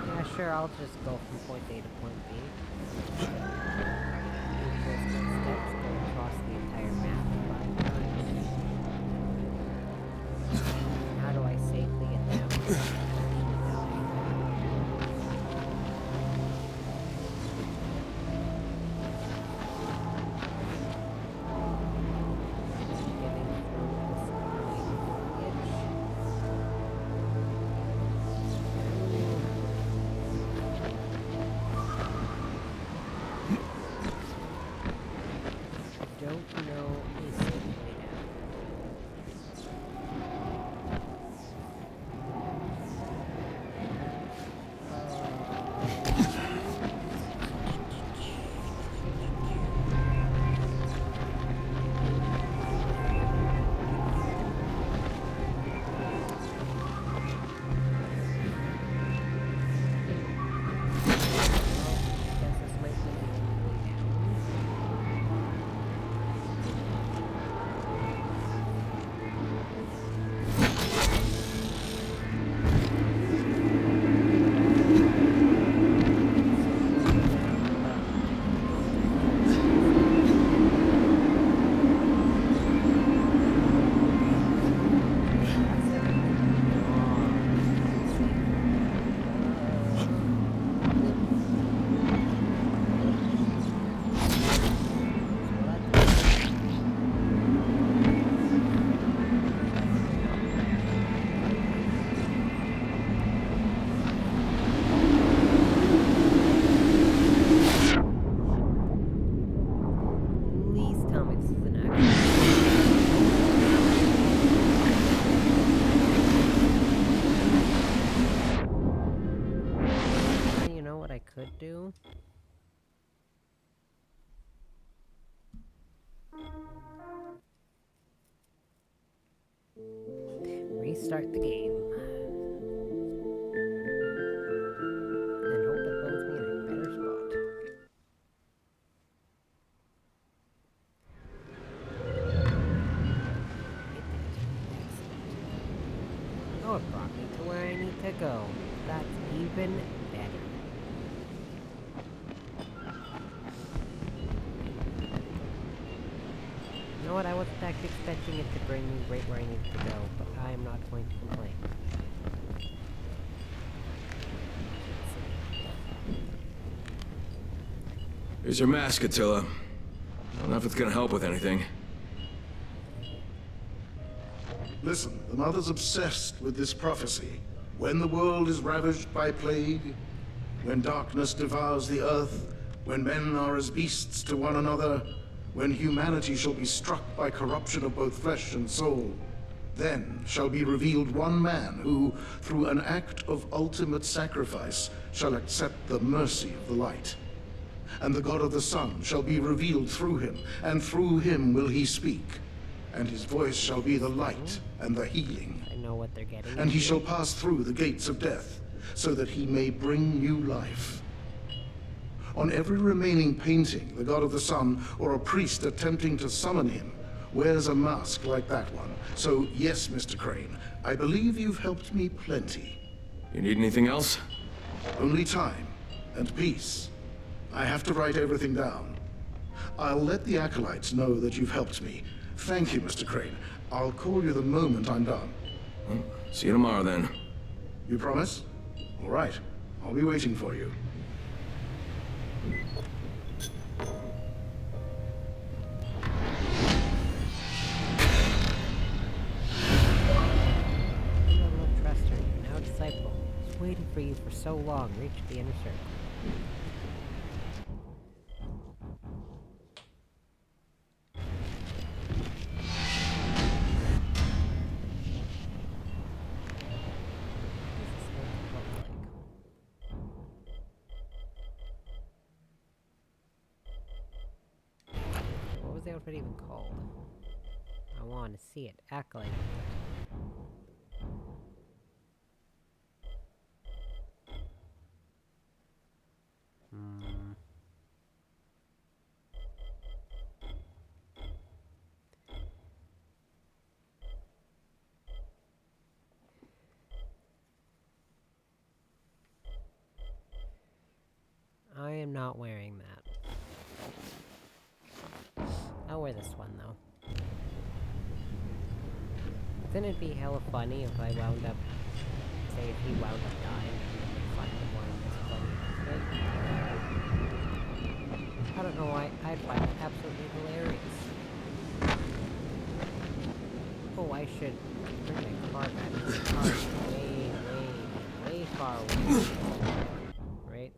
Yeah, sure, I'll just go from point A to point B. Use those steps, go across the entire map 5 times. How do I safely get down? Don't know a safe way down. Guess this might be the only way down. Please tell me this is an accident. You know what I could do? Restart the game. And hope it loads me in a better spot. Oh, it brought me to where I need to go. That's even better. You know what? I wasn't actually expecting it to bring me right where I needed to go, but I am not going to complain. Here's your mask, Attila. I don't know if it's gonna help with anything. Listen, the Mother's obsessed with this prophecy. When the world is ravaged by plague, when darkness devours the earth, When men are as beasts to one another, when humanity shall be struck by corruption of both flesh and soul, then shall be revealed one man who, through an act of ultimate sacrifice, shall accept the mercy of the light. And the God of the sun shall be revealed through him, and through him will he speak. And his voice shall be the light and the healing. I know what they're getting. And he shall pass through the gates of death, so that he may bring new life. On every remaining painting, the God of the sun, or a priest attempting to summon him, wears a mask like that one. So, yes, Mr. Crane, I believe you've helped me plenty. You need anything else? Only time and peace. I have to write everything down. I'll let the acolytes know that you've helped me. Thank you, Mr. Crane. I'll call you the moment I'm done. Well, see you tomorrow, then. You promise? All right. I'll be waiting for you. Trust her. You're now disciple. I was waiting for you for so long. Reach the inner circle. What was the outfit even called? I want to see it. Act like it. I am not wearing that. I'll wear this one though. Then it'd be hella funny if I wound up, say if he wound up dying and then find him wearing this funny outfit. I don't know why, I'd find it absolutely hilarious. Oh, I should bring my car back. The car is way far away. Right?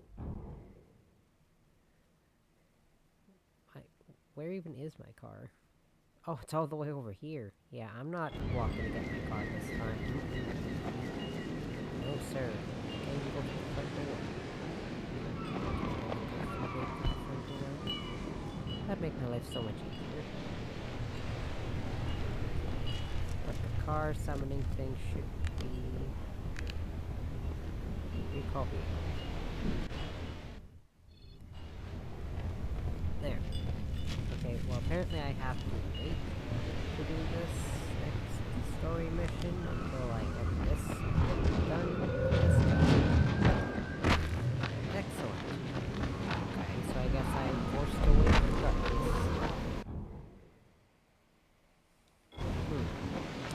Where even is my car? Oh, it's all the way over here. Yeah, I'm not walking to get my car this time. No, sir. Can you go to the front door? That'd make my life so much easier. But the car summoning thing should be... recall vehicle. There. Okay, well apparently I have to wait to do this next story mission until I get this done. Excellent. Okay, so I guess I'm forced to wait for darkness.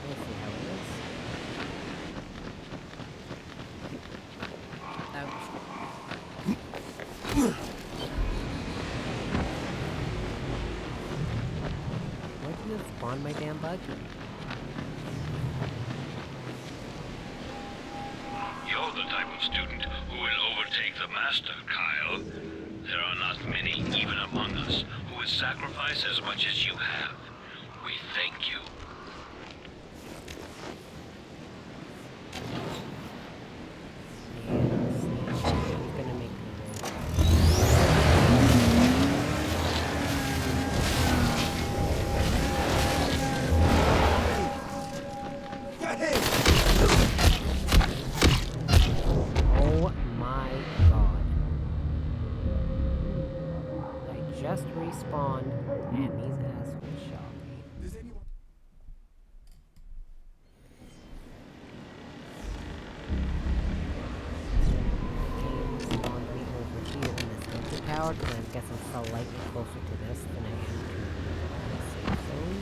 We'll see how it is. Ouch. Spawn my damn buggy. You're the type of student who will overtake the master, Kyle. There are not many, even among us, who would sacrifice as much as you have. We thank you. Respawned, and these assholes shot me. Spawned me over here in this empty tower, because I guess I'm slightly closer to this than I am to the safe zone.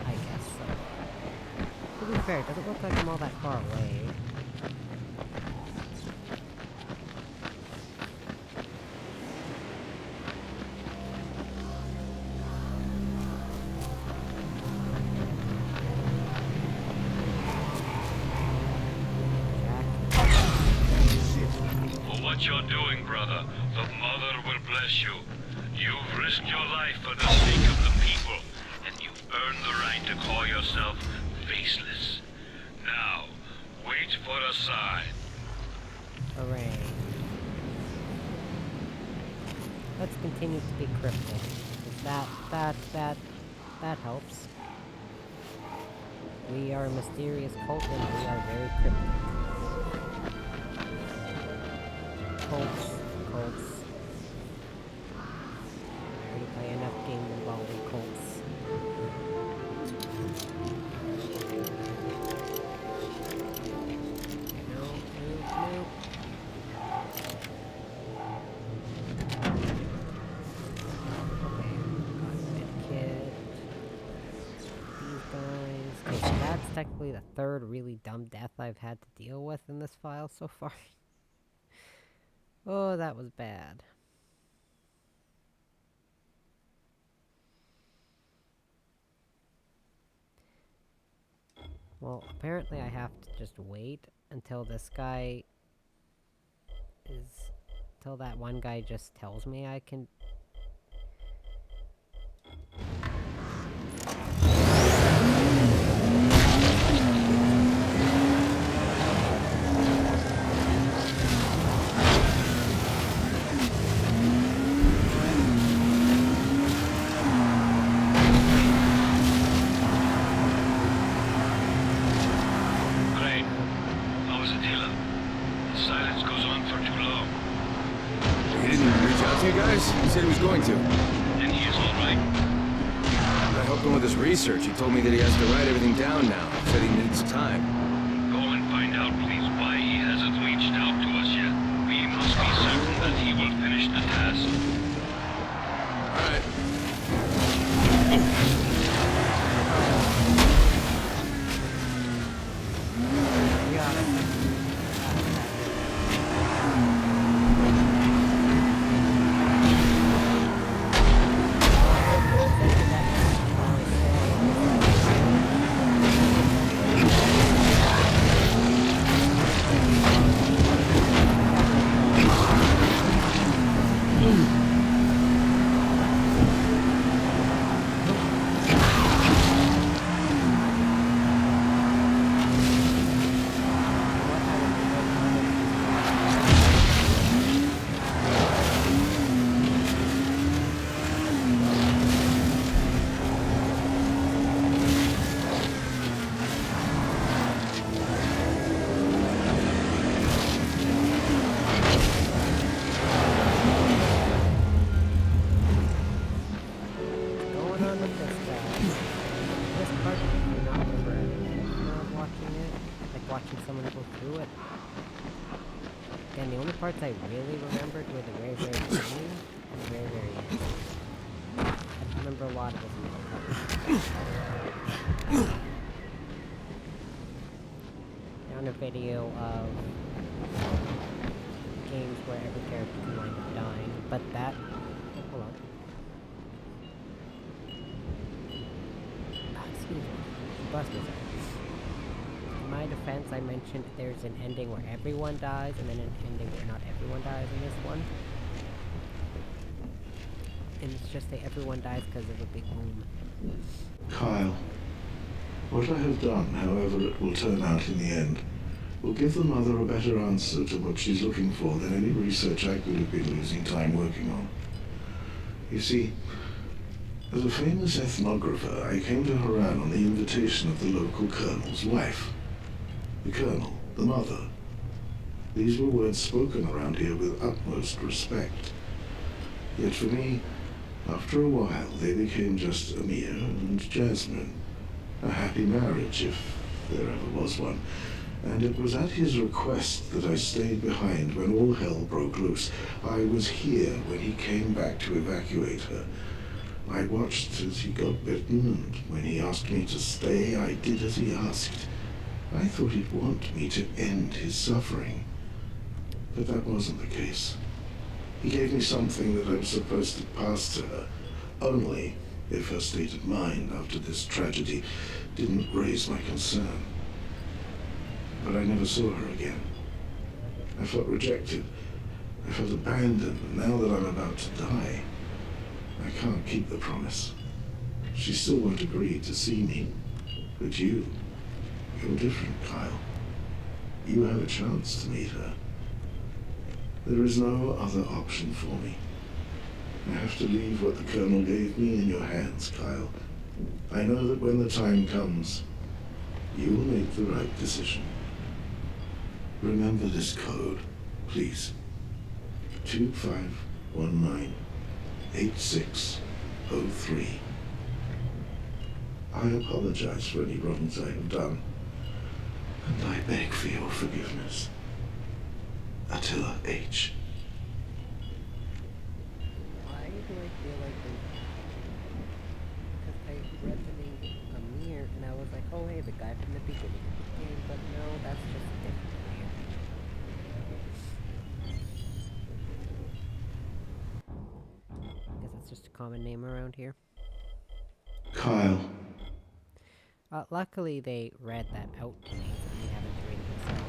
I guess so. To be fair, it doesn't look like I'm all that far away. what you're doing, brother. The Mother will bless you. You've risked your life for the sake of the people, and you've earned the right to call yourself faceless. Now, wait for a sign. Hooray. Let's continue to be cryptic. 'Cause that helps. We are a mysterious cult and we are very cryptic. Cults. I already play enough games involving cults. Nope. Okay, so that's technically the third really dumb death I've had to deal with in this file so far. Oh, that was bad. Well, apparently I have to just wait until this guy is... Till that one guy just tells me I can... He said he was going to. And he is all right. I helped him with his research. He told me that he has to write everything down now. Said he needs time. Go and find out, please, why he hasn't reached out to us yet. We must be certain that he will finish the task. All right. Parts I really remembered were the very, very beginning and the very, very end. I remember a lot of this. Found a video of games where every character can wind up dying, but that... Oh, hold on. Oh, excuse me. Bless me, sorry. In my defense, I mentioned there's an ending where everyone dies, and then an ending where not everyone dies in this one. And it's just that everyone dies because of a big boom. Kyle, what I have done, however it will turn out in the end, will give the Mother a better answer to what she's looking for than any research I could have been losing time working on. You see, as a famous ethnographer, I came to Haran on the invitation of the local colonel's wife. The colonel, the mother. These were words spoken around here with utmost respect. Yet for me, after a while, they became just Amir and Jasmine. A happy marriage, if there ever was one. And it was at his request that I stayed behind when all hell broke loose. I was here when he came back to evacuate her. I watched as he got bitten, and when he asked me to stay, I did as he asked. I thought he'd want me to end his suffering. But that wasn't the case. He gave me something that I was supposed to pass to her, only if her state of mind after this tragedy didn't raise my concern. But I never saw her again. I felt rejected, I felt abandoned, and now that I'm about to die, I can't keep the promise. She still won't agree to see me. But you're different, Kyle. You have a chance to meet her. There is no other option for me. I have to leave what the Colonel gave me in your hands, Kyle. I know that when the time comes, you will make the right decision. Remember this code, please. 25198603. I apologize for any wrongs I have done, and I beg for your forgiveness. Attila H. Why do I feel like because I read the name Amir and I was like, oh hey, the guy from the beginning of the game, but no, that's just a different Amir. Guess it's just a common name around here. Kyle. Luckily they read that out to me, so they haven't read it themselves.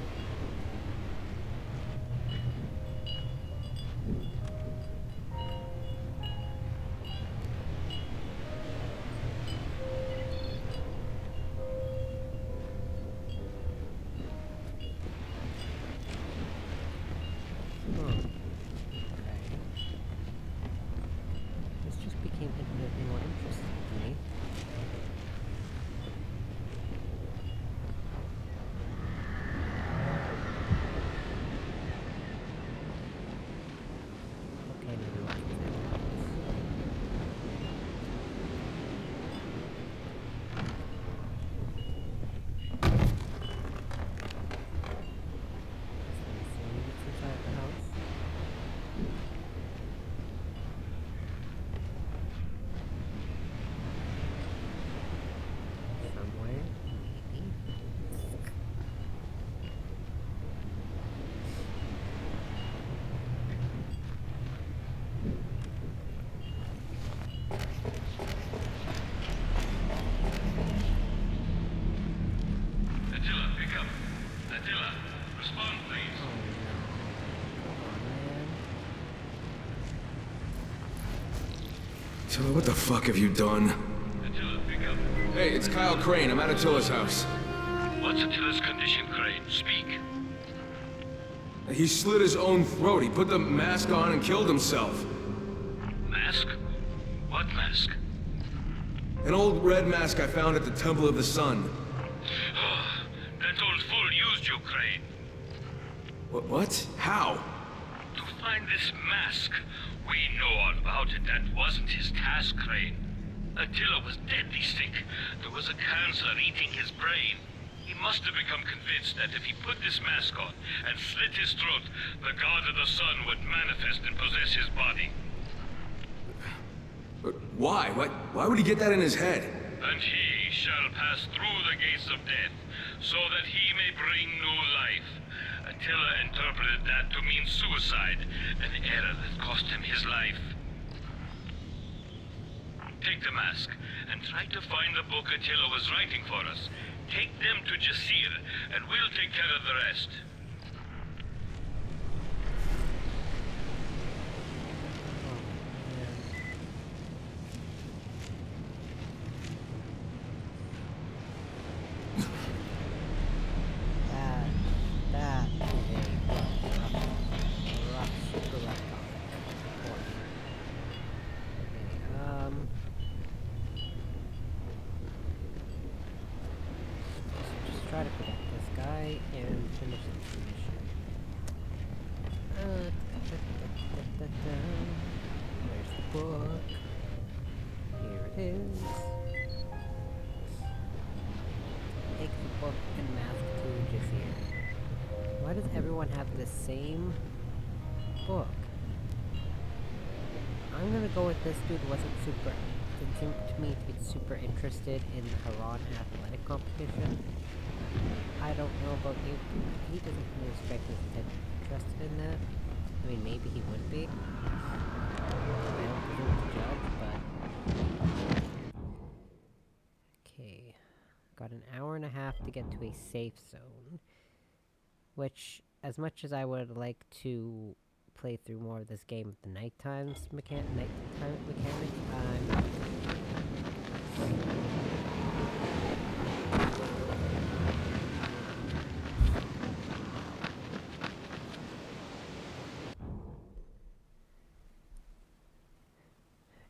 This just became infinitely more interesting to me. Okay, maybe we'll consider this. Inside the house. Somewhere, maybe. Attila, pick up. Attila, respond, please. Oh no. Come on, man. Attila, what the fuck have you done? Attila, pick up. Hey, it's Kyle Crane. I'm at Attila's house. What's Attila's condition, Crane? Speak. He slit his own throat. He put the mask on and killed himself. Mask? What mask? An old red mask I found at the Temple of the Sun. That old fool used you, Crane. What? How? To find this mask. We know all about it. That wasn't his task, Crane. Attila was deadly sick. There was a cancer eating his brain. He must have become convinced that if he put this mask on and slit his throat, the god of the sun would manifest and possess his body. But why? Why would he get that in his head? And he shall pass through the gates of death, so that he may bring new life. Attila interpreted that to mean suicide, an error that cost him his life. Take the mask, and try to find the book Attila was writing for us. Take them to Jasir, and we'll take care of the rest. That is a rough, super rough comic. Okay, just try to protect this guy and finish this mission. Where's the book? Here it is. Take the book and mask to Jasir. Why does everyone have the same book? I'm gonna go with this dude wasn't super, didn't seem to me to be super interested in the Haran athletic competition. I don't know about you, he doesn't really strike me as interested in that. I mean, maybe he would be. I don't presume to judge, but... Okay. Got an hour and a half to get to a safe zone. Which, as much as I would like to play through more of this game with the nighttime mechanic. I'm not.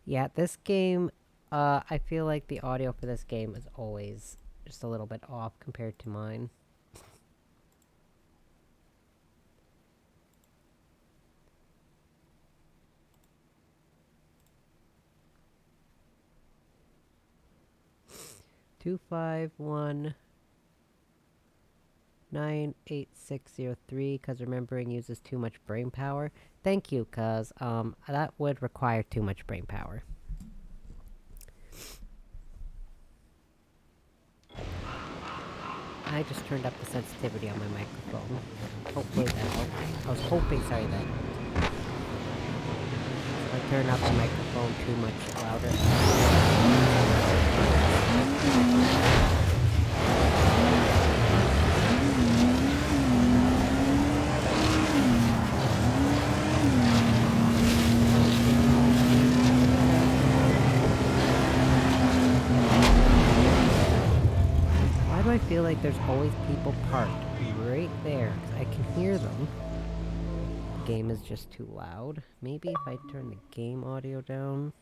Yeah, this game, I feel like the audio for this game is always just a little bit off compared to mine. Two 98603, cause remembering uses too much brain power. Thank you, cause that would require too much brain power. I just turned up the sensitivity on my microphone. Hopefully that helped. I was hoping, sorry, that if I turn up the microphone too much louder. Why do I feel like there's always people parked right there? 'Cause I can hear them. The game is just too loud. Maybe if I turn the game audio down.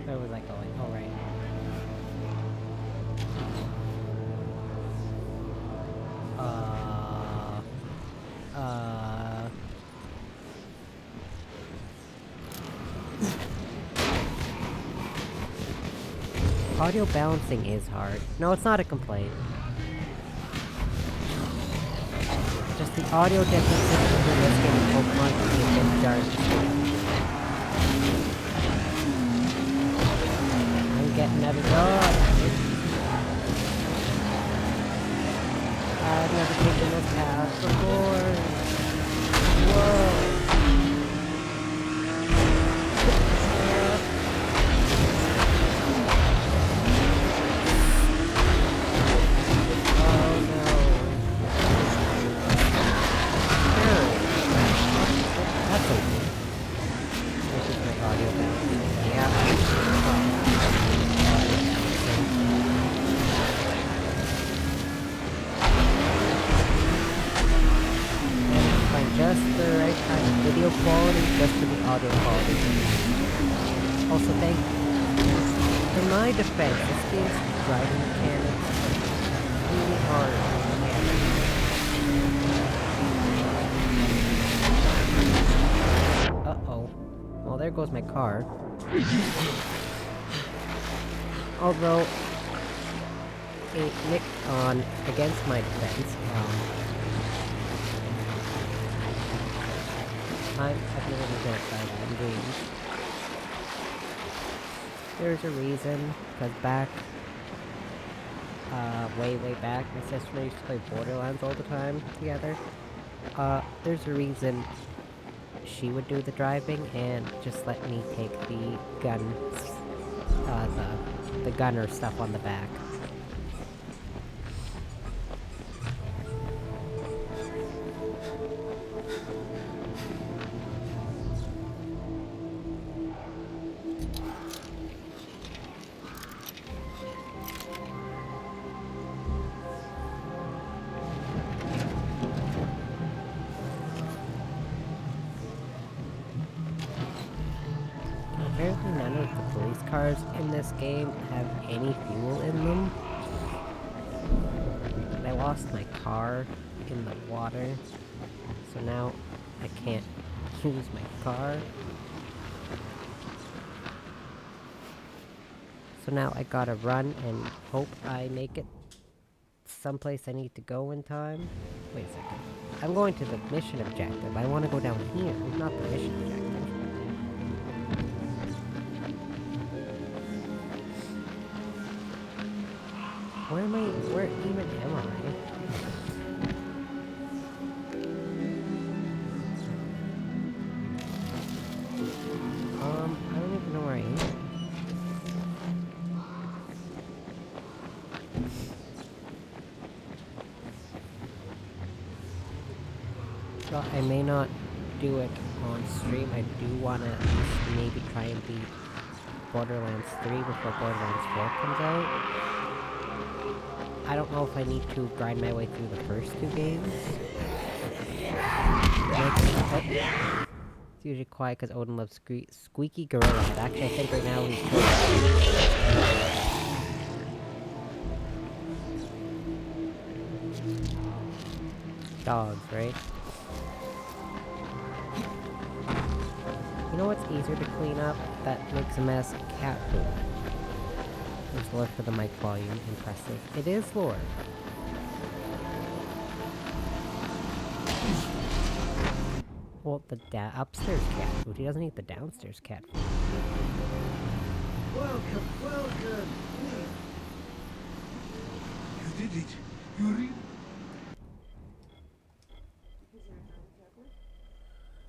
Where was I going? Oh, right. Audio balancing is hard. No, it's not a complaint. Just the audio differences between this game and Pokemon can be a bit dark. I'm getting out of dodge. I've never taken this path before. Whoa. Just the right kind of video quality, just for the audio quality. Also, in my defense, this game's driving mechanics are really hard. Uh-oh. Well, there goes my car. Although, it nicked on against my defense. I've never been hit by that game. There's a reason, because way back, my sister and I used to play Borderlands all the time together. There's a reason she would do the driving and just let me take the guns, the gunner stuff on the back. Apparently none of the police cars in this game have any fuel in them. And I lost my car in the water, so now I can't use my car. So now I gotta run and hope I make it someplace I need to go in time. Wait a second. I'm going to the mission objective. I want to go down here, not the mission objective. Where even am I? I may not do it on stream. I do want to maybe try and beat Borderlands 3 before Borderlands 4 comes out. I don't know if I need to grind my way through the first two games. It's usually quiet because Odin loves squeaky gorilla head. Actually, I think right now he's dogs, right? You know what's easier to clean up that makes a mess? Cat food. It's lower for the mic volume. Impressive. It is lower. Well, the upstairs cat food. He doesn't eat the downstairs cat food. Welcome, welcome. You did it. You really...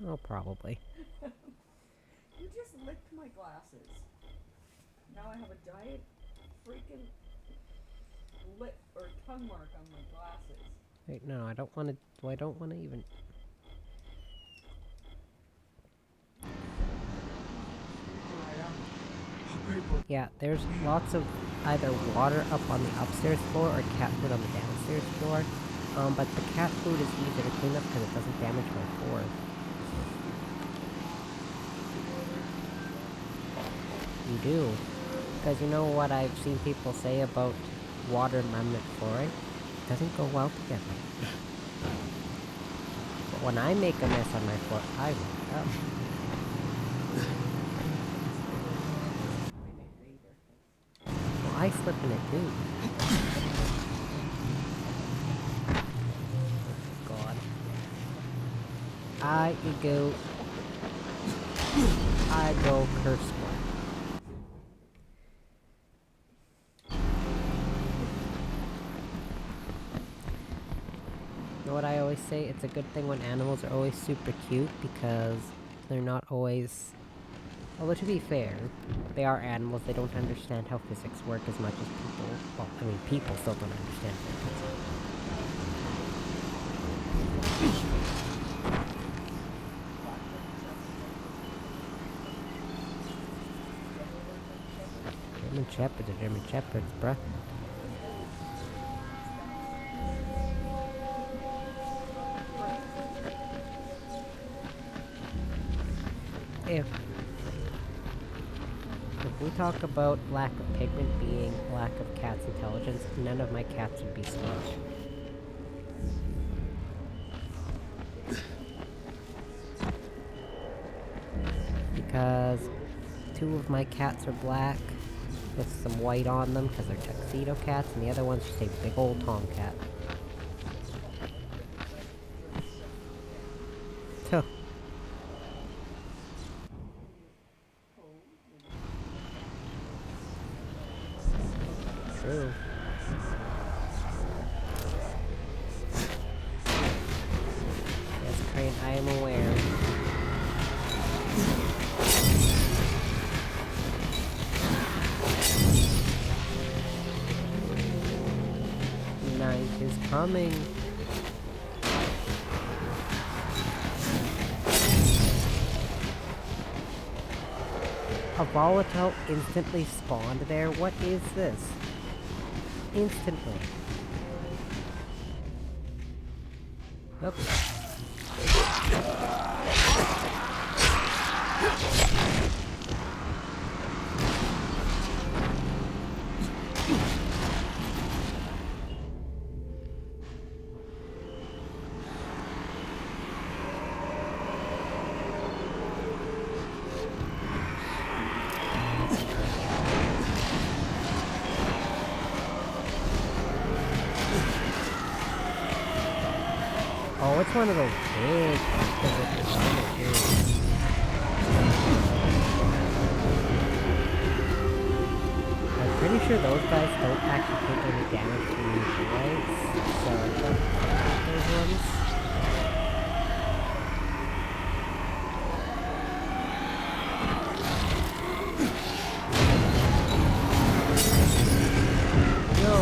Oh, probably. You just licked my glasses. Now I have a giant freaking lip or tongue mark on my glasses. Wait, no, I don't want to. Well, I don't want to even. Yeah, there's lots of either water up on the upstairs floor or cat food on the downstairs floor. But the cat food is easier to clean up because it doesn't damage my floor. You do. Because you know what I've seen people say about water and laminate flooring? It doesn't go well together. But when I make a mess on my floor, I wake up. Well, I slip in it too. God. I go curse one. You know what I always say? It's a good thing when animals are always super cute because they're not always... Although to be fair, they are animals, they don't understand how physics work as much as people... Well, I mean, people still don't understand physics. German Shepherds are German Shepherds, bruh. If we talk about lack of pigment being lack of cat's intelligence, none of my cats would be smart. Because 2 of my cats are black with some white on them because they're tuxedo cats, and the other one's just a big old tomcat. Tuh. True. Yes, Crane, I am aware. Night is coming. A volatile instantly spawned there? What is this? Instantly. Oops. Oh, it's one of those big I'm pretty sure those guys don't actually take any damage from these bullets, so I don't think those ones. No.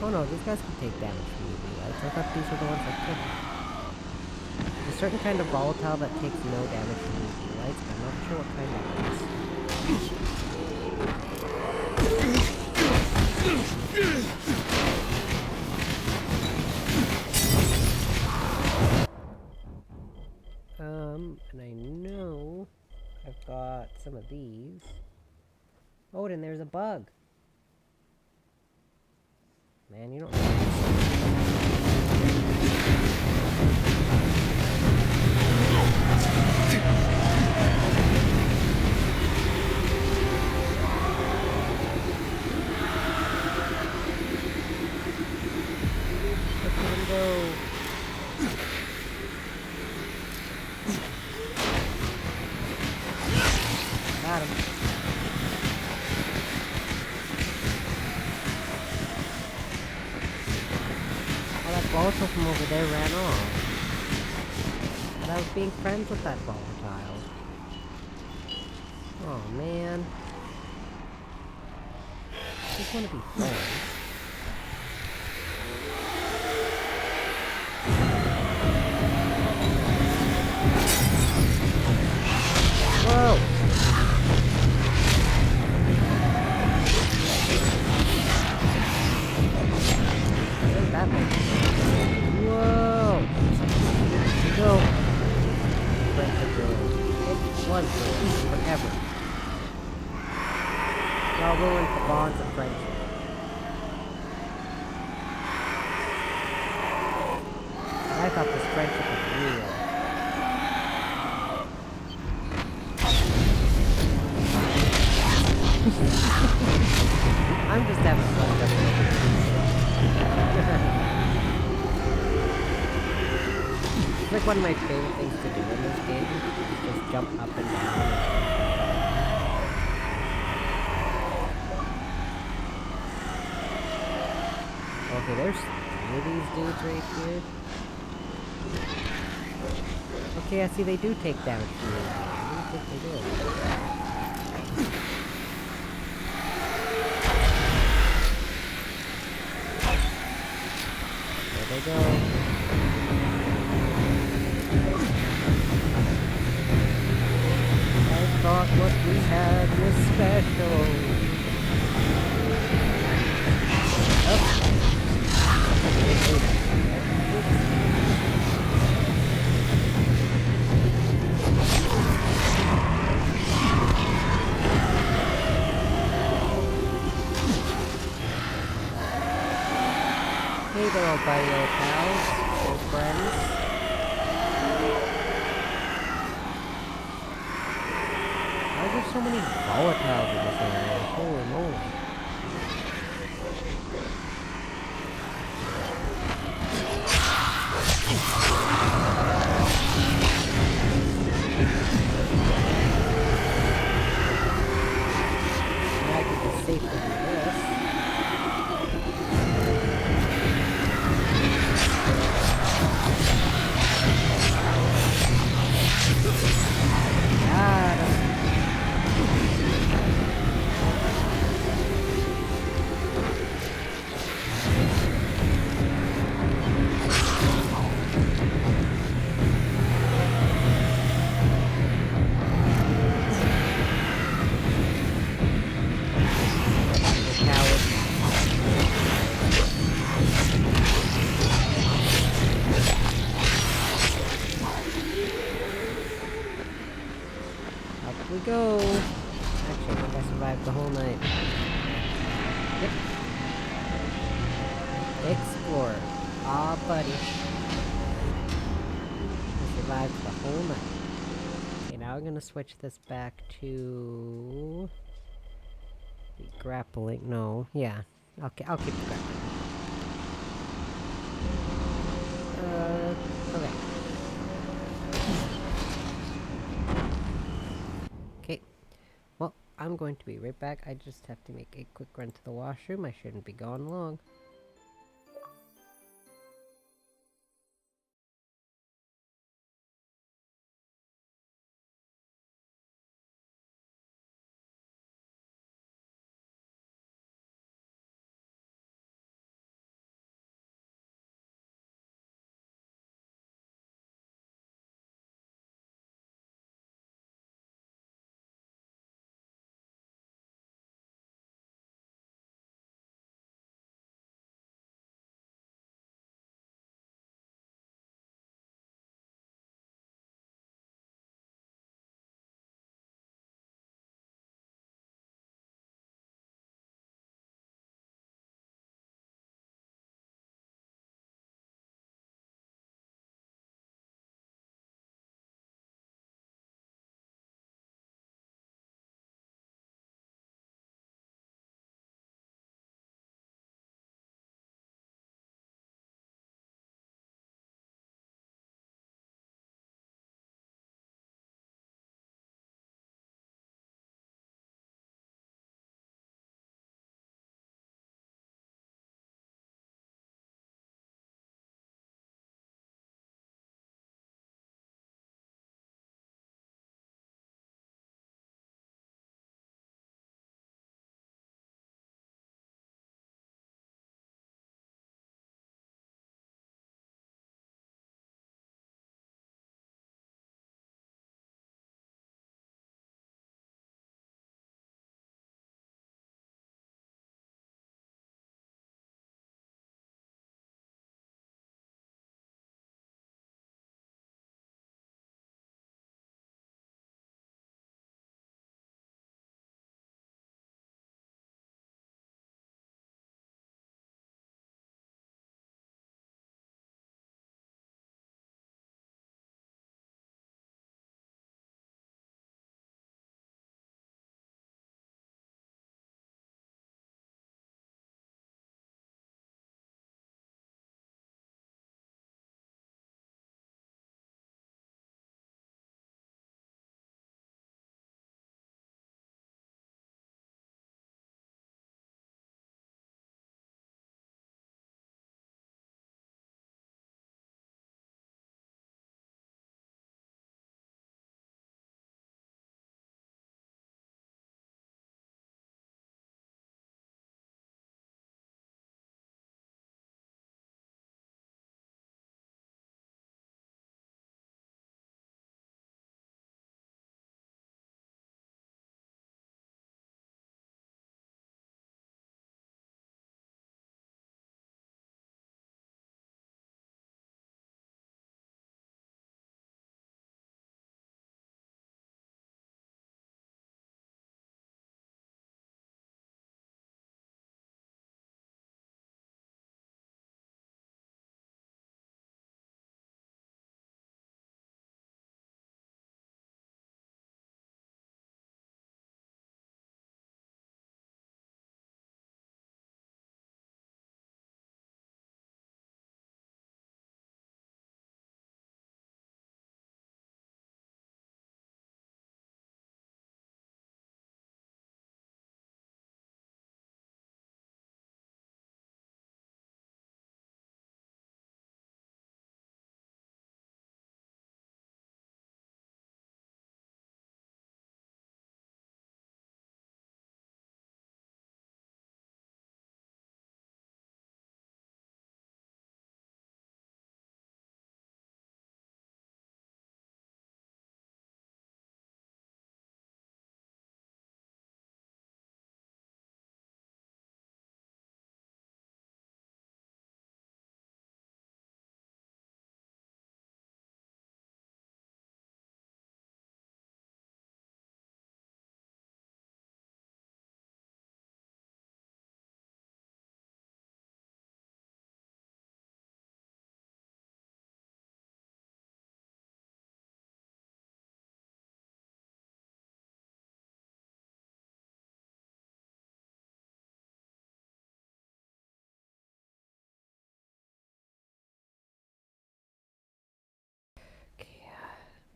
Oh no, these guys can take damage from UV lights. I thought these were the ones that couldn't. There's a certain kind of volatile that takes no damage from UV lights, but I'm not sure what kind that is. And I know I've got some of these. Oh, and there's a bug. Man, you don't Look at him go. Got him. Oh, that volatile from over there ran off. But I was being friends with that volatile. Oh man. I just want to be friends. Whoa! Where's that one? Whoa! Here we go. Friendship ruined. It was ruined forever. Y'all ruined the bonds of friendship. I thought this friendship was real. I'm just having fun jumping over It's like one of my favorite things to do in this game. Is just jump up and down. Okay, there's three of these dudes right here. Okay, I see they do take damage from me. I didn't think they did. There they go. I thought what we had was special. Hey there, old buddy, old pals, old friends. Why are there so many volatiles in this area? Holy moly. I could be safe to do this. Got him. The coward. Up we go. Actually, I think I survived the whole night. Yep. Explorer. Aw, buddy. I survived the whole night. Okay, now I'm gonna switch this back to... the grappling. No, yeah. Okay, I'll keep the grappling. Okay. Okay. Well, I'm going to be right back. I just have to make a quick run to the washroom. I shouldn't be gone long.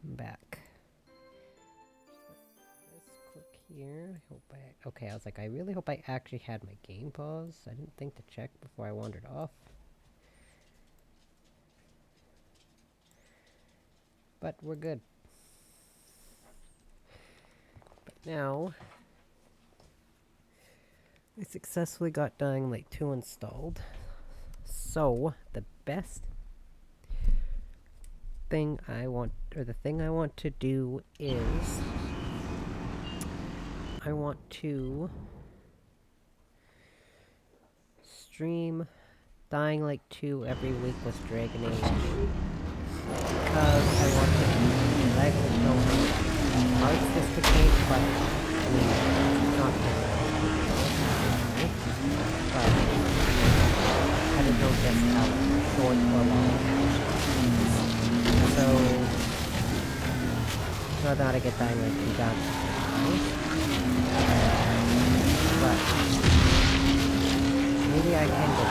I'm back. Let's click here. Okay, I was like, I really hope I actually had my game paused. I didn't think to check before I wandered off. But we're good. But now, I successfully got Dying Light 2 installed. So, the best thing I want, or the thing I want to do is, I want to stream Dying Light 2 every week with Dragon Age. Because I want to, I don't know how hard this became, but, I mean, it's not but I don't know just how short or long. So, whether or not I get Dying Light 2 done, but maybe I can get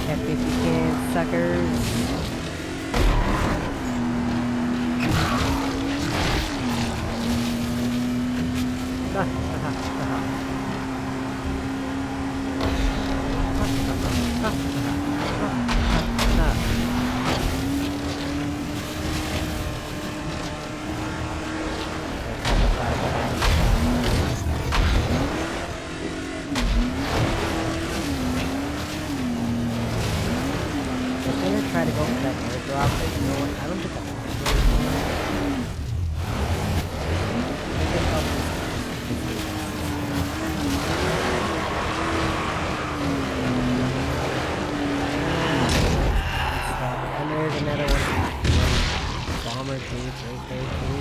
check if you can, suckers. Try to go for that airdrop, but you know what? I don't think I want to. I think I'll just and there's another one. Bomber dude right there too.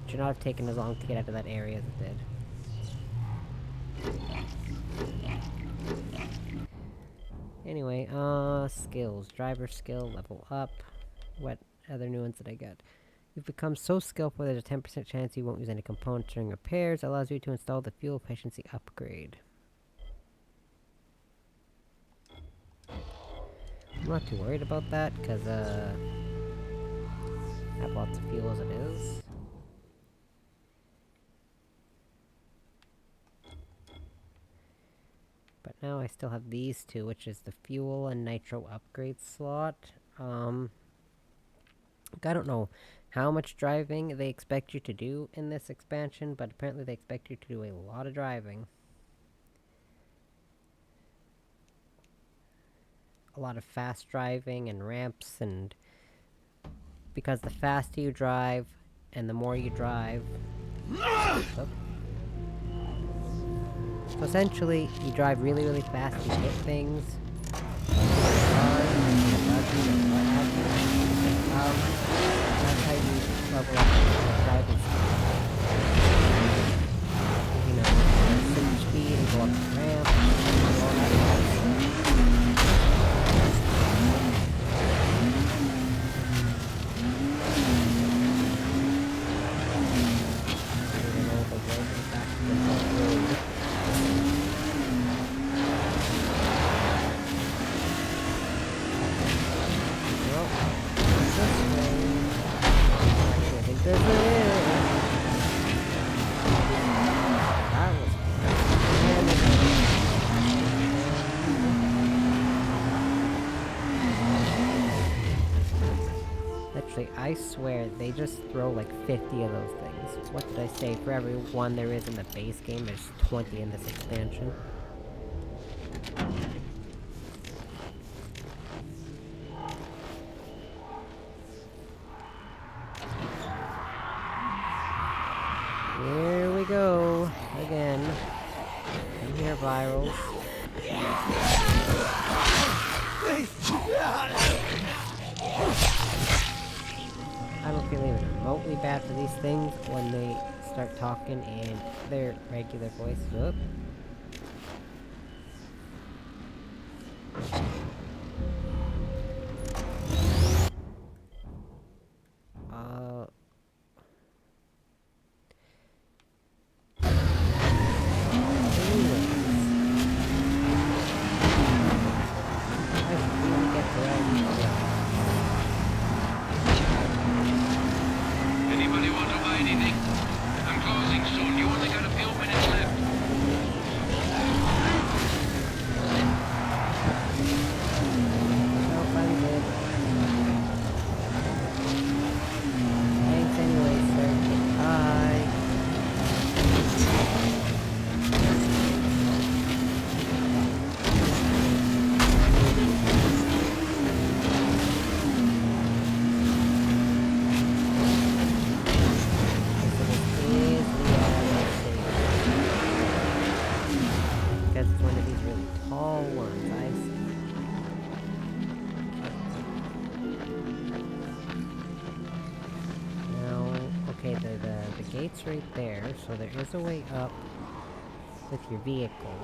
Should not have taken as long to get out of that area as it did. Anyway, skills. Driver skill, level up. What other new ones did I get? You've become so skillful there's a 10% chance you won't use any components during repairs. Allows you to install the fuel efficiency upgrade. I'm not too worried about that, because, I have lots of fuel as it is. But now I still have these two, which is the fuel and nitro upgrade slot. I don't know how much driving they expect you to do in this expansion, but apparently they expect you to do a lot of driving. A lot of fast driving and ramps, and because the faster you drive and the more you drive, so essentially, you drive really, really fast, you hit things, that's how you level up driving speed. You know, super speed and go up the ramp, and all that kind of stuff. Actually, I swear, they just throw like 50 of those things. What did I say? For every one there is in the base game, there's 20 in this expansion. Here we go. Again. Come here, virals. I don't feel even remotely bad for these things when they start talking in their regular voice. Whoop. Anybody want to buy anything? I'm closing soon. You only got a few minutes left. Nope, I'm good. Thanks anyway, sir. Bye. Because it's one of these really tall ones, I see. Now, okay, the gate's right there, so there is a way up with your vehicle.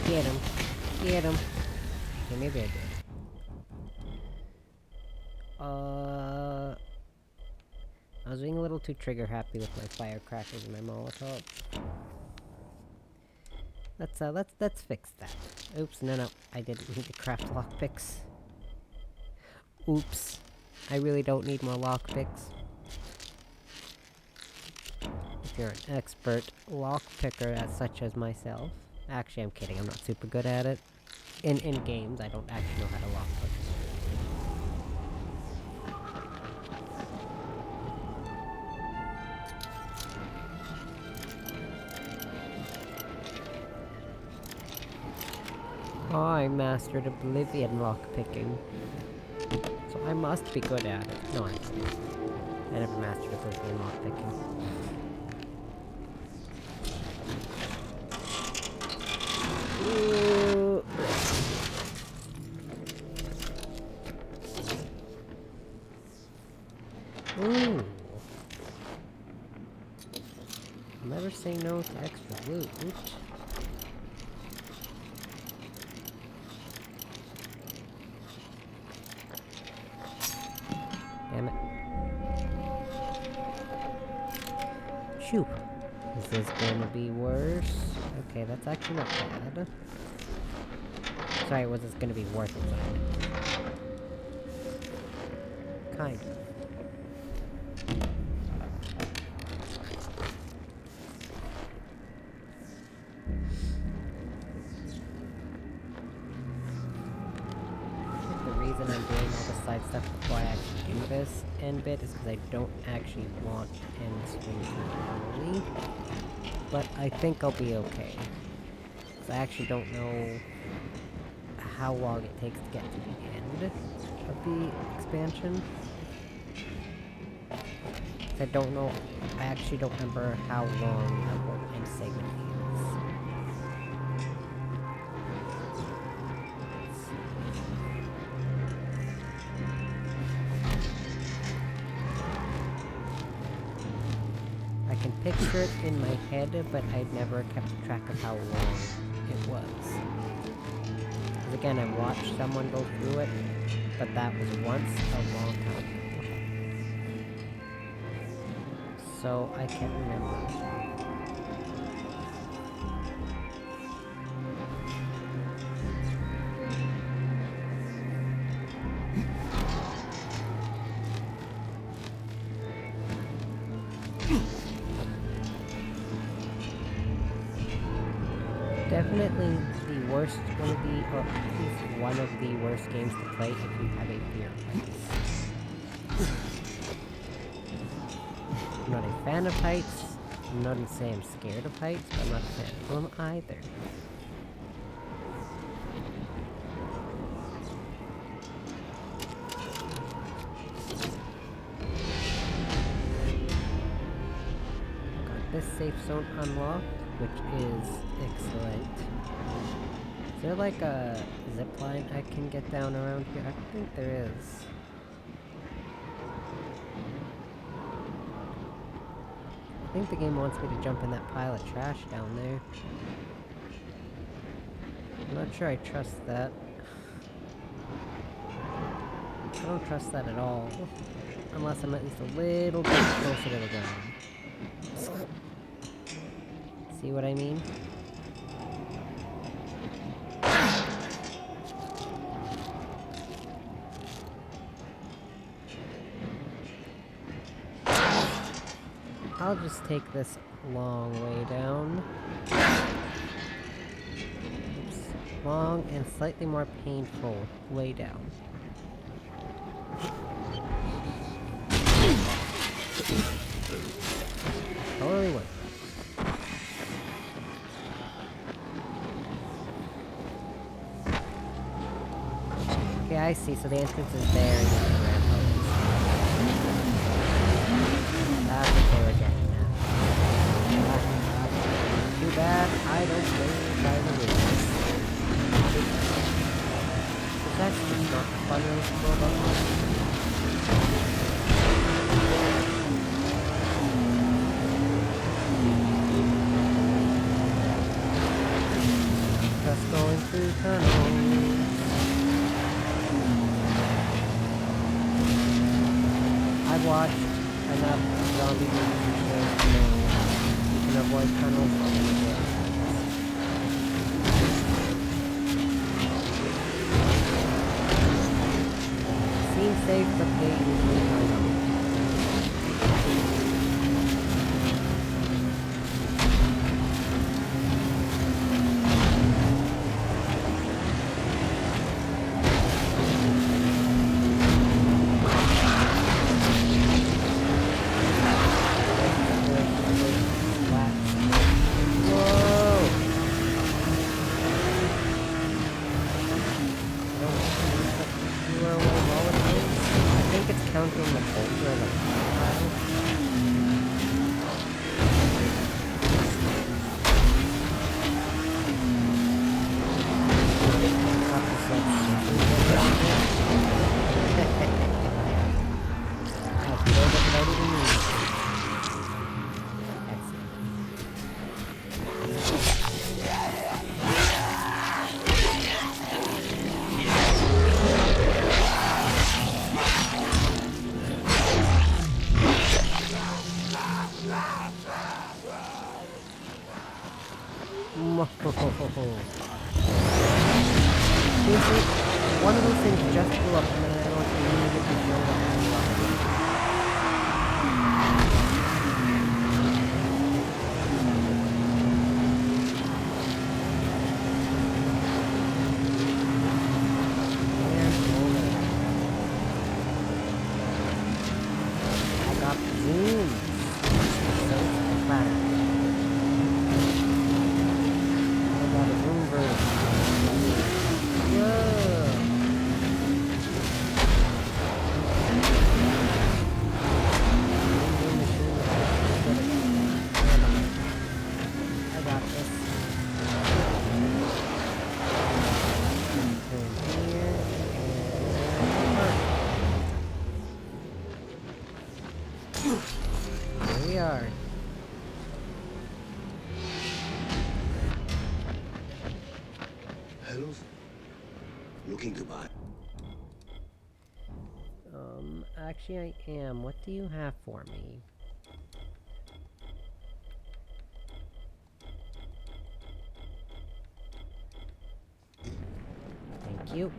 Get him. Get him. Okay, maybe I did. I was being a little too trigger happy with my firecrackers and my Molotov. Let's fix that. Oops, no, I didn't need to craft lockpicks. Oops. I really don't need more lockpicks. If you're an expert lockpicker as such as myself. Actually, I'm kidding, I'm not super good at it. In games, I don't actually know how to lockpick. I mastered Oblivion lockpicking. So I must be good at it. No, I don't. I never mastered Oblivion lockpicking. Ooh. Ooh. Never say no to extra loot. Oops. Damn it. Shoot. Is this gonna be worse? Okay, that's actually not bad. Sorry, was this gonna be worth it? Kind of. The reason I'm doing all the side stuff before I actually do this end bit is because I don't actually want end screen early. But I think I'll be okay. Because I actually don't know how long it takes to get to the end of the expansion. I don't know. I actually don't remember how long the whole end segment is. I can picture it in my head, but I never kept track of how long it was. Because again, I watched someone go through it, but that was once a long time ago. So I can't remember. Definitely the worst one of the, or at least one of the worst games to play if you have a fear of heights. I'm not a fan of heights. I'm not gonna say I'm scared of heights, but I'm not a fan of them either. Got this safe zone unlocked, which is excellent. Is there like a zip line I can get down around here? I don't think there is. I think the game wants me to jump in that pile of trash down there. I'm not sure I trust that. I don't trust that at all. Unless I'm at least a little bit closer to the ground. See what I mean? I'll just take this long way down. Oops. Long and slightly more painful way down. Totally worth it. Okay, I see. So the entrance is there and then the ramp opens. That's what they were getting at. Too bad I don't play by the rules. But that's just not fun to go about. Just going through tunnels. I've watched enough zombie movies and shows to know you can avoid tunnels all the way. Seems safe, but they usually are not. Counting the boulder like one of those things just blew up and then I don't immediately know what blew up. I got zooms. So fast. I got a zoom version. Whoa! Here we are. Harold? Looking to buy? Actually I am. What do you have for me? Thank you.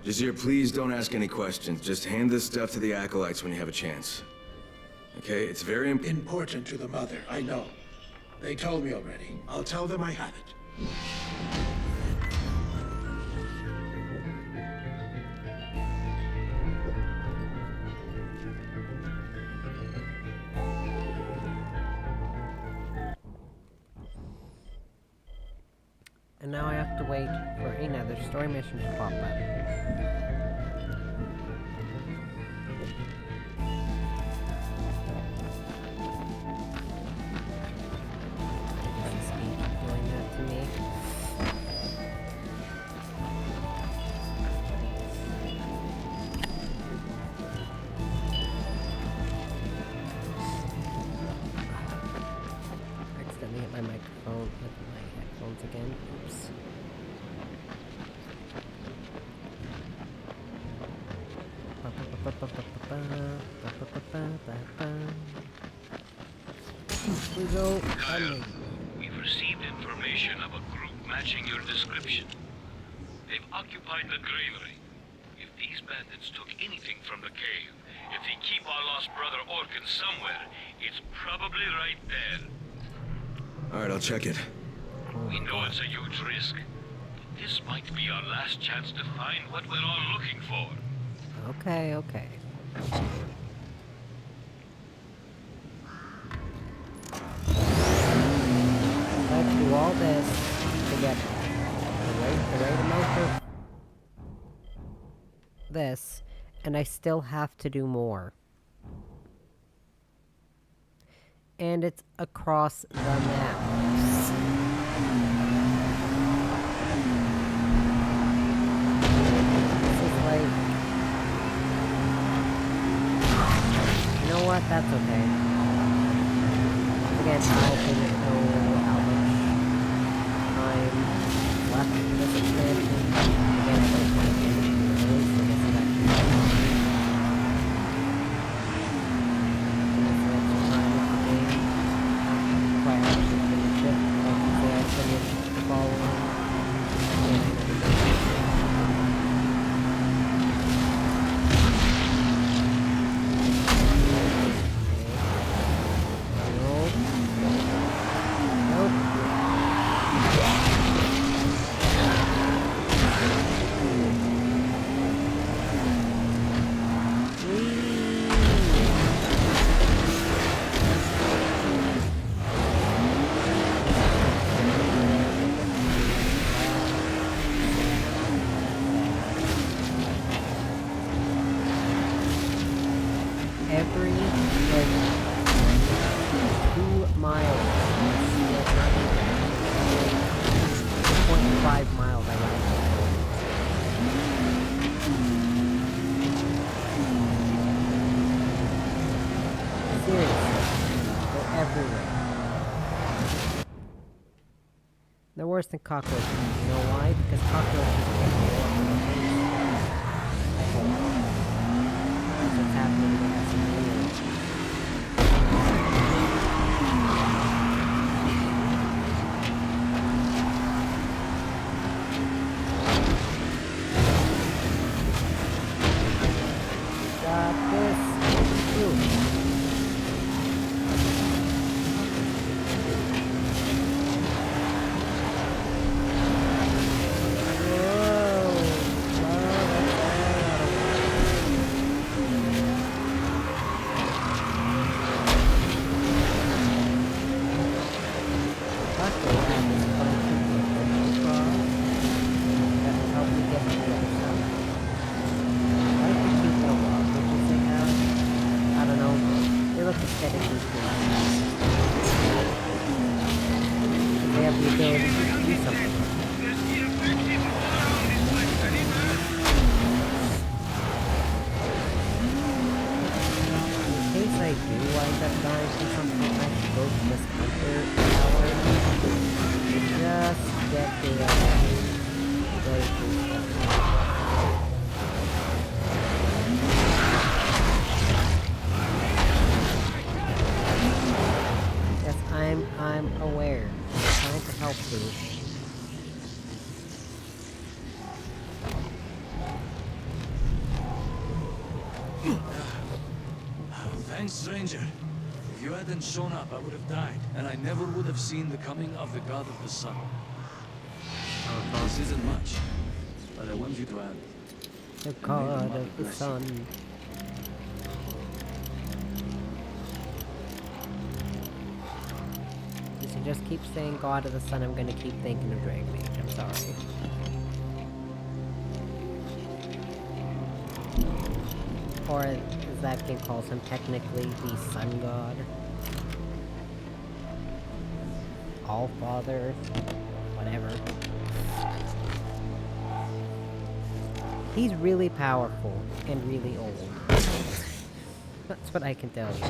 Jazir, please don't ask any questions. Just hand this stuff to the acolytes when you have a chance. Okay? It's very important. Important to the mother, I know. They told me already. I'll tell them I have it. And now I have to wait for another story mission to pop up. Does this keep doing that to me? I accidentally hit my microphone with my headphones again. Oops. We go. Kyle, we've received information of a group matching your description. They've occupied the granary. If these bandits took anything from the cave, if they keep our lost brother Orkin somewhere, it's probably right there. Alright, I'll check it. We know it's a huge risk, but this might be our last chance to find what we're all looking for. Okay, okay. Let's do all this to get the right amount of this, and I still have to do more. And it's across the map. This is like... You know what? That's okay. Again, I didn't know how much time left in this expansion. Again, I don't want to get into it, so this is actually time of the game. If I actually finish it, I can say I finished the following. Every like 2 miles, like not even 2.5 miles I ride. Seriously, they're everywhere. They're worse than cockroaches. You know why? Because cockroaches can't go up in the face. That's what's happening in the got this. Ooh. Fine, stranger. If you hadn't shown up, I would have died, and I never would have seen the coming of the God of the Sun. This isn't much, but I want you to have it. The God of the Sun. If you just keep saying God of the Sun, I'm gonna keep thinking of Dragon Age. I'm sorry. Or as that game calls him, technically the Sun God. All-Father. Whatever. He's really powerful and really old. That's what I can tell you.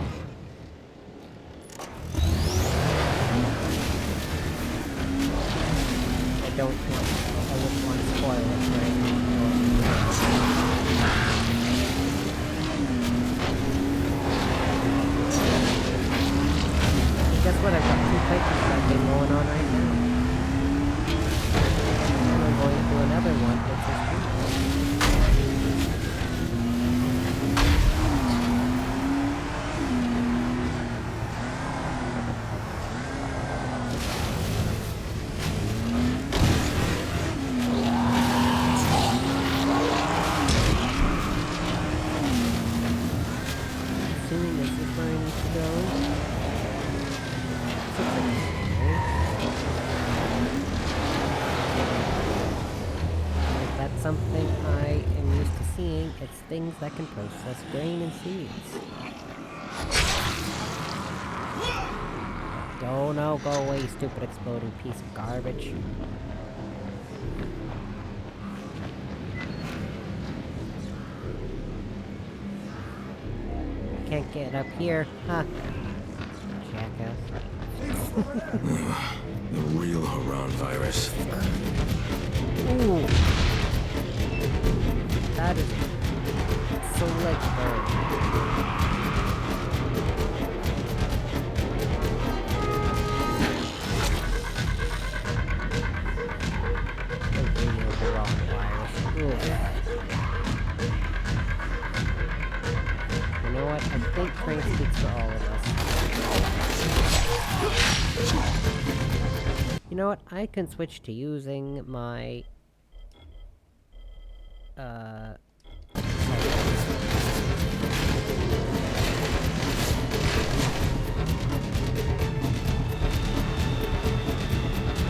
I wouldn't want to spoil it for anyone. Guess what? I've got 2 playthroughs going on right now. And I'm going through another one with this video. Assuming this is where I need to go. If that's something I am used to seeing, it's things that can process grain and seeds. Oh no, go away, you stupid exploding piece of garbage. Can't get up here, huh? Jackass. The real Haran virus. Ooh. That is select bird. The wrong virus. Ooh. You know what? I think Frank speaks for all of us. You know what? I can switch to using my I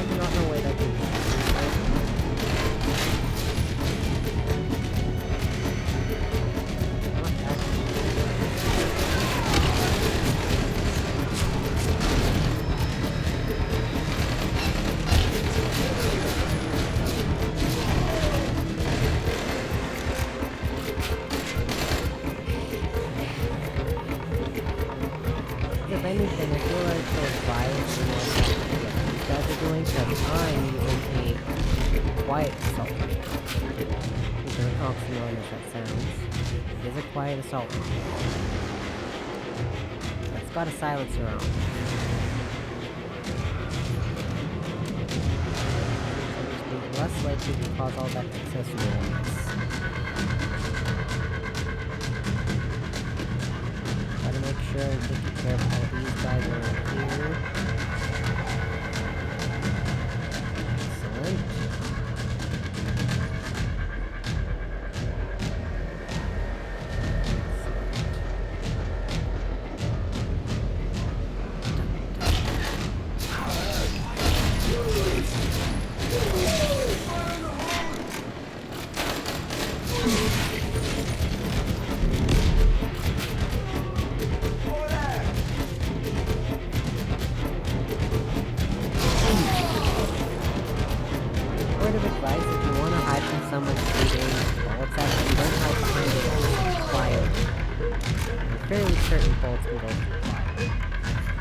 do not know where that is. If anything, I feel like those violence and what you guys are doing, because I'm using a quiet assault rifle. Which is an oxymoron as that sounds. It is a quiet assault rifle. But it's got a silencer on. So just be less likely to cause all that excess noise. Gotta make sure I'm taking care of all these guys around here. Excellent. Word of advice, if you want to hide from someone shooting bullets at you, don't hide behind it quietly. I'm fairly certain bullets can go through fire.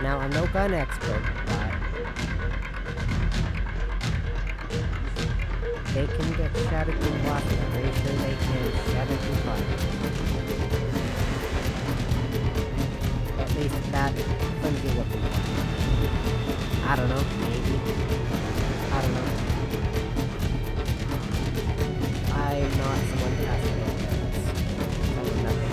Now, I'm no gun expert, but they can get shattered through glass. I'm pretty sure they can shatter through fire. At least that flimsy looking one. I don't know, maybe. I don't know. I'm not someone to ask about this. I would never.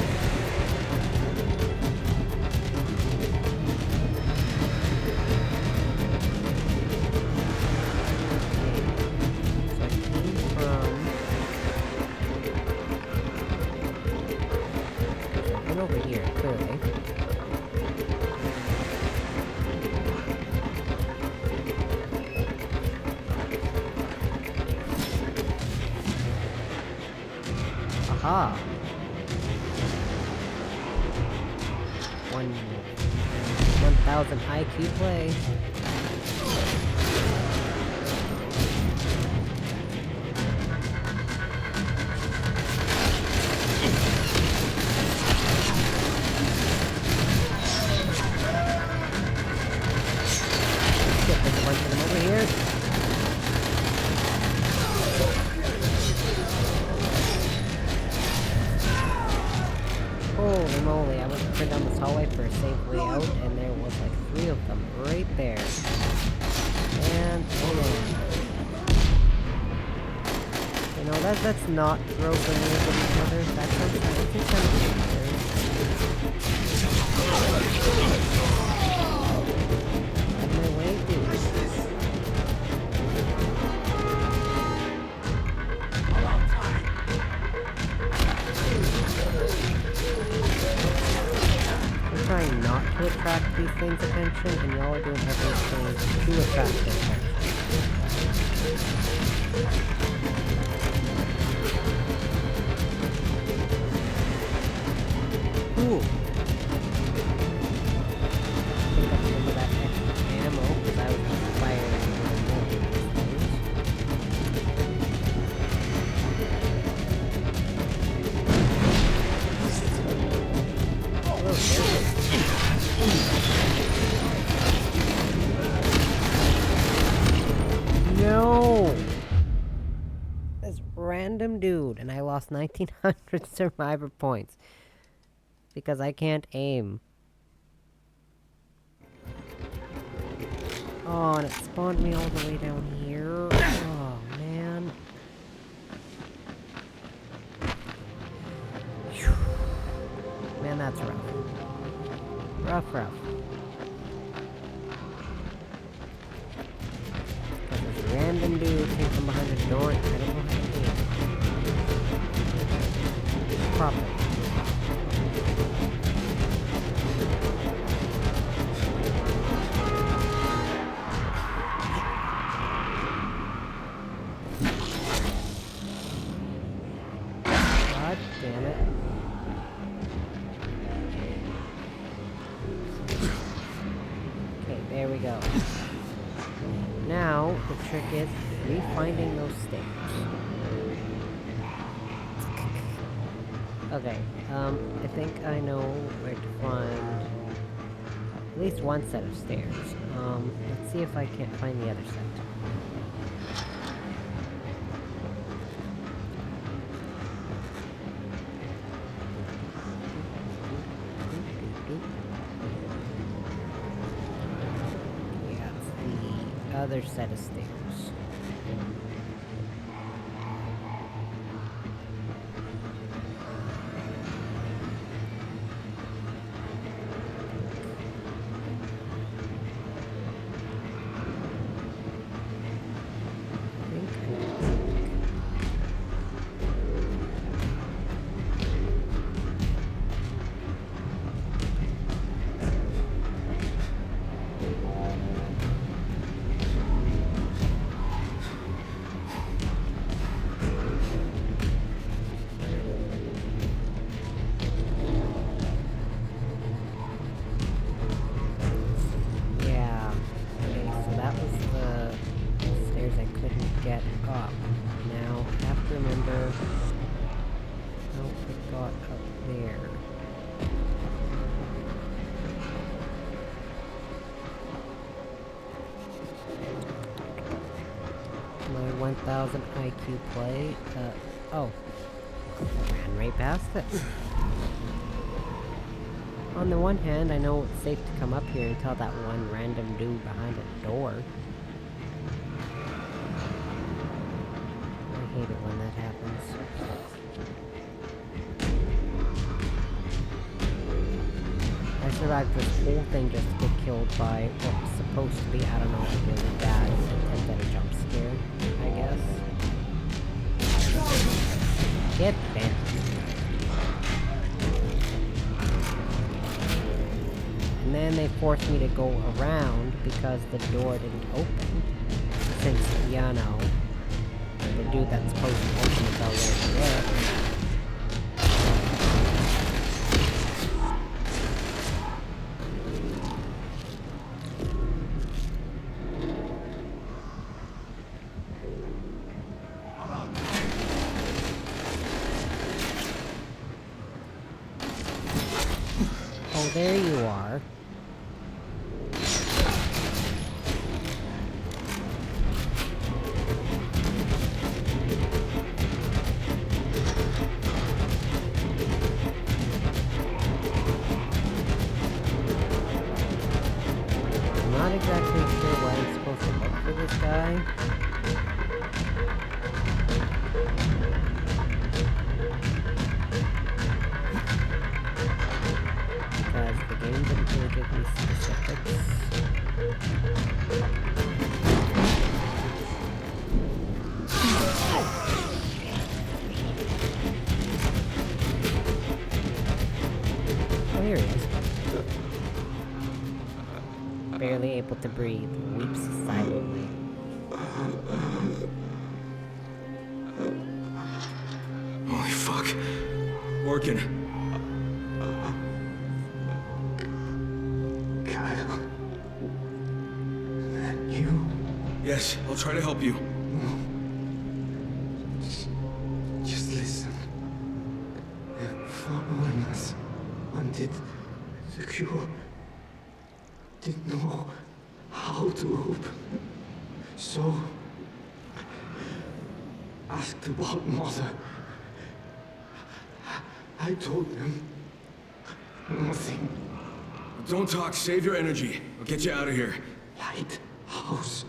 Aha! 1,000 IQ play. Shit, there's a bunch of them over here. Holy moly, I went straight down this hallway for a safe way out, and there was like 3 of them right there. And, oh man. You know, that's not throw grenades at each other. That sounds kind of Out of my way, dude. I'm trying not to attract these things' attention, and y'all are doing everything to attract their attention. Ooh. Pick up some of that extra ammo, because I was just firing more of these things. Oh, no! This random dude, and I lost 1,900 survivor points. Because I can't aim. Oh, and it spawned me all the way down here. Oh, man. Whew. Man, that's rough. Rough. Because this random dude came from behind the door, and I don't know how to aim. Properly. God damn it. Okay, there we go. Now, the trick is refinding those stairs. Okay, I think I know where to find at least one set of stairs. Let's see if I can't find the other set. Other set of stairs. there. My 1000 IQ play, oh. I ran right past it. On the one hand, I know it's safe to come up here and tell that one random dude behind a door. I hate it when that happens. I survived this whole thing just to get killed by what was supposed to be, I don't know, a really bad attempt at a jump scare, I guess. Get bent. And then they forced me to go around because the door didn't open. Since, you know, the dude that's supposed to open is already there. there you are. I'm not exactly sure why I'm supposed to look for this guy. Because the game didn't really give me specifics. Oh, here he is. Barely able to breathe, weeps silently. Holy fuck. Working. Kyle. You? Yes, I'll try to help you. Just listen. They're following us. Wanted the cure. Didn't know how to open. So asked about Mother. I told them nothing. Don't talk, save your energy. I'll get you out of here. Lighthouse.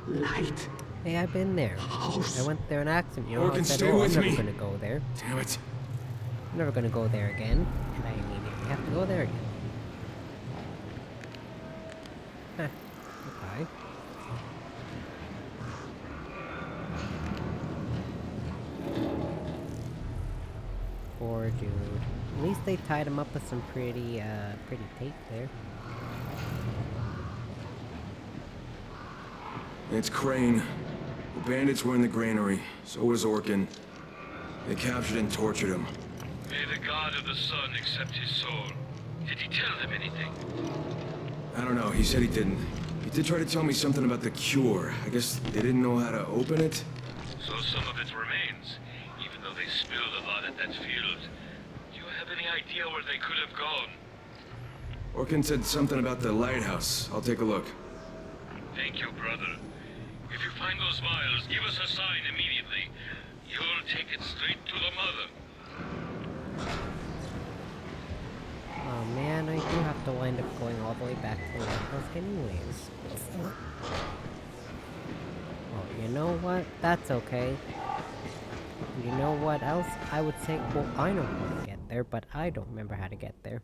Light. Hey, I've been there. House. I went there an accident, you know, I Orkin, said, stay oh, I'm with never me. gonna go there. Damn it. I'm never gonna go there again. And I immediately have to go there again. Huh. Okay. Poor dude. At least they tied him up with some pretty tape there. It's Crane. The bandits were in the granary. So was Orkin. They captured and tortured him. May the god of the sun accept his soul. Did he tell them anything? I don't know, he said he didn't. He did try to tell me something about the cure. I guess they didn't know how to open it? So some of it remains, even though they spilled a lot at that field. Do you have any idea where they could have gone? Orkin said something about the lighthouse. I'll take a look. Thank you, brother. If you find those vials, give us a sign immediately. You'll take it straight to the mother. Oh man, I do have to wind up going all the way back to the lighthouse anyways. Well, you know what? That's okay. You know what else? I would say, well, I know how to get there, but I don't remember how to get there.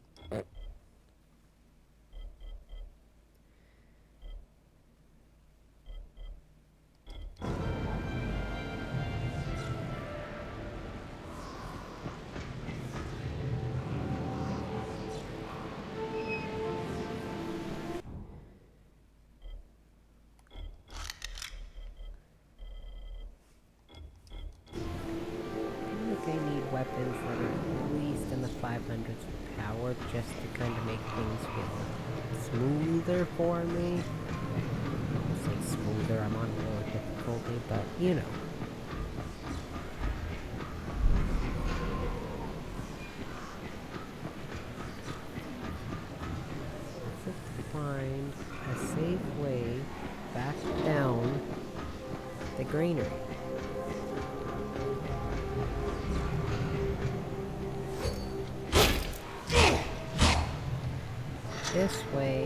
I need weapons that are at least in the 500s power just to kind of make things feel smoother for me. I say smoother, I'm on lower difficulty, but you know. Let's find a safe way back down the granary. This way.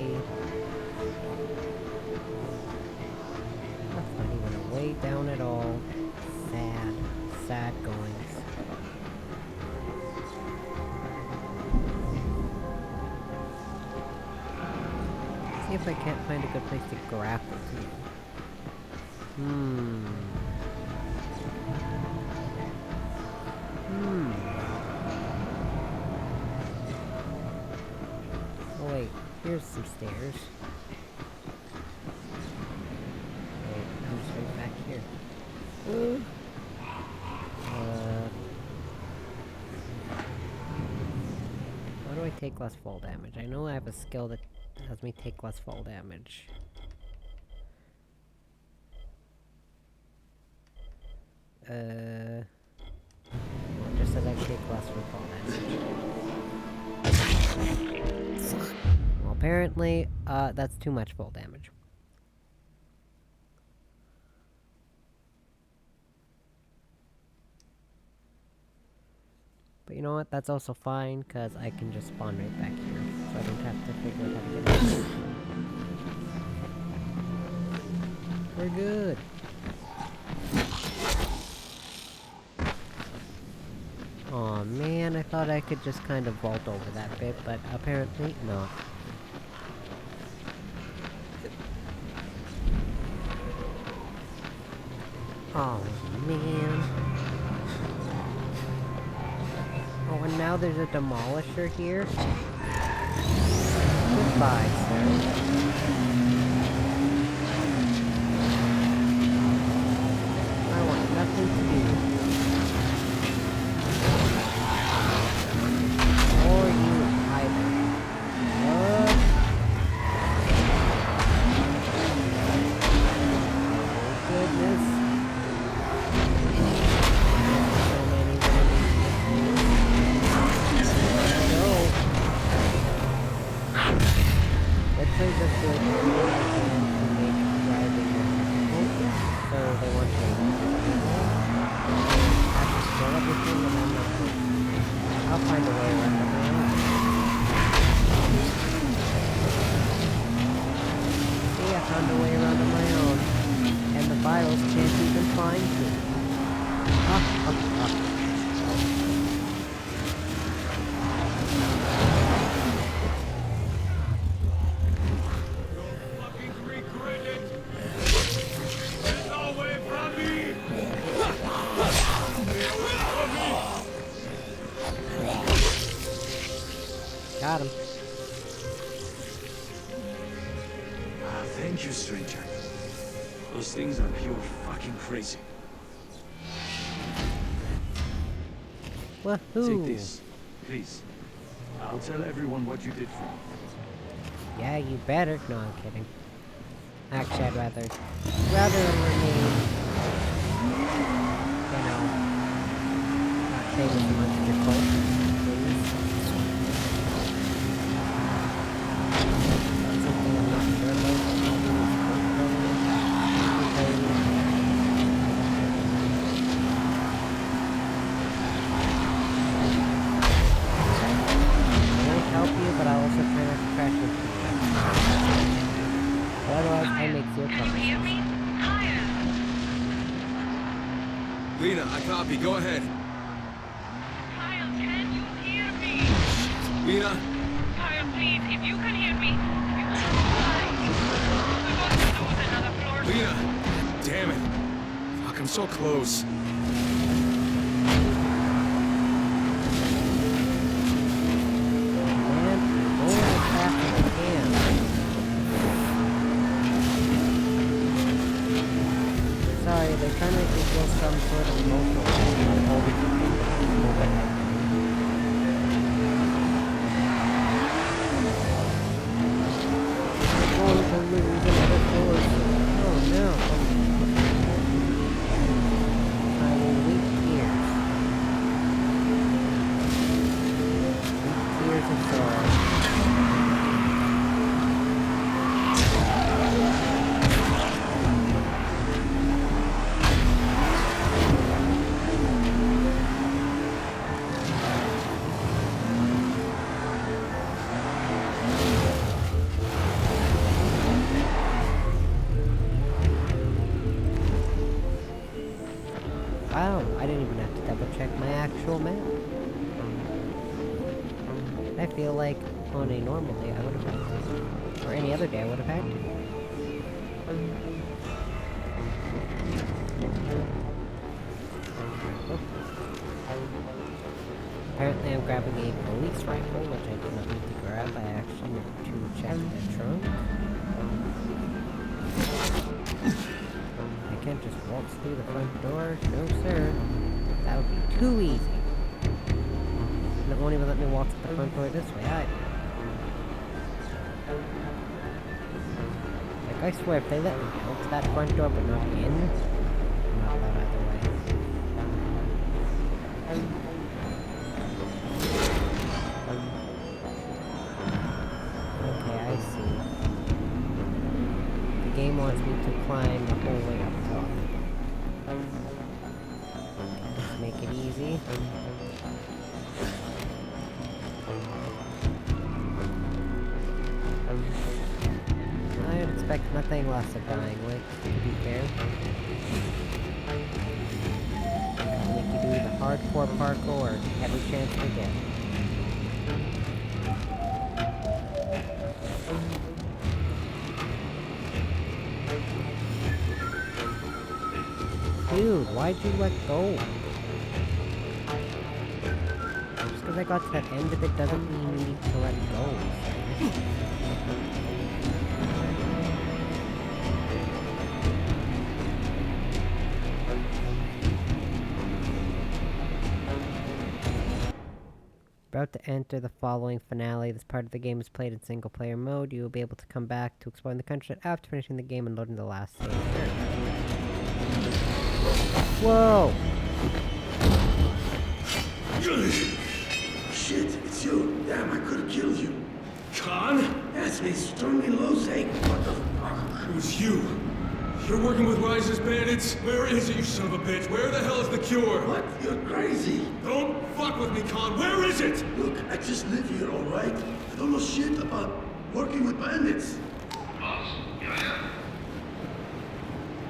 That's not even a way down at all. Sad, sad goings. See if I can't find a good place to grapple to. Oh wait, here's some stairs. Wait, I'm just right back here. How do I take less fall damage? I know I have a skill that has me take less fall damage. Well, it just says I take less from fall damage. apparently, that's too much full damage. But you know what? That's also fine, because I can just spawn right back here. So I don't have to figure out how to get out. We're good. Aw, man, I thought I could just kind of vault over that bit, but apparently not. Oh man. Oh, and now there's a demolisher here? Goodbye, sir. I want nothing to do with you. Or you either. Oh goodness. So many let's play this good to make driving difficult. So they want to have to scroll everything and I'm not good. I'll find a way around it now. See, I found a way around on my own. And the files can't even find me. Got him. Thank you, stranger. Those things are pure fucking crazy. Woohoo! Take this, please. I'll tell everyone what you did for me. Yeah, you better. No, I'm kidding. Actually, I'd rather remain, you know, not famous amongst your cult, please. That's something I'm not sure about. Help you, but I'll also try not to crash into you. But otherwise, I make zero progress. Lena, I copy. Go ahead. Kyle, can you hear me? Lena? Kyle, please, if you can hear me, you can fly. We're going to lose another floor. Lena! Damn it. Fuck, I'm so close. Sorry, they're trying to make me feel some sort of emotional pain about all the people that have I'm going to lose another floor. Oh no. I will weep tears. Weep tears of sorrow. Wow, I didn't even have to double check my actual map. I feel like on a normal day I would have had to. Or any other day I would have had to. Oh. Apparently I'm grabbing a police rifle, which I did not need to grab. I actually need to check the trunk. I can't just waltz through the front door. No, sir. That would be too easy. And it won't even let me waltz the front door this way either. Like, I swear, if they let me out to that front door but not in, I'm not allowed either way. Okay, I Just make it easy. I'd expect nothing less of dying, like, to be fair. Make you do the hardcore parkour every chance we get. Dude, why'd you let go? Just because I got to that end of it doesn't mean you need to let go. About to enter the following finale. This part of the game is played in single-player mode. You will be able to come back to explore the country after finishing the game and loading the last save. Whoa! Shit, it's you. Damn, I could have killed you. Khan? That's me, Stormy Losey. What the fuck? It was you. You're working with Rise's bandits? Where is it, you son of a bitch? Where the hell is the cure? What? You're crazy. Don't fuck with me, Khan. Where is it? Look, I just live here, all right? I don't know shit about working with bandits. Boss, you there?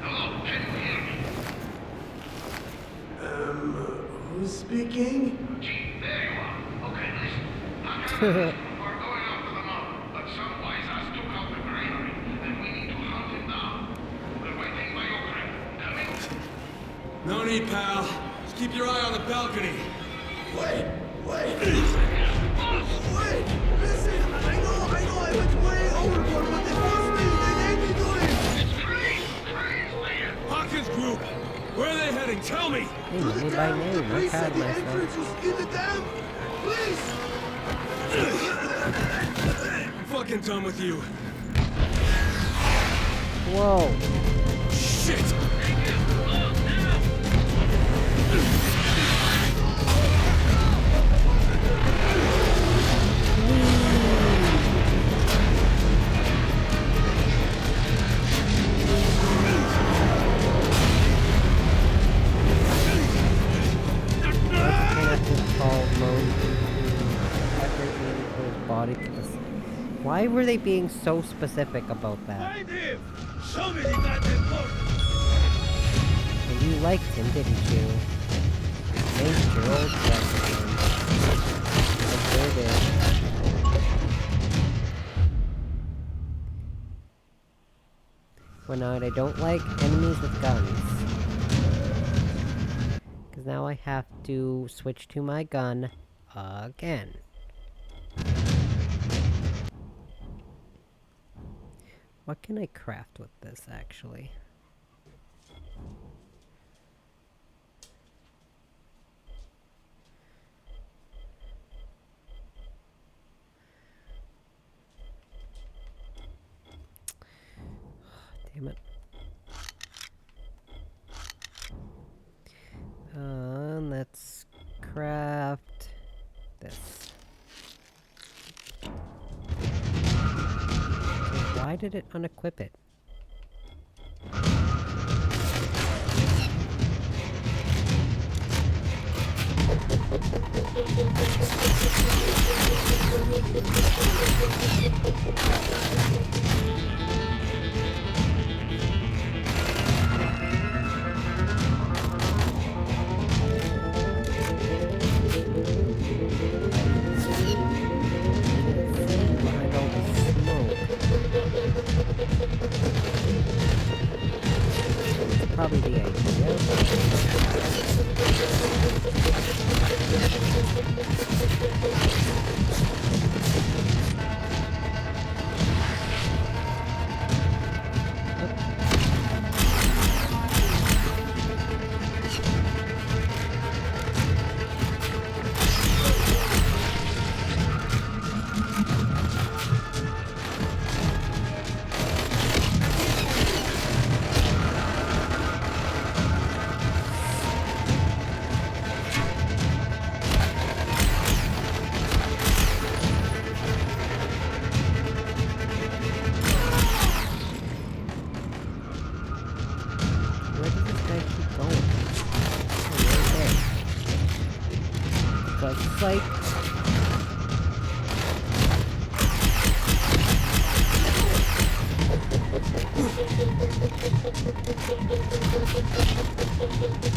Hello, can you hear me? Who's speaking? Gee, there you are. Okay, listen. We're going after the mob, but some wise ass took out the granary, and we need to hunt him down. We're waiting by your crib. Coming? No need, pal. Just keep your eye on the balcony. Wait. Wait, listen, I know, I went way overboard, but they forced me, they made me do it. It's Craze, man. Hawkins Group! Where are they heading? Tell me! Hey, know me by name. I'm proud of myself. Just in the dam, please. I'm fucking done with you. Whoa! Shit! Why were they being so specific about that? Find him! Show me the goddamn boat! And you liked him, didn't you? Thanks, your old friend. I sure did. Well, now I don't like enemies with guns. Because now I have to switch to my gun again. What can I craft with this, actually? Damn it. Let's craft this. Why did it unequip it? psych.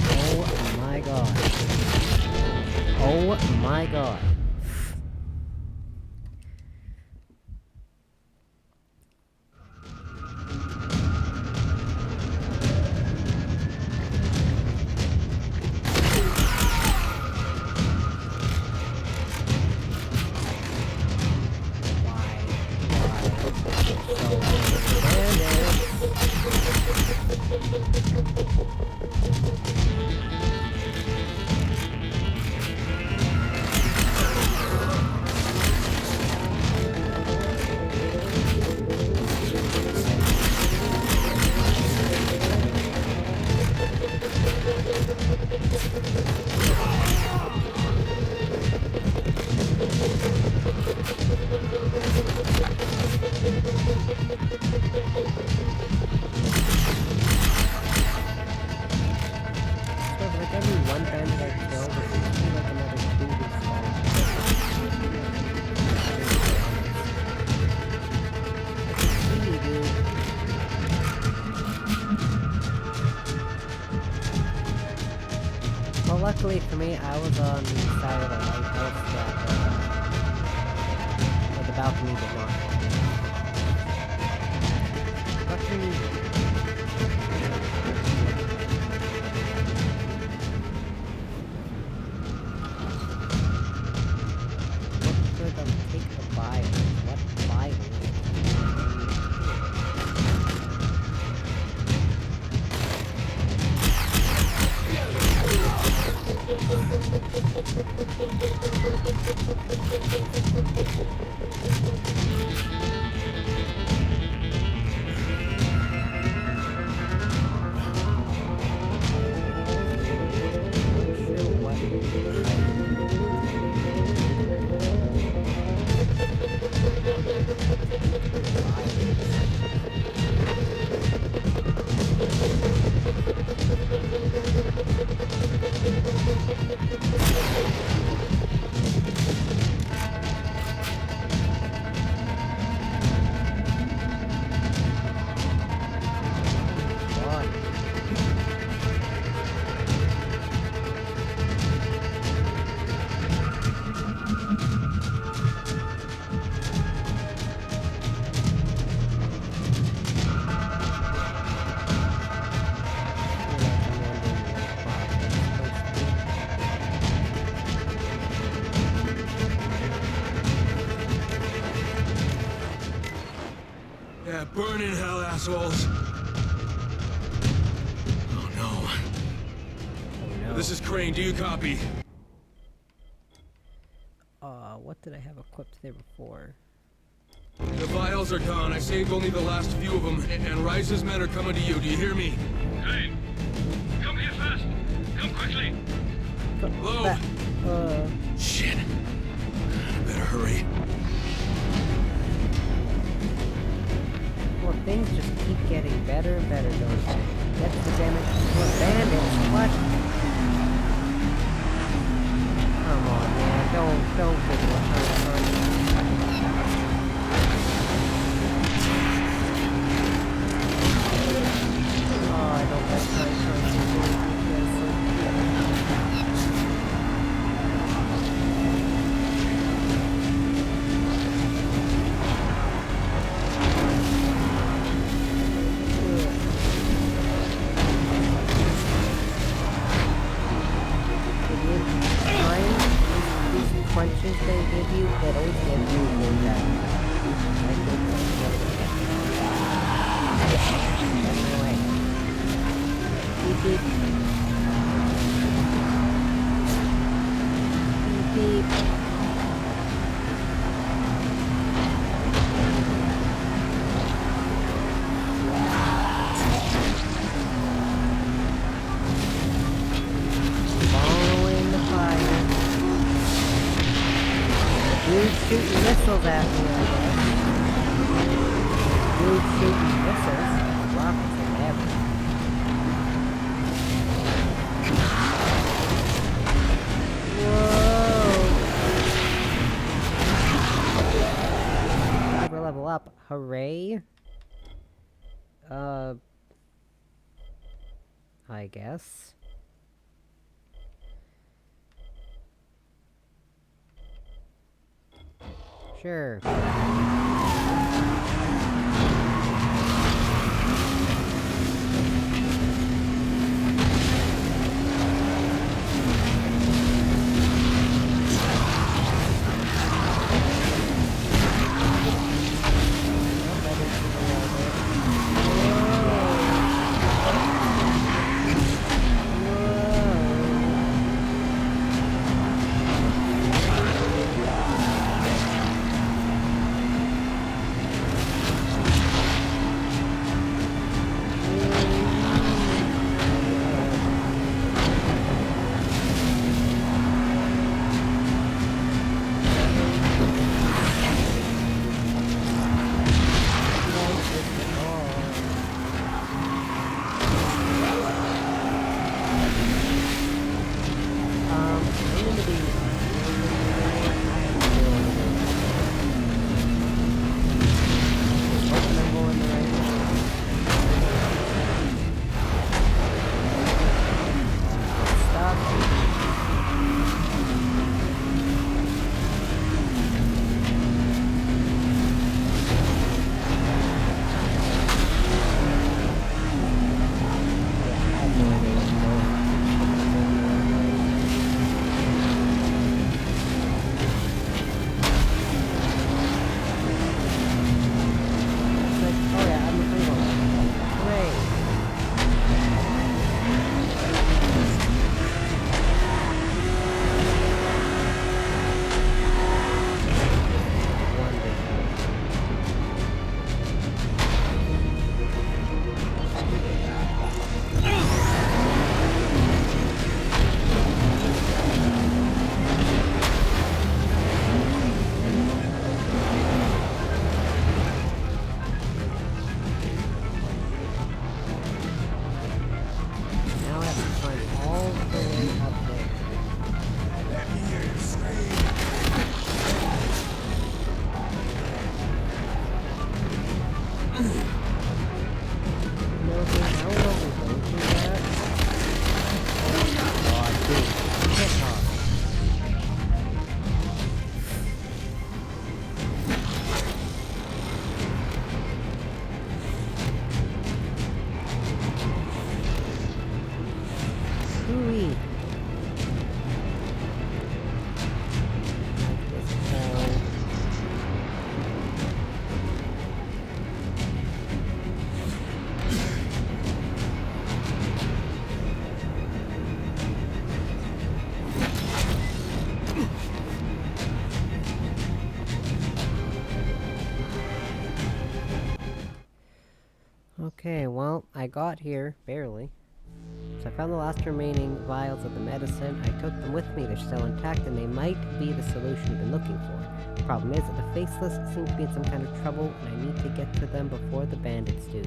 Oh my god. Oh my god. Luckily for me, I was on the side of the lighthouse that the balcony did not. Lucky me. Look for them, take the Bible. What Bible? Burn in hell, assholes! Oh no. This is Crane, do you copy? What did I have equipped there before? The vials are gone. I saved only the last few of them, and Rice's men are coming to you. Do you hear me? Crane, come here fast. Come quickly. Hello? Shit. Better hurry. Well, things just keep getting better and better, don't they? That's the damage. What bandits? What? Come on, man. Don't give me a hard time. Oh, I don't have time for this. Punches they give you, that always give you more damage. Anyway. Beep beep. Beep beep. Following the fire. Dude shooting missiles at me, I guess. Dude shooting missiles. Rockets and everything. Whoa! hooray. I guess. Sure. Okay, well, I got here, barely. So I found the last remaining vials of the medicine. I took them with me, they're still intact, and they might be the solution we've been looking for. The problem is that the Faceless seem to be in some kind of trouble, and I need to get to them before the bandits do.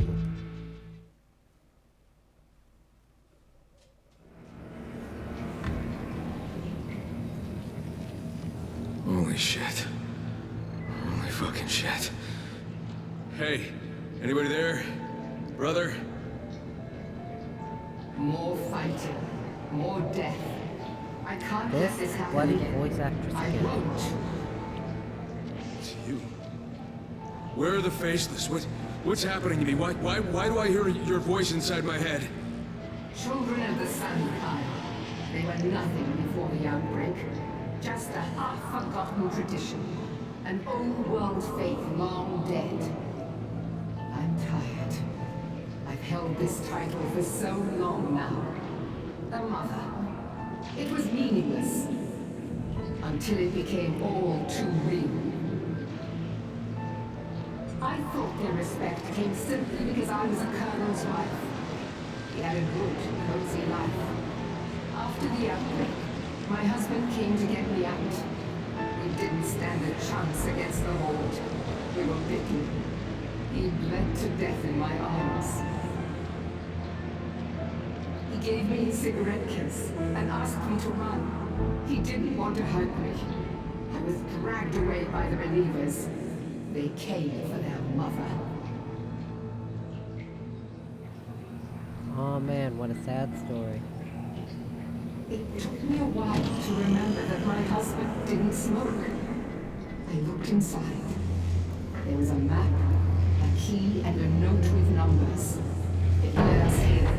Holy shit. Holy fucking shit. Hey, anybody there? Brother? More fighting, more death. I can't let this happen bloody again. voice actress I again. won't. It's you. Where are the Faceless? What's happening to me? Why do I hear your voice inside my head? Children of the Sun, Kyle. They were nothing before the outbreak. Just a half-forgotten tradition. An old-world faith long dead. I'm tired. I've held this title for so long now. The Mother. It was meaningless. Until it became all too real. I thought their respect came simply because I was a colonel's wife. He had a good, cozy life. After the outbreak, my husband came to get me out. We didn't stand a chance against the Horde. We were bitten. He bled to death in my arms. He gave me his cigarette case and asked me to run. He didn't want to hurt me. I was dragged away by the believers. They came for their mother. Oh man, what a sad story. It took me a while to remember that my husband didn't smoke. I looked inside. There was a map, a key, and a note with numbers. It led us here.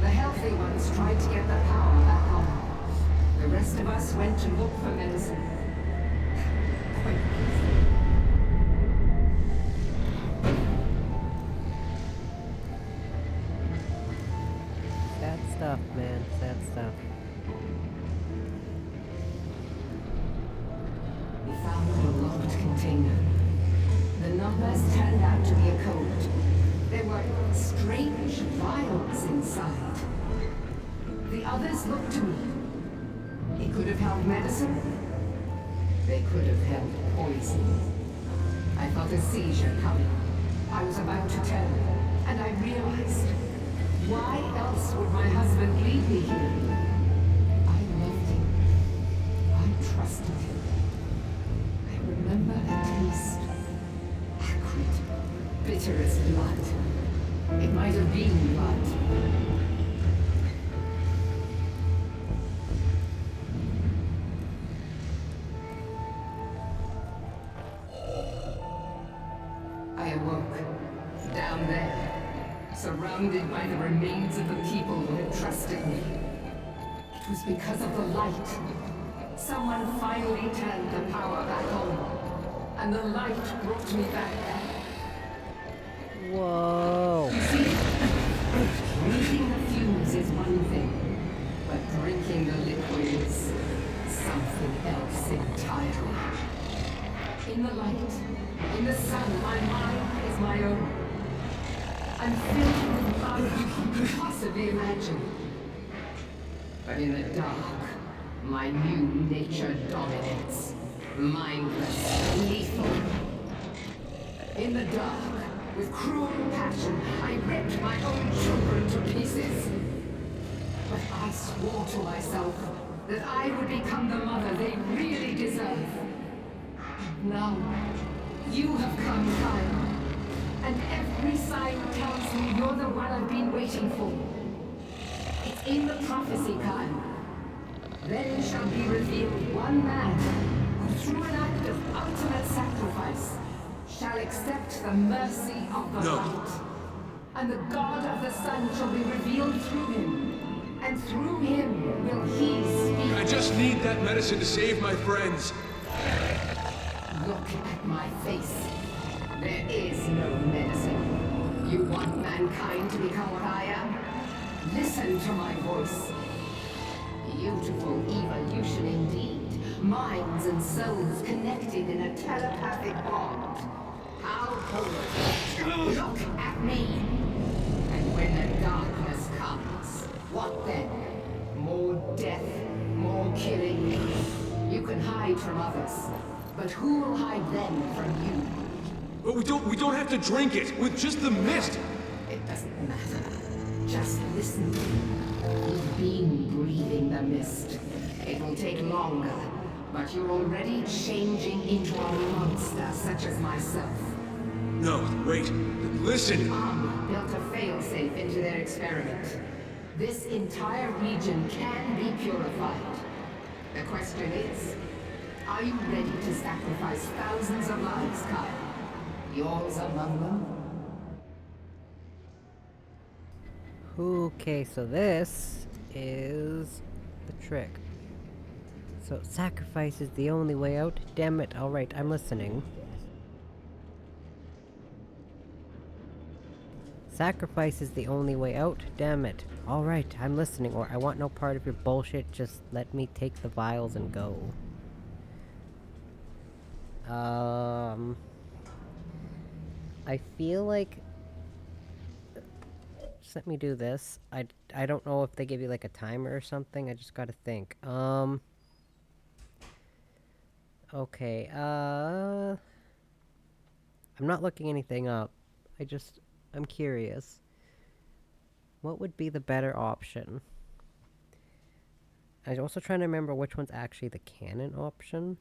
The healthy ones tried to get the power back on. The rest of us went to look for medicine. Quite peaceful. Sad stuff, man. Sad stuff. We found a locked container. The numbers turned out to be a code. There were strange vials inside. The others looked to me. It could have held medicine. They could have held poison. I felt a seizure coming. I was about to turn, and I realized, why else would my husband leave me here? I loved him. I trusted him. I remember a taste. Acrid, bitter as blood. It might have been blood. I awoke, down there, surrounded by the remains of the people who had trusted me. It was because of the light. Someone finally turned the power back on, and the light brought me back. Whoa. You see, breathing the fumes is one thing, but drinking the liquid is something else entirely. In the light, in the sun, my mind is my own. I'm filled with love you can possibly imagine. But in the dark, my new nature dominates. Mindless, lethal. In the dark, with cruel passion, I ripped my own children to pieces. But I swore to myself that I would become the mother they really deserve. Now, you have come, Kyle. And every sign tells me you're the one I've been waiting for. It's in the prophecy, Kyle. Then shall be revealed one man who, through an act of ultimate sacrifice, shall accept the mercy of the light. And the God of the sun shall be revealed through him. And through him will he speak. I just need that medicine to save my friends. Look at my face. There is no medicine. You want mankind to become what I am? Listen to my voice. Beautiful evolution indeed. Minds and souls connected in a telepathic bond. How powerful. Look at me. And when the darkness comes, what then? More death, more killing. You can hide from others, but who will hide them from you? But we don't have to drink it with just the mist. It doesn't matter. Just listen. You've been breathing the mist. It will take longer, but you're already changing into a monster such as myself. No, wait. Listen. Army built a failsafe into their experiment. This entire region can be purified. The question is, are you ready to sacrifice thousands of lives, Kyle? Yours among them? Okay, so this is the trick. So sacrifice is the only way out? Damn it, alright, I'm listening. Sacrifice is the only way out? Damn it. Alright, I'm listening, or I want no part of your bullshit, just let me take the vials and go. I feel like... Just let me do this. I don't know if they give you like a timer or something, I just gotta think. Okay, I'm not looking anything up. I'm curious. What would be the better option? I'm also trying to remember which one's actually the canon option.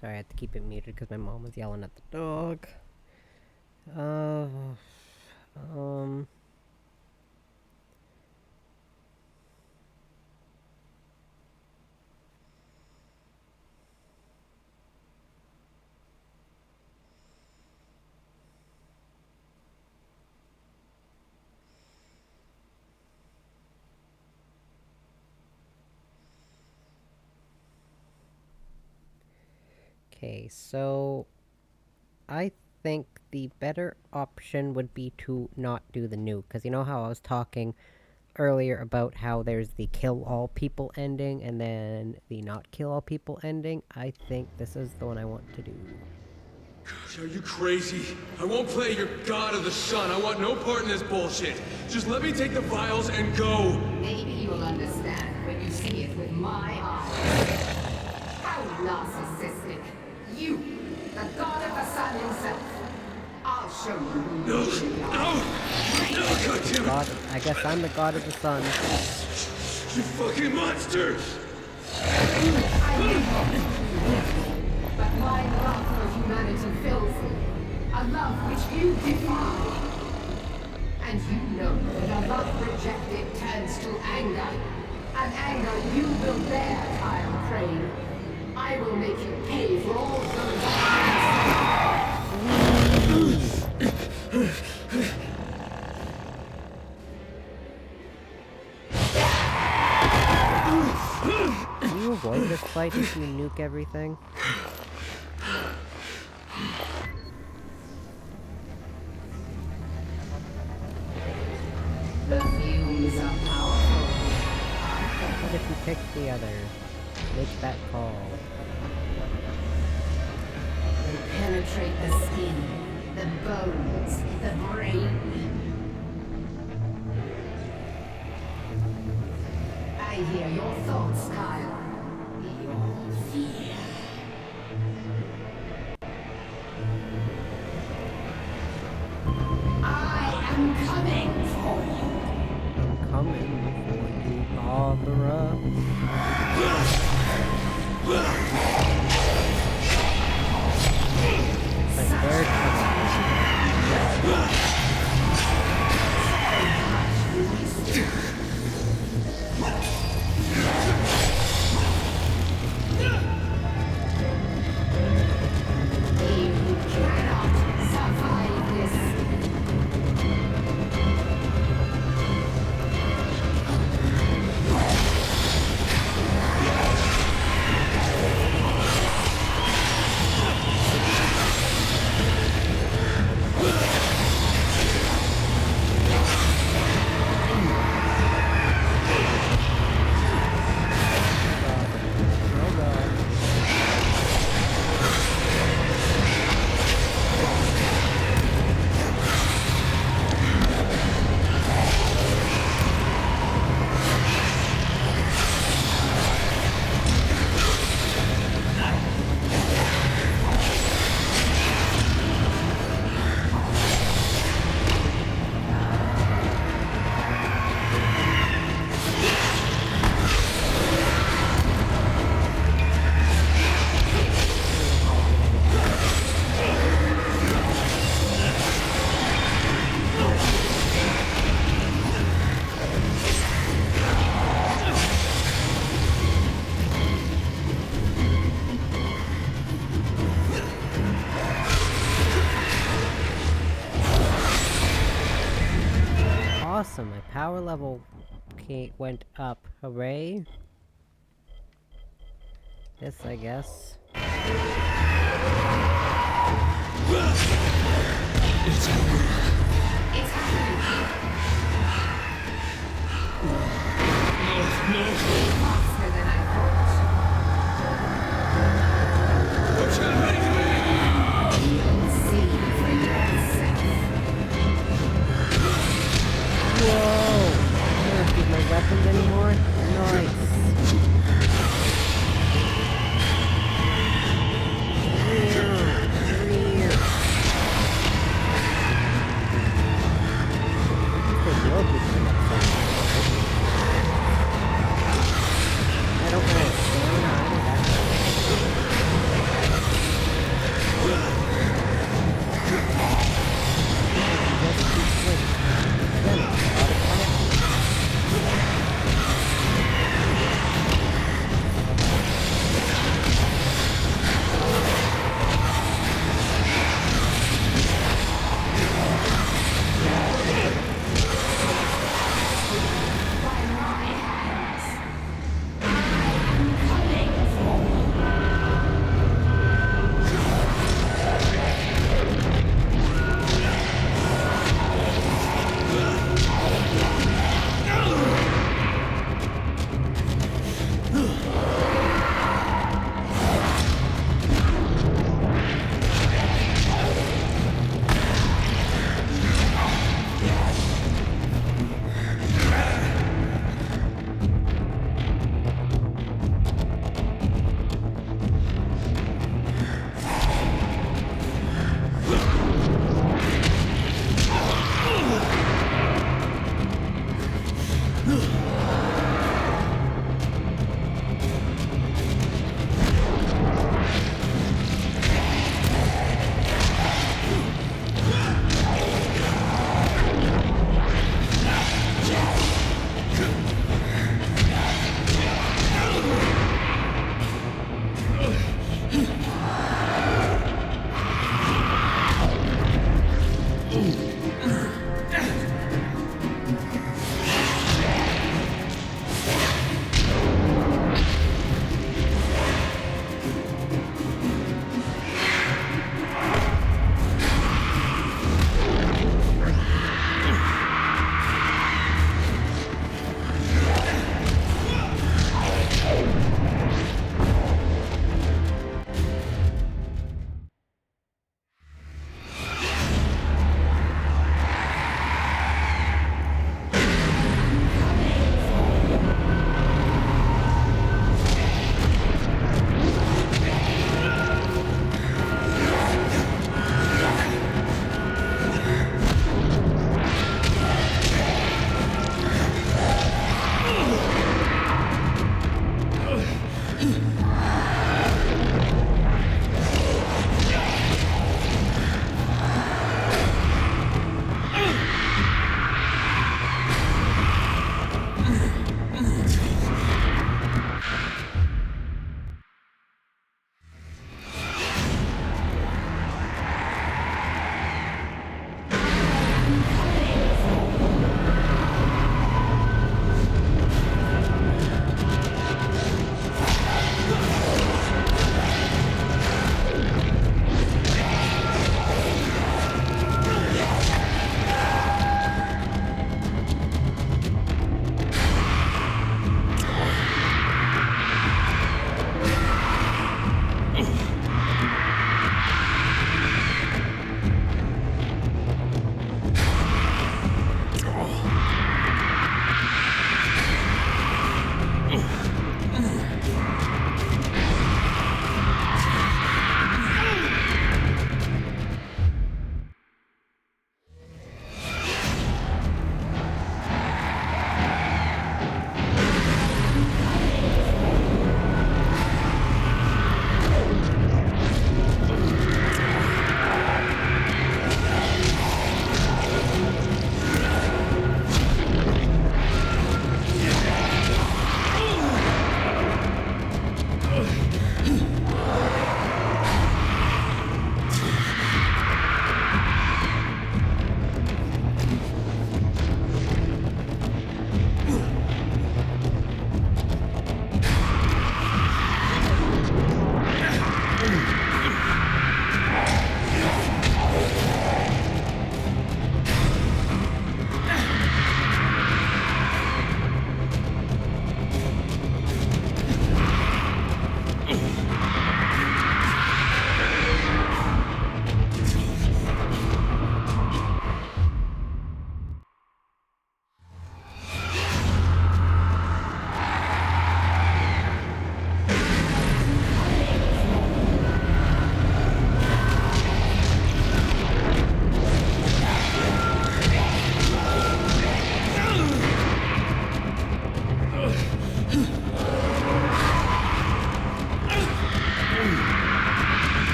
Sorry, I had to keep it muted because my mom was yelling at the dog. Um... Okay, so I think the better option would be to not do the nuke, because you know how I was talking earlier about how there's the kill all people ending and then the not kill all people ending? I think this is the one I want to do. Gosh, are you crazy? I won't play your god of the sun. I want no part in this bullshit. Just let me take the vials and go. Maybe you'll understand when you see it with my eyes. How narcissistic. You, the god of the sun himself. I'll show you who No, you really are. no, God damn it. God, I guess I'm the god of the sun. You fucking monster! But my love for humanity fills me. A love which you defy. And you know that a love rejected turns to anger. An anger you will bear, Kyle Crane. I will make you pay for all those Can you avoid this fight if you nuke everything? The fumes are powerful. What if you pick the other? Make that call. They penetrate the skin, the bones, the brain. I hear your thoughts, Kyle. Your fear. I am coming for you. I'm coming for you, Barbara. Like they're coming. You cannot survive this. awesome. My power level went up. Hooray. This, I guess. It's happening. It's happening. No. Faster than I thought. What's happening to me? You'll see for yourself. Whoa! I don't need my weapons anymore. Nice.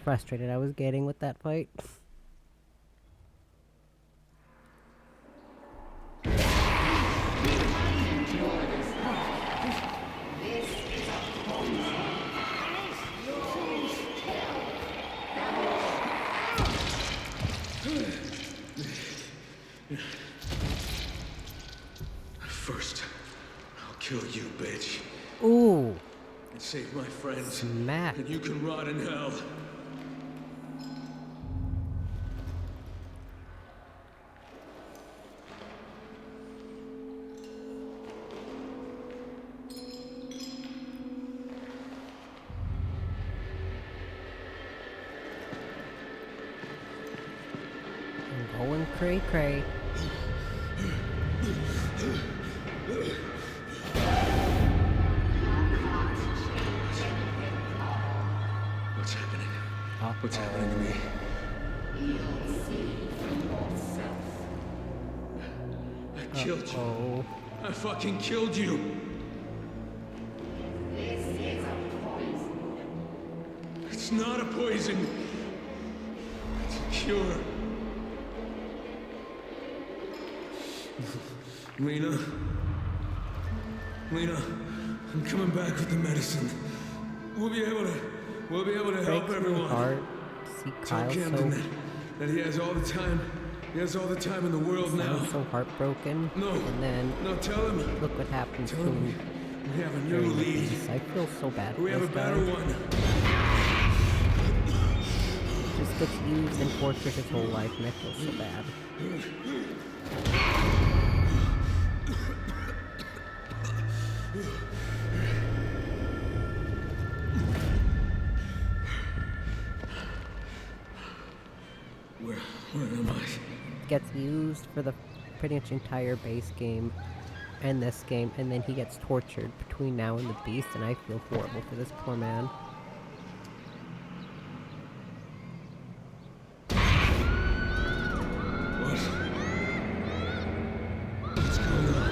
frustrated I was getting with that fight. First, I'll kill you, bitch. Ooh. And save my friends. Smack. And you can rot in hell. I'm going cray-cray. What's happening? What's happening to me? I killed you. I fucking killed you. It's not a poison. It's a cure. Lena, I'm coming back with the medicine. We'll be able to help everyone. Heart. See Tell Kyle Camden so that he has all the time. He has all the time in the world now. so heartbroken. No. And then No, tell him. look what happens to Tell him. him. We have a new during the lead. piece. I feel so bad for We have a this guy. better one. Just gets used and tortured his whole life, and I feel so bad. Where am I? Gets used for the pretty much entire base game and this game, and then he gets tortured between now and the beast, and I feel horrible for this poor man. What's going on?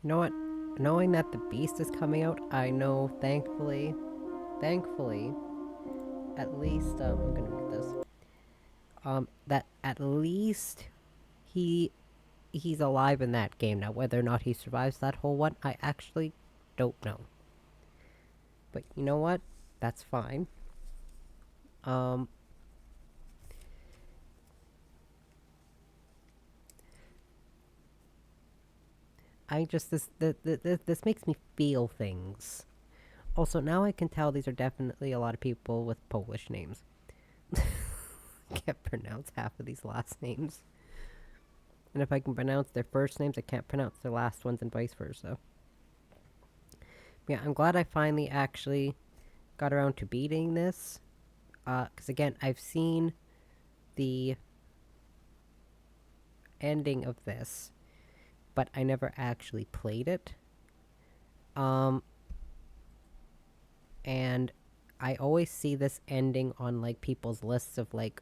You know what? Knowing that the beast is coming out, I know, thankfully, at least, I'm gonna read this. That at least he's alive in that game. Now, whether or not he survives that whole one, I actually don't know. But you know what? That's fine. This makes me feel things. Also, now I can tell these are definitely a lot of people with Polish names. Can't pronounce half of these last names. And if I can pronounce their first names, I can't pronounce their last ones and vice versa. Yeah, I'm glad I finally actually got around to beating this. Because again, I've seen the ending of this, but I never actually played it. And I always see this ending on, like, people's lists of, like,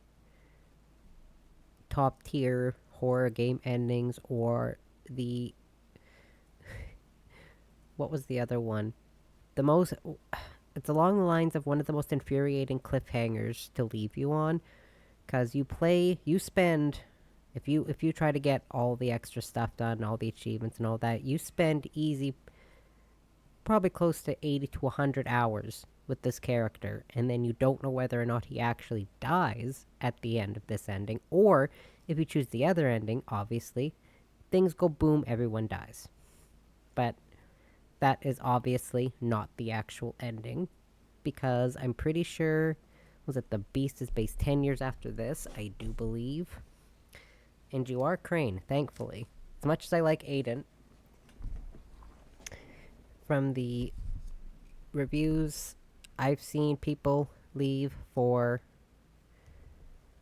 top tier horror game endings, or the... what was the other one? The most... it's along the lines of one of the most infuriating cliffhangers to leave you on. Because you spend... If you try to get all the extra stuff done, all the achievements and all that, you spend easy... probably close to 80 to 100 hours with this character, and then you don't know whether or not he actually dies at the end of this ending, or if you choose the other ending, obviously, things go boom, everyone dies. But that is obviously not the actual ending, because I'm pretty sure, was it the Beast is based 10 years after this, I do believe. And you are Crane, thankfully. As much as I like Aiden, from the reviews I've seen people leave for,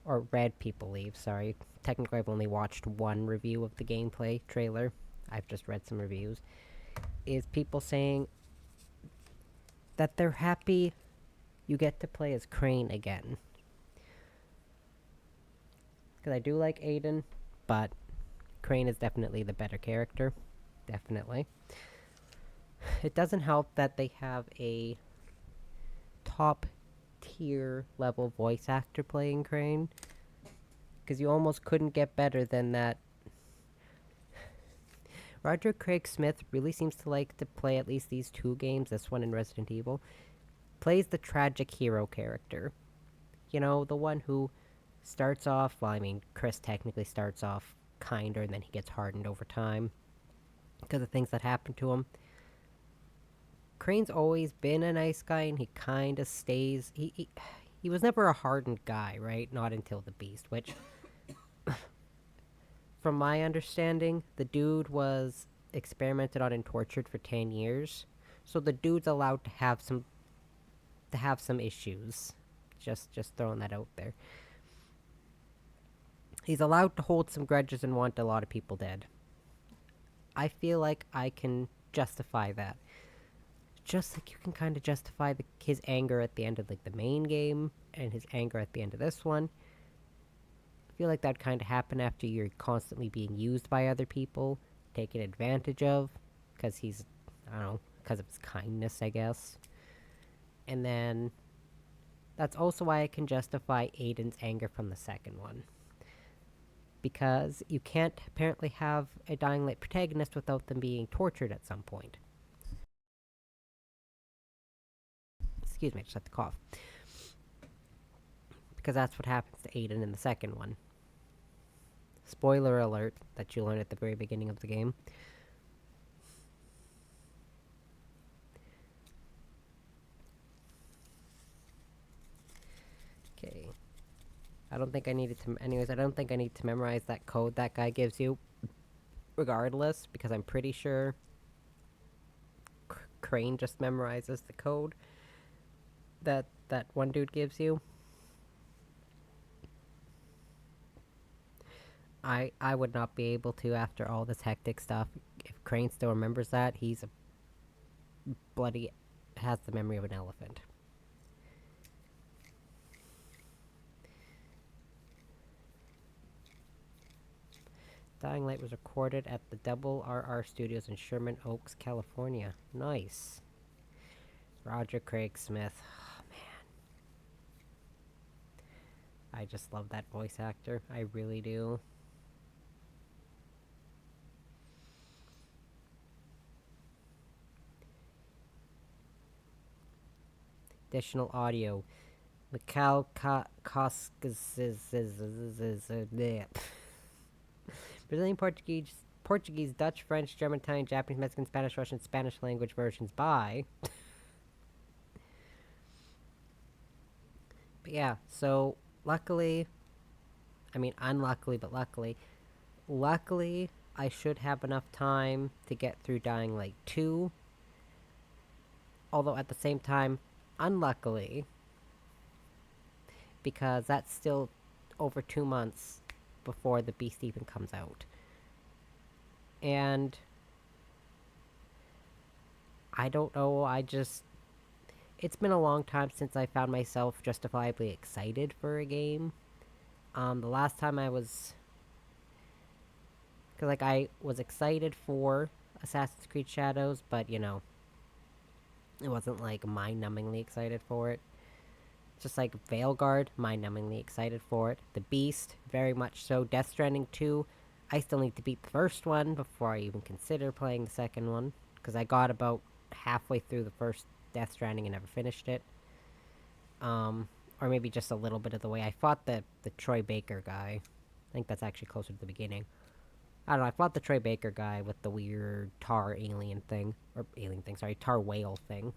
or read people leave, sorry. Technically I've only watched one review of the gameplay trailer. I've just read some reviews. is people saying that they're happy you get to play as Crane again. Because I do like Aiden, but Crane is definitely the better character. Definitely. It doesn't help that they have a top tier level voice actor playing Crane. Because you almost couldn't get better than that. Roger Craig Smith really seems to like to play at least these two games, this one and Resident Evil. Plays the tragic hero character. You know, the one who starts off, well, I mean, Chris technically starts off kinder and then he gets hardened over time because of things that happen to him. Crane's always been a nice guy and he kind of stays. He was never a hardened guy, right? Not until the Beast, which, from my understanding, the dude was experimented on and tortured for 10 years. So the dude's allowed to have some issues. Just throwing that out there. He's allowed to hold some grudges and want a lot of people dead. I feel like I can justify that. Just like you can kind of justify his anger at the end of like the main game and his anger at the end of this one. I feel like that kind of happen after you're constantly being used by other people, taken advantage of, because he's, I don't know, because of his kindness, I guess. And then that's also why I can justify Aiden's anger from the second one. Because you can't apparently have a Dying Light protagonist without them being tortured at some point. Excuse me, I just had to cough. Because that's what happens to Aiden in the second one. Spoiler alert that you learn at the very beginning of the game. Okay. I don't think I needed to... Anyways, I don't think I need to memorize that code that guy gives you. Regardless, because I'm pretty sure... Crane just memorizes the code that one dude gives you. I would not be able to after all this hectic stuff. If Crane still remembers that, he's a bloody... has the memory of an elephant. Dying Light was recorded at the Double RR Studios in Sherman Oaks, California. Nice. Roger Craig Smith. Oh, man. I just love that voice actor. I really do. Additional audio. Mikhail Brazilian Portuguese, Dutch, French, German, Italian, Japanese, Mexican, Spanish, Russian, Spanish language versions by... But yeah, so, luckily... I mean, unluckily, but luckily... Luckily, I should have enough time to get through Dying Light 2. Although, at the same time, unluckily... Because that's still over 2 months before the Beast even comes out. And I don't know, it's been a long time since I found myself justifiably excited for a game. The last time I was... Because, like, I was excited for Assassin's Creed Shadows, but, you know, it wasn't, like, mind-numbingly excited for it. Just like Veilguard, mind-numbingly excited for it. The Beast, very much so. Death Stranding 2, I still need to beat the first one before I even consider playing the second one. Because I got about halfway through the first Death Stranding and never finished it. Or maybe just a little bit of the way. I fought the Troy Baker guy. I think that's actually closer to the beginning. I don't know, I fought the Troy Baker guy with the weird tar alien thing. Or alien thing, sorry, tar whale thing.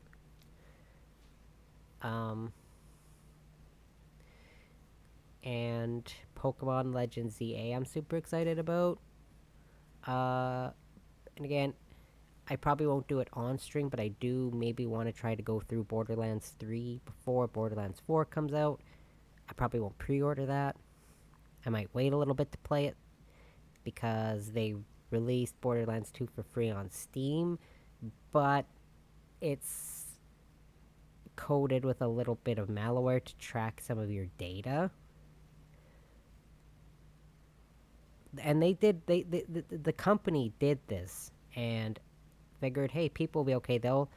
And Pokemon Legends ZA I'm super excited about. And again, I probably won't do it on stream, but I do maybe want to try to go through Borderlands 3 before Borderlands 4 comes out. I probably won't pre-order that. I might wait a little bit to play it, because they released Borderlands 2 for free on Steam, but it's coded with a little bit of malware to track some of your data. And the company did this and figured, hey, people will be okay. They'll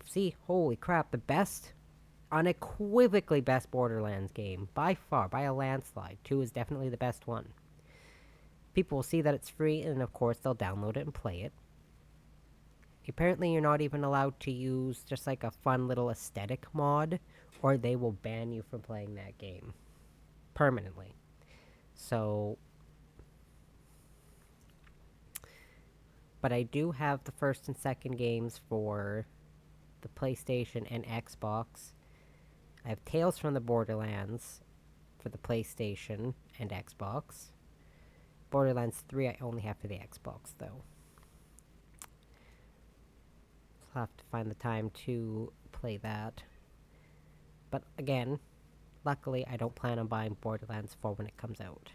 see, holy crap, the best, unequivocally best Borderlands game by far, by a landslide. 2 is definitely the best one. People will see that it's free, and of course they'll download it and play it. Apparently you're not even allowed to use just like a fun little aesthetic mod, or they will ban you from playing that game permanently. So, but I do have the first and second games for the PlayStation and Xbox. I have Tales from the Borderlands for the PlayStation and Xbox. Borderlands 3 I only have for the Xbox, though. So I'll have to find the time to play that. But again, luckily I don't plan on buying Borderlands 4 when it comes out.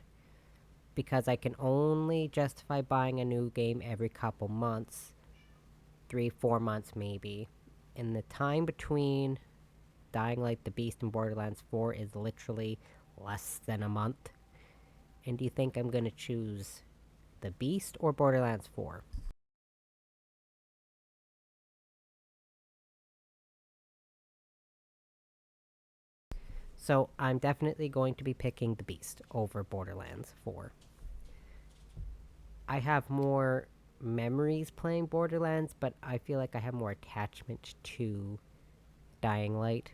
Because I can only justify buying a new game every couple months. 3-4 months maybe. And the time between Dying Light, the Beast, and Borderlands 4 is literally less than a month. And do you think I'm gonna choose the Beast or Borderlands 4? So I'm definitely going to be picking the Beast over Borderlands 4. I have more memories playing Borderlands, but I feel like I have more attachment to Dying Light.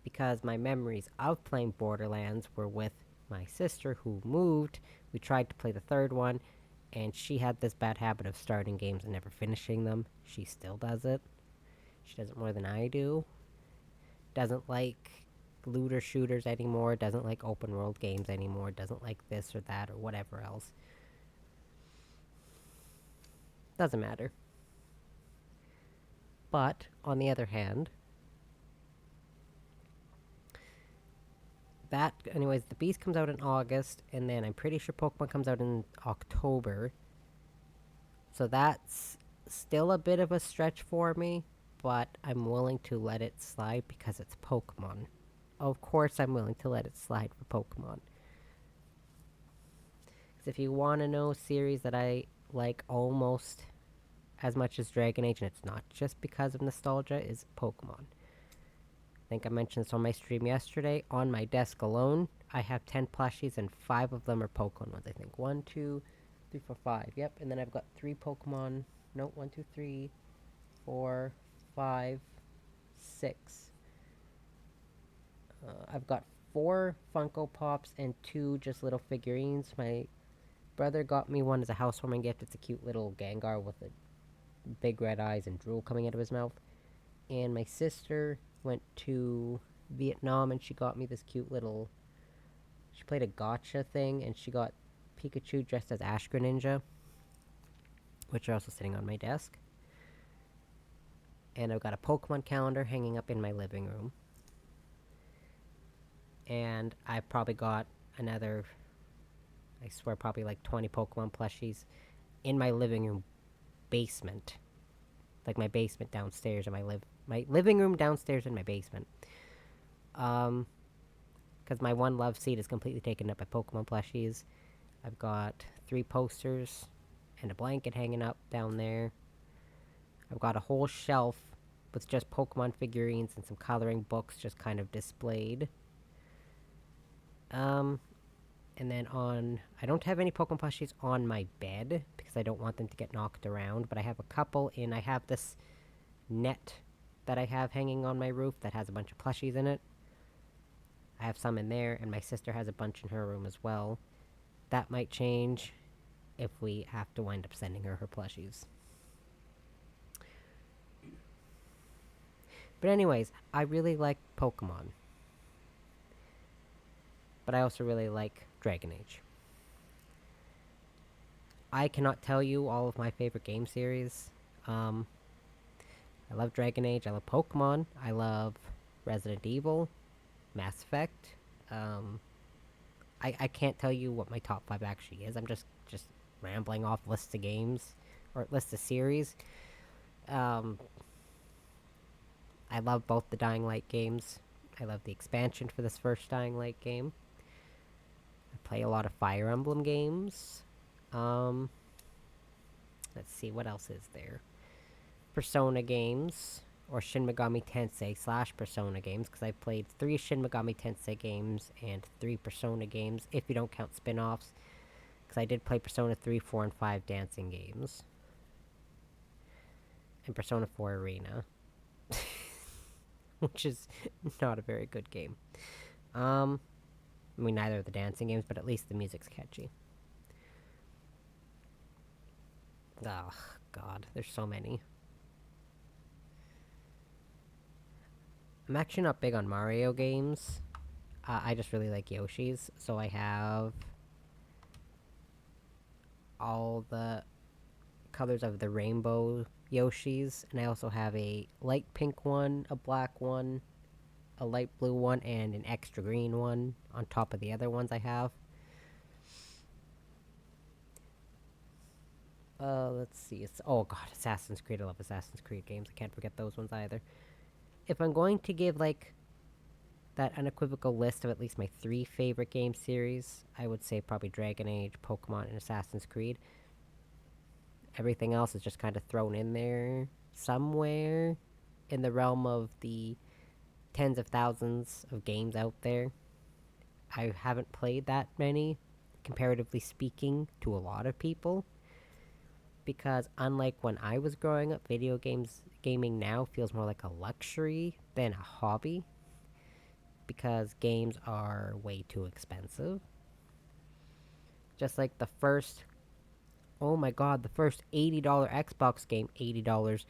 Because my memories of playing Borderlands were with my sister who moved. We tried to play the third one, and she had this bad habit of starting games and never finishing them. She still does it. She does it more than I do. Doesn't like looter shooters anymore, doesn't like open world games anymore, doesn't like this or that or whatever else. Doesn't matter. But, on the other hand, anyways, the Beast comes out in August, and then I'm pretty sure Pokemon comes out in October. So that's still a bit of a stretch for me, but I'm willing to let it slide because it's Pokemon. Of course I'm willing to let it slide for Pokemon. Because if you want to know a series that I like almost as much as Dragon Age, and it's not just because of nostalgia, is Pokemon. I think I mentioned this on my stream yesterday. On my desk alone, I have 10 plushies, and 5 of them are Pokemon ones, I think. 1, 2, 3, 4, 5. Yep, and then I've got 3 Pokemon. No, 1, 2, 3, 4, 5, 6. I've got 4 Funko Pops and 2 just little figurines. My brother got me one as a housewarming gift. It's a cute little Gengar with a big red eyes and drool coming out of his mouth. And my sister went to Vietnam and she got me this cute little... She played a gotcha thing and she got Pikachu dressed as Ash Greninja, which are also sitting on my desk. And I've got a Pokemon calendar hanging up in my living room. And I've probably got another, I swear, probably like 20 Pokemon plushies in my living room basement. Like my basement downstairs, and my living room downstairs in my basement. Because my one love seat is completely taken up by Pokemon plushies. I've got 3 posters and a blanket hanging up down there. I've got a whole shelf with just Pokemon figurines and some coloring books just kind of displayed. And then I don't have any Pokemon plushies on my bed, because I don't want them to get knocked around, but I have a couple I have this net that I have hanging on my roof that has a bunch of plushies in it. I have some in there, and my sister has a bunch in her room as well. That might change if we have to wind up sending her plushies. But anyways, I really like Pokemon. But I also really like Dragon Age. I cannot tell you all of my favorite game series. I love Dragon Age, I love Pokemon, I love Resident Evil, Mass Effect. I can't tell you what my top 5 actually is. I'm just rambling off lists of games. or list a series. I love both the Dying Light games. I love the expansion for this first Dying Light game. I play a lot of Fire Emblem games. Let's see, what else is there? Persona games, or Shin Megami Tensei / Persona games, because I've played 3 Shin Megami Tensei games and 3 Persona games, if you don't count spin-offs, because I did play Persona 3, 4, and 5 dancing games. And Persona 4 Arena. Which is not a very good game. I mean, neither of the dancing games, but at least the music's catchy. Oh, God, there's so many. I'm actually not big on Mario games. I just really like Yoshi's, so I have all the colors of the rainbow Yoshis, and I also have a light pink one, a black one, a light blue one, and an extra green one on top of the other ones I have. Let's see. Oh god, Assassin's Creed. I love Assassin's Creed games. I can't forget those ones either. If I'm going to give, like, that unequivocal list of at least my 3 favorite game series, I would say probably Dragon Age, Pokemon, and Assassin's Creed. Everything else is just kind of thrown in there somewhere in the realm of the tens of thousands of games out there. I haven't played that many, comparatively speaking, to a lot of people. Because unlike when I was growing up, gaming now feels more like a luxury than a hobby. Because games are way too expensive. Just like the first, oh my god, the first $80 Xbox game, $80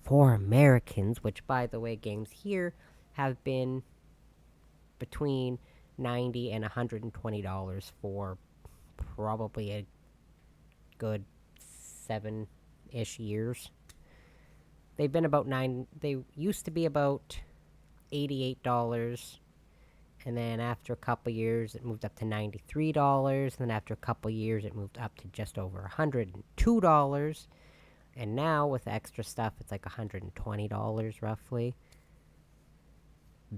for Americans, which by the way, games here have been between $90 and $120 for probably a good 7-ish years. They've been about they used to be about $88, and then after a couple years it moved up to $93, and then after a couple years it moved up to just over $102, and now with the extra stuff it's like $120 roughly.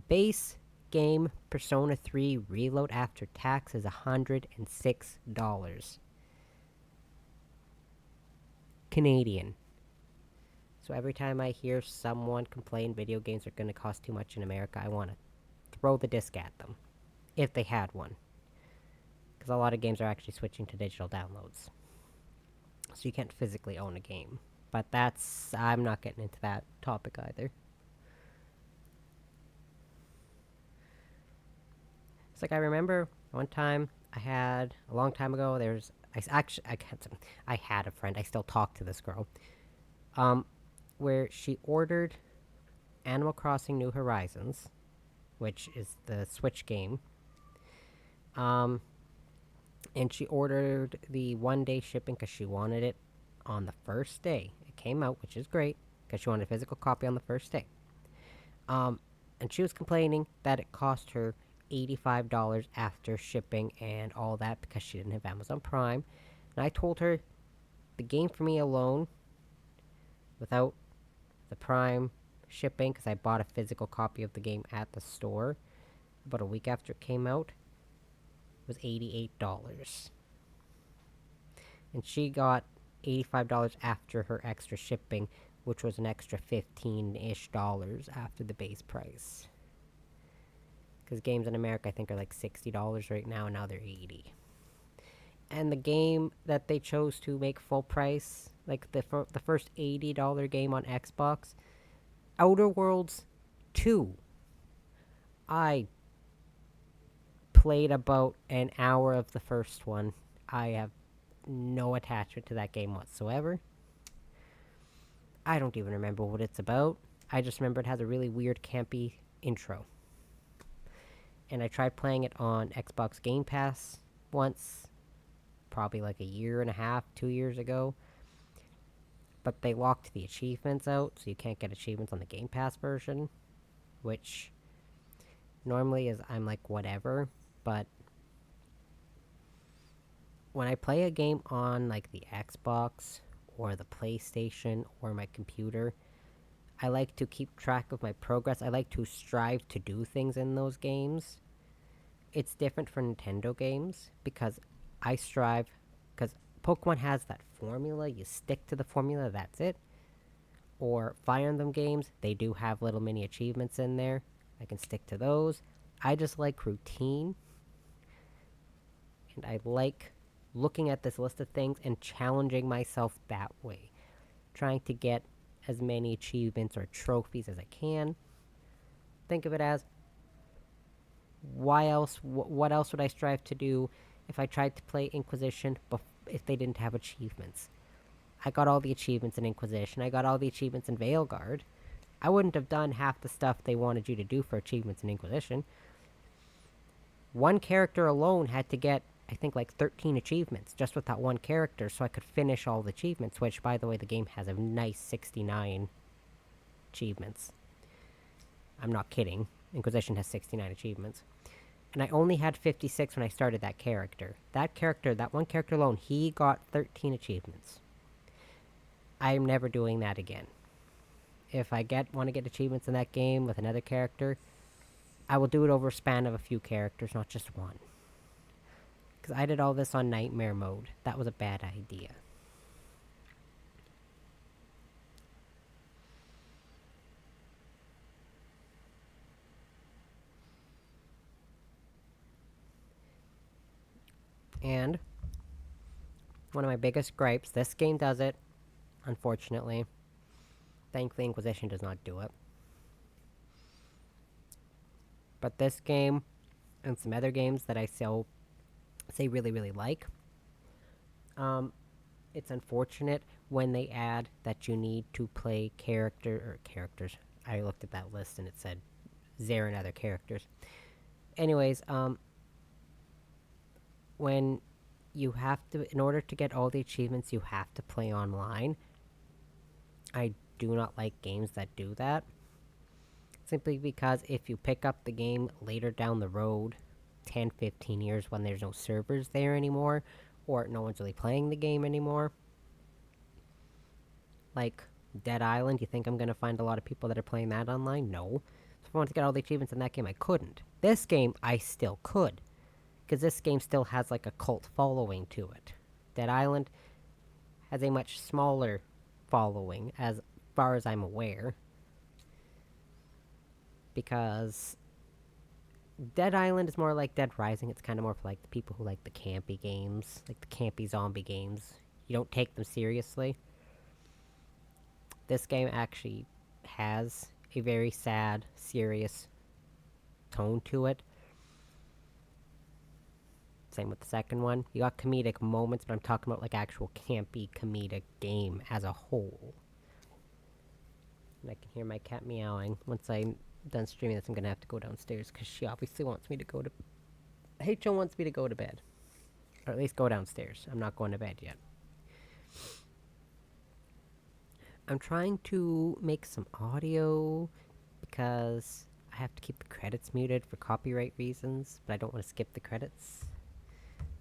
Base game Persona 3 Reload after tax is $106 Canadian. So every time I hear someone complain video games are going to cost too much in America, I want to throw the disc at them. If they had one. Because a lot of games are actually switching to digital downloads. So you can't physically own a game. But I'm not getting into that topic either. It's like I remember one time I had, a long time ago, I had a friend, I still talk to this girl, where she ordered Animal Crossing New Horizons, which is the Switch game, and she ordered the 1-day shipping because she wanted it on the first day it came out, which is great, because she wanted a physical copy on the first day. And she was complaining that it cost her $85 after shipping and all that because she didn't have Amazon Prime. And I told her the game for me alone, without the Prime shipping, because I bought a physical copy of the game at the store about a week after it came out, was $88. And she got $85 after her extra shipping, which was an extra $15-ish after the base price. Because games in America, I think, are like $60 right now, and now they're $80. And the game that they chose to make full price, like the first $80 game on Xbox, Outer Worlds 2. I played about an hour of the first one. I have no attachment to that game whatsoever. I don't even remember what it's about. I just remember it has a really weird, campy intro. And I tried playing it on Xbox Game Pass once, probably like a year and a half, 2 years ago. But they locked the achievements out, so you can't get achievements on the Game Pass version. Which, normally I'm like, whatever. But when I play a game on like the Xbox or the PlayStation or my computer. I like to keep track of my progress. I like to strive to do things in those games. It's different for Nintendo games because I strive, because Pokemon has that formula, you stick to the formula, that's it. Or Fire Emblem games, they do have little mini achievements in there. I can stick to those. I just like routine. And I like looking at this list of things and challenging myself that way. Trying to get as many achievements or trophies as I can. Think of it as, what else would I strive to do if I tried to play Inquisition if they didn't have achievements? I got all the achievements in Inquisition. I got all the achievements in Veilguard. I wouldn't have done half the stuff they wanted you to do for achievements in Inquisition. One character alone had to get, I think, like 13 achievements just with that one character so I could finish all the achievements, which, by the way, the game has a nice 69 achievements. I'm not kidding. Inquisition has 69 achievements. And I only had 56 when I started that character. That one character alone, he got 13 achievements. I'm never doing that again. If I want to get achievements in that game with another character, I will do it over a span of a few characters, not just one. Because I did all this on Nightmare mode. That was a bad idea. And one of my biggest gripes, this game does it, unfortunately. Thankfully, Inquisition does not do it. But this game, and some other games that I say really, really like, it's unfortunate when they add that you need to play characters. I looked at that list and it said 0 and other characters. Anyways, when you have to, in order to get all the achievements, you have to play online. I do not like games that do that. Simply because if you pick up the game later down the road, 10, 15 years when there's no servers there anymore, or no one's really playing the game anymore, like Dead Island, you think I'm gonna find a lot of people that are playing that online? No. So if I wanted to get all the achievements in that game, I couldn't. This game, I still could. Because this game still has like a cult following to it. Dead Island has a much smaller following, as far as I'm aware. Because Dead Island is more like Dead Rising. It's kind of more for like the people who like the campy games, like the campy zombie games. You don't take them seriously. This game actually has a very sad, serious tone to it. Same with the second one. You got comedic moments, but I'm talking about like actual campy comedic game as a whole. And I can hear my cat meowing. Once I'm done streaming this, I'm gonna have to go downstairs because she obviously wants me to go to... HO wants me to go to bed. Or at least go downstairs. I'm not going to bed yet. I'm trying to make some audio because I have to keep the credits muted for copyright reasons, but I don't want to skip the credits.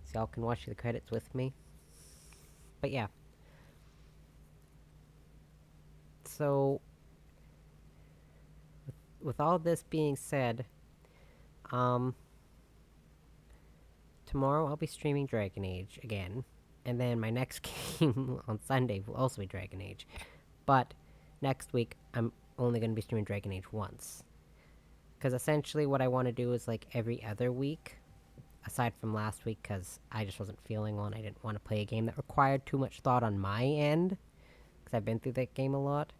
So y'all can watch the credits with me. But yeah. So, with all this being said, tomorrow I'll be streaming Dragon Age again. And then my next game on Sunday will also be Dragon Age. But next week, I'm only going to be streaming Dragon Age once. Because essentially what I want to do is like every other week, aside from last week, because I just wasn't feeling one. I didn't want to play a game that required too much thought on my end. Because I've been through that game a lot.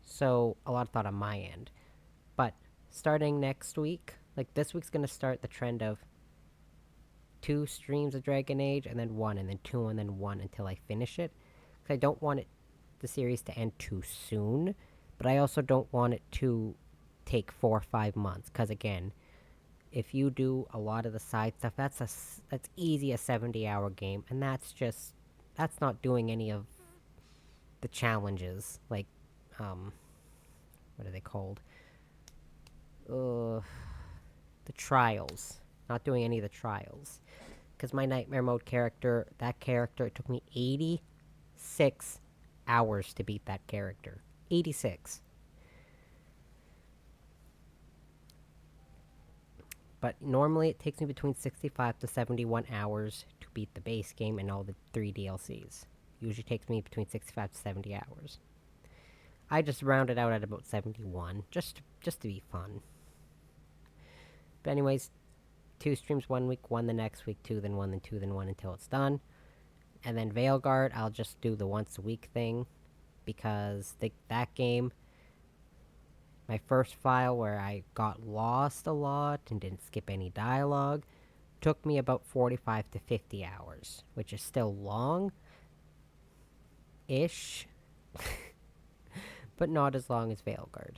So, a lot of thought on my end. But, starting next week, like this week's going to start the trend of 2 streams of Dragon Age, and then 1, and then 2, and then 1 until I finish it. Because I don't want the series to end too soon, but I also don't want it to take 4 or 5 months. Because again, if you do a lot of the side stuff, that's easy a 70-hour game, and that's not doing any of the challenges, like, what are they called? The trials. Not doing any of the trials. Because my Nightmare Mode character, it took me 80 86 hours to beat that character. 86. But normally it takes me between 65 to 71 hours to beat the base game and all the 3 DLCs. Usually takes me between 65 to 70 hours. I just rounded out at about 71, just to be fun. But anyways, 2 streams one week, 1 the next week, 2 then 1 then 2 then 1 until it's done. And then Veilguard, I'll just do the once a week thing, because that game, my first file where I got lost a lot and didn't skip any dialogue, took me about 45 to 50 hours, which is still long-ish, but not as long as Veilguard.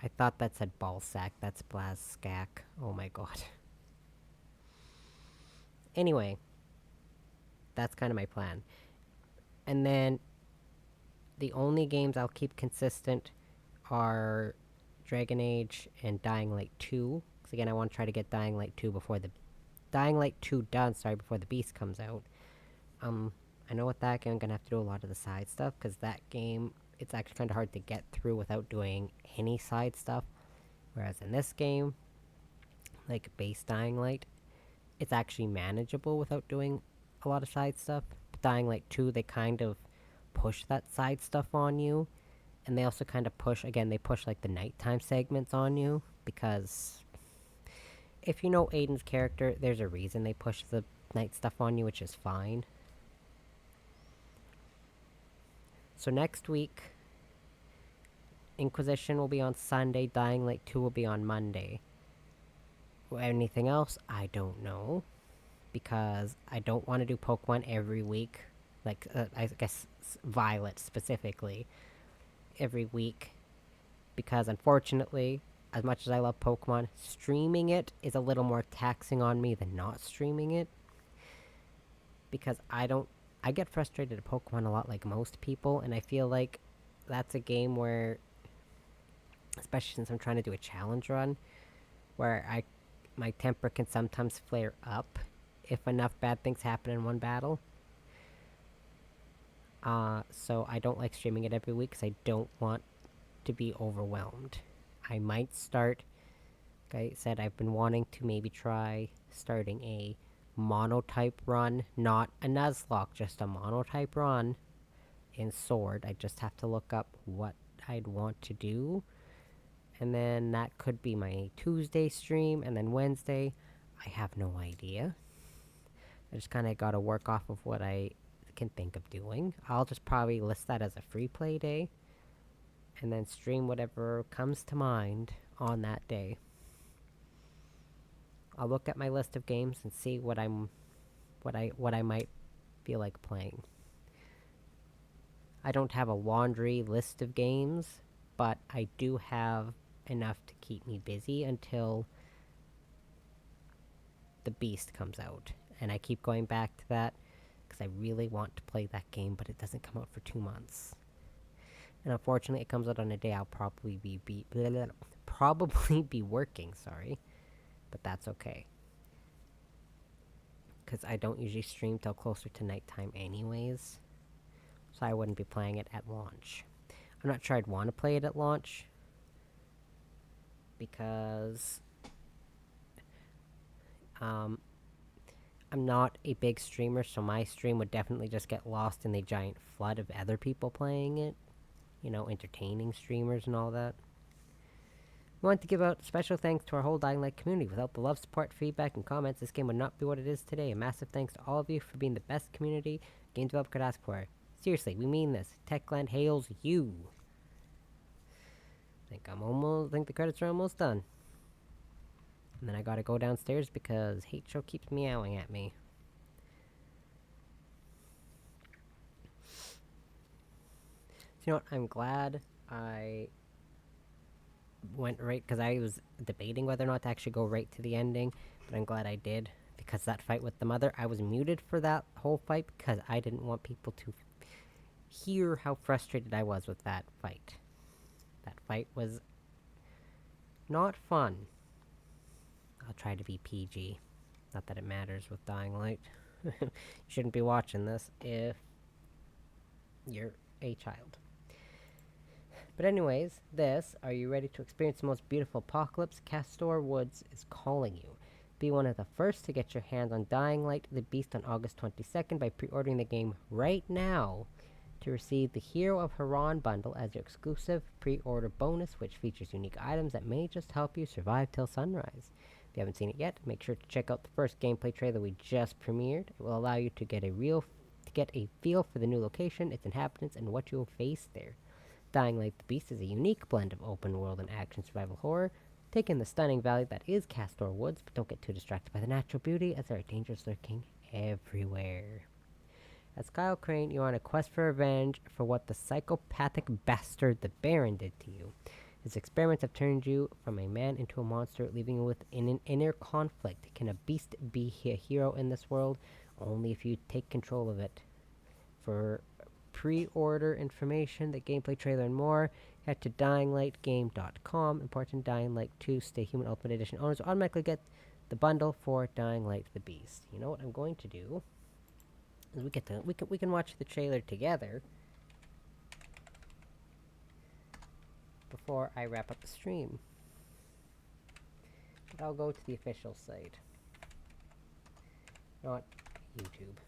I thought that said ballsack. That's Blazskak. Oh my god. Anyway, that's kind of my plan. And then the only games I'll keep consistent are Dragon Age and Dying Light 2. Because again, I want to try to get Dying Light 2 before the... Dying Light 2 done, before the Beast comes out. I know with that game I'm going to have to do a lot of the side stuff, because that game, it's actually kind of hard to get through without doing any side stuff. Whereas in this game, like base Dying Light, it's actually manageable without doing a lot of side stuff. But Dying Light 2, they kind of push that side stuff on you. And they also kind of push, again, they push like the nighttime segments on you. Because if you know Aiden's character, there's a reason they push the night stuff on you, which is fine. So next week, Inquisition will be on Sunday, Dying Light 2 will be on Monday. Anything else? I don't know. Because I don't want to do Pokemon every week. Like, I guess Violet specifically. Every week. Because unfortunately, as much as I love Pokemon, streaming it is a little more taxing on me than not streaming it. Because I get frustrated at Pokemon a lot like most people, and I feel like that's a game where, especially since I'm trying to do a challenge run, where my temper can sometimes flare up if enough bad things happen in one battle. So I don't like streaming it every week, because I don't want to be overwhelmed. I might start, like I said, I've been wanting to maybe try starting a monotype run, not a Nuzlocke, just a monotype run in Sword. I just have to look up what I'd want to do. And then that could be my Tuesday stream, and then Wednesday, I have no idea. I just kind of got to work off of what I can think of doing. I'll just probably list that as a free play day, and then stream whatever comes to mind on that day. I'll look at my list of games and see what I might feel like playing. I don't have a laundry list of games, but I do have enough to keep me busy until the Beast comes out. And I keep going back to that, because I really want to play that game, but it doesn't come out for 2 months. And unfortunately, it comes out on a day I'll probably be working, sorry. But that's okay. Because I don't usually stream till closer to nighttime anyways. So I wouldn't be playing it at launch. I'm not sure I'd want to play it at launch, because I'm not a big streamer, so my stream would definitely just get lost in the giant flood of other people playing it. You know, entertaining streamers and all that. We want to give out special thanks to our whole Dying Light community. Without the love, support, feedback, and comments, this game would not be what it is today. A massive thanks to all of you for being the best community game developer could ask for. Seriously, we mean this. Techland hails you. I think the credits are almost done. And then I gotta go downstairs because Hate Show keeps meowing at me. So you know what? I'm glad I went right, because I was debating whether or not to actually go right to the ending, but I'm glad I did, because that fight with the mother, I was muted for that whole fight because I didn't want people to hear how frustrated I was with that fight. That fight was not fun. I'll try to be PG. Not that it matters with Dying Light. You shouldn't be watching this if you're a child. But anyways, are you ready to experience the most beautiful apocalypse? Castor Woods is calling you. Be one of the first to get your hands on Dying Light the Beast on August 22nd by pre-ordering the game right now to receive the Hero of Haran bundle as your exclusive pre-order bonus, which features unique items that may just help you survive till sunrise. If you haven't seen it yet, make sure to check out the first gameplay trailer we just premiered. It will allow you to get a feel for the new location, its inhabitants, and what you'll face there. Dying Light the Beast is a unique blend of open world and action survival horror. Take in the stunning valley that is Castor Woods, but don't get too distracted by the natural beauty, as there are dangers lurking everywhere. As Kyle Crane, you're on a quest for revenge for what the psychopathic bastard the Baron did to you. His experiments have turned you from a man into a monster, leaving you with an inner conflict. Can a beast be a hero in this world? Only if you take control of it. For pre-order information, the gameplay trailer, and more, head to dyinglightgame.com. Important: Dying Light 2 Stay Human Ultimate Edition owners will automatically get the bundle for Dying Light the Beast. You know what I'm going to do? Is we can watch the trailer together before I wrap up the stream. But I'll go to the official site, not YouTube.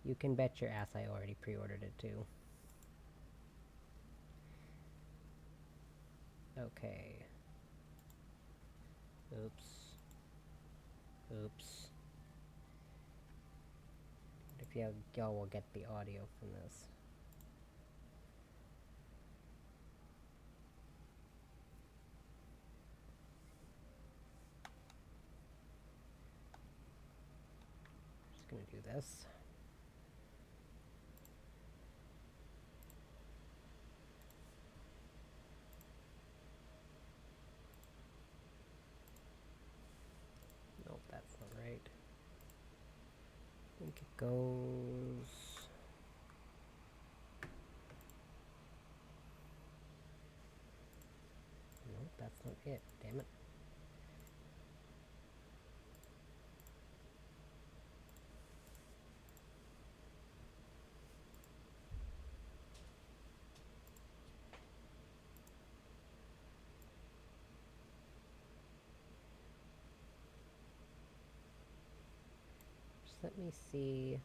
You can bet your ass I already pre-ordered it too. Okay. Oops. If y'all will get the audio from this. Just gonna do this. Nope, that's not right. I think it goes... Nope, that's not it. Damn it. Just let me see.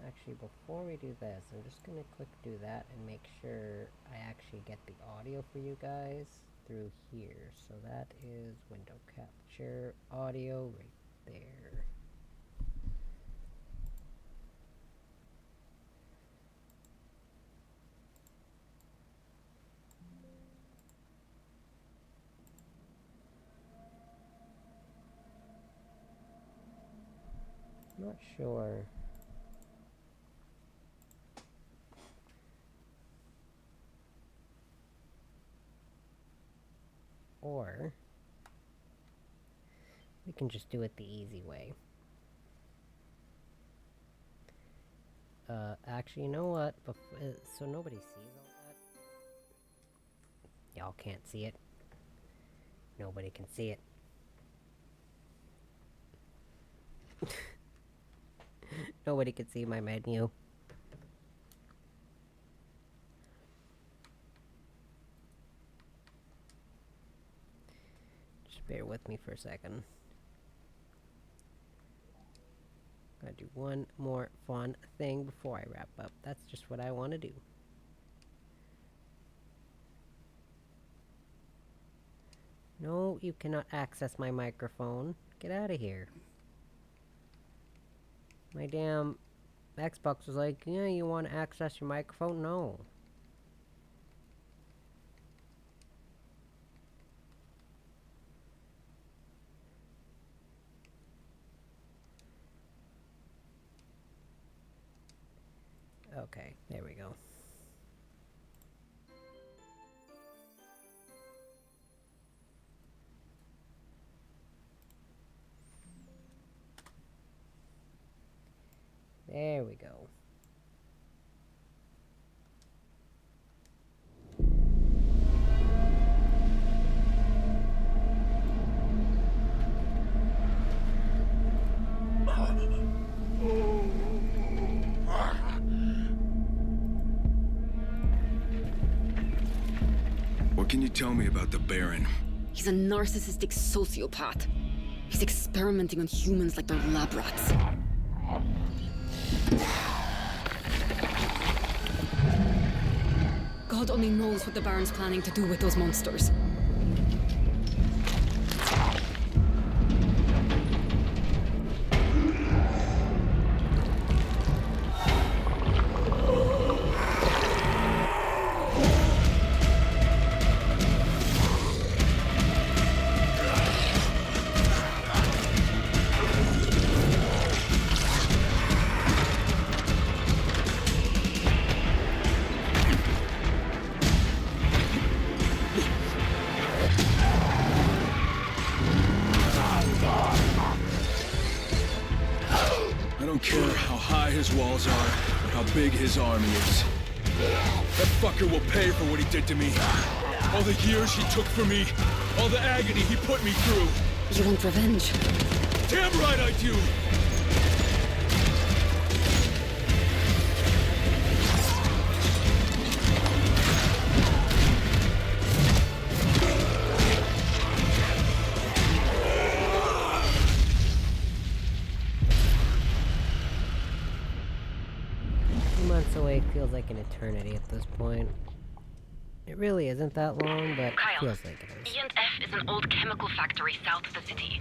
Actually, before we do this, I'm just gonna click do that and make sure I actually get the audio for you guys through here. So that is window capture audio right there. Not sure. Or we can just do it the easy way. Actually, you know what? So nobody sees all that. Y'all can't see it. Nobody can see it. Nobody can see my menu. Just bear with me for a second. Gotta do one more fun thing before I wrap up. That's just what I want to do. No, you cannot access my microphone. Get out of here. My damn Xbox was like, yeah, you want to access your microphone? No. Okay, there we go. There we go. you tell me about the Baron? He's a narcissistic sociopath. He's experimenting on humans like they're lab rats. God only knows what the Baron's planning to do with those monsters. I don't care how high his walls are, or how big his army is. That fucker will pay for what he did to me. All the years he took from me, all the agony he put me through. You want revenge? Damn right I do! Months away feels like an eternity at this point. It really isn't that long, but Kyle, feels like it is. E&F is an old chemical factory south of the city.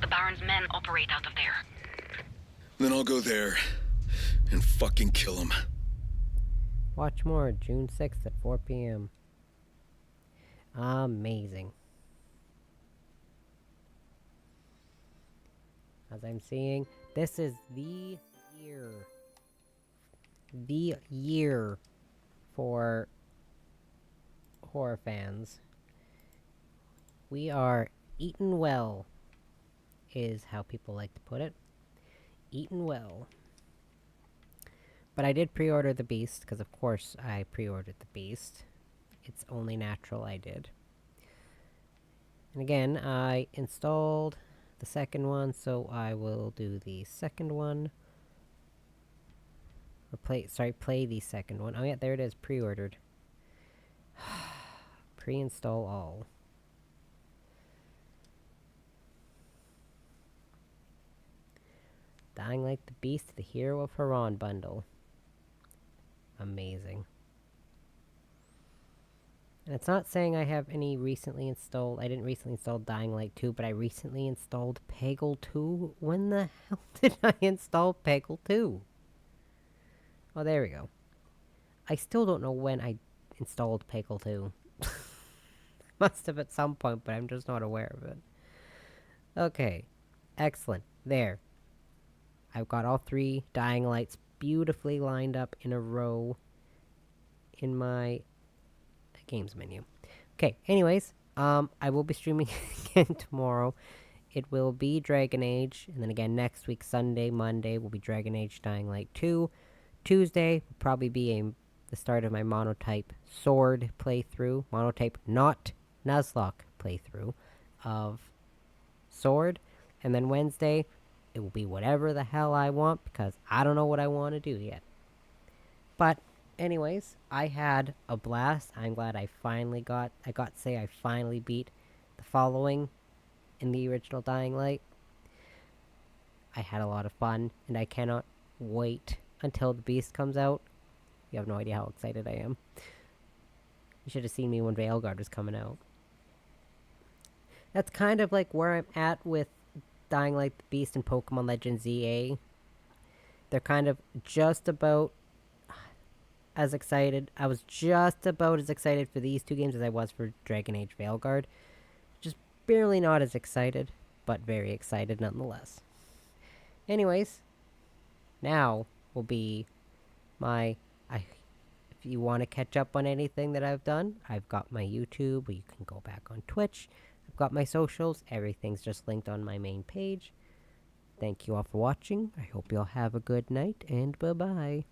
The Baron's men operate out of there. Then I'll go there and fucking kill him. Watch more June 6th at 4 p.m. Amazing. As I'm seeing, this is the year for horror fans. We are eaten well, is how people like to put it. Eaten well. But I did pre-order the Beast, because of course I pre-ordered the Beast. It's only natural I did. And again, I installed the second one, so I will do the second one. Or play the second one. Oh yeah, there it is, pre-ordered. Pre-install all. Dying Like the Beast, the Hero of Haran bundle. Amazing. And it's not saying I have any recently installed. I didn't recently install Dying Light 2, but I recently installed Peggle 2. When the hell did I install Peggle 2? Oh, there we go. I still don't know when I installed Peggle 2. Must have at some point, but I'm just not aware of it. Okay. Excellent. There. I've got all 3 Dying Lights beautifully lined up in a row in my games menu. Okay, anyways, I will be streaming again tomorrow. It will be Dragon Age, and then again next week, Sunday, Monday, will be Dragon Age Dying Light 2. Tuesday will probably be the start of my Monotype Sword playthrough. Monotype, not Nuzlocke playthrough of Sword. And then Wednesday, it will be whatever the hell I want, because I don't know what I want to do yet. But, anyways, I had a blast. I'm glad I finally I finally beat the following in the original Dying Light. I had a lot of fun, and I cannot wait until the Beast comes out. You have no idea how excited I am. You should have seen me when Veilguard was coming out. That's kind of like where I'm at with Dying Light the Beast and Pokemon Legends ZA. They're kind of just about as excited. I was just about as excited for these 2 games as I was for Dragon Age Veilguard. Just barely not as excited, but very excited nonetheless. Anyways, now will be my... if you want to catch up on anything that I've done, I've got my YouTube, or you can go back on Twitch. I've got my socials. Everything's just linked on my main page. Thank you all for watching. I hope you all have a good night, and bye-bye.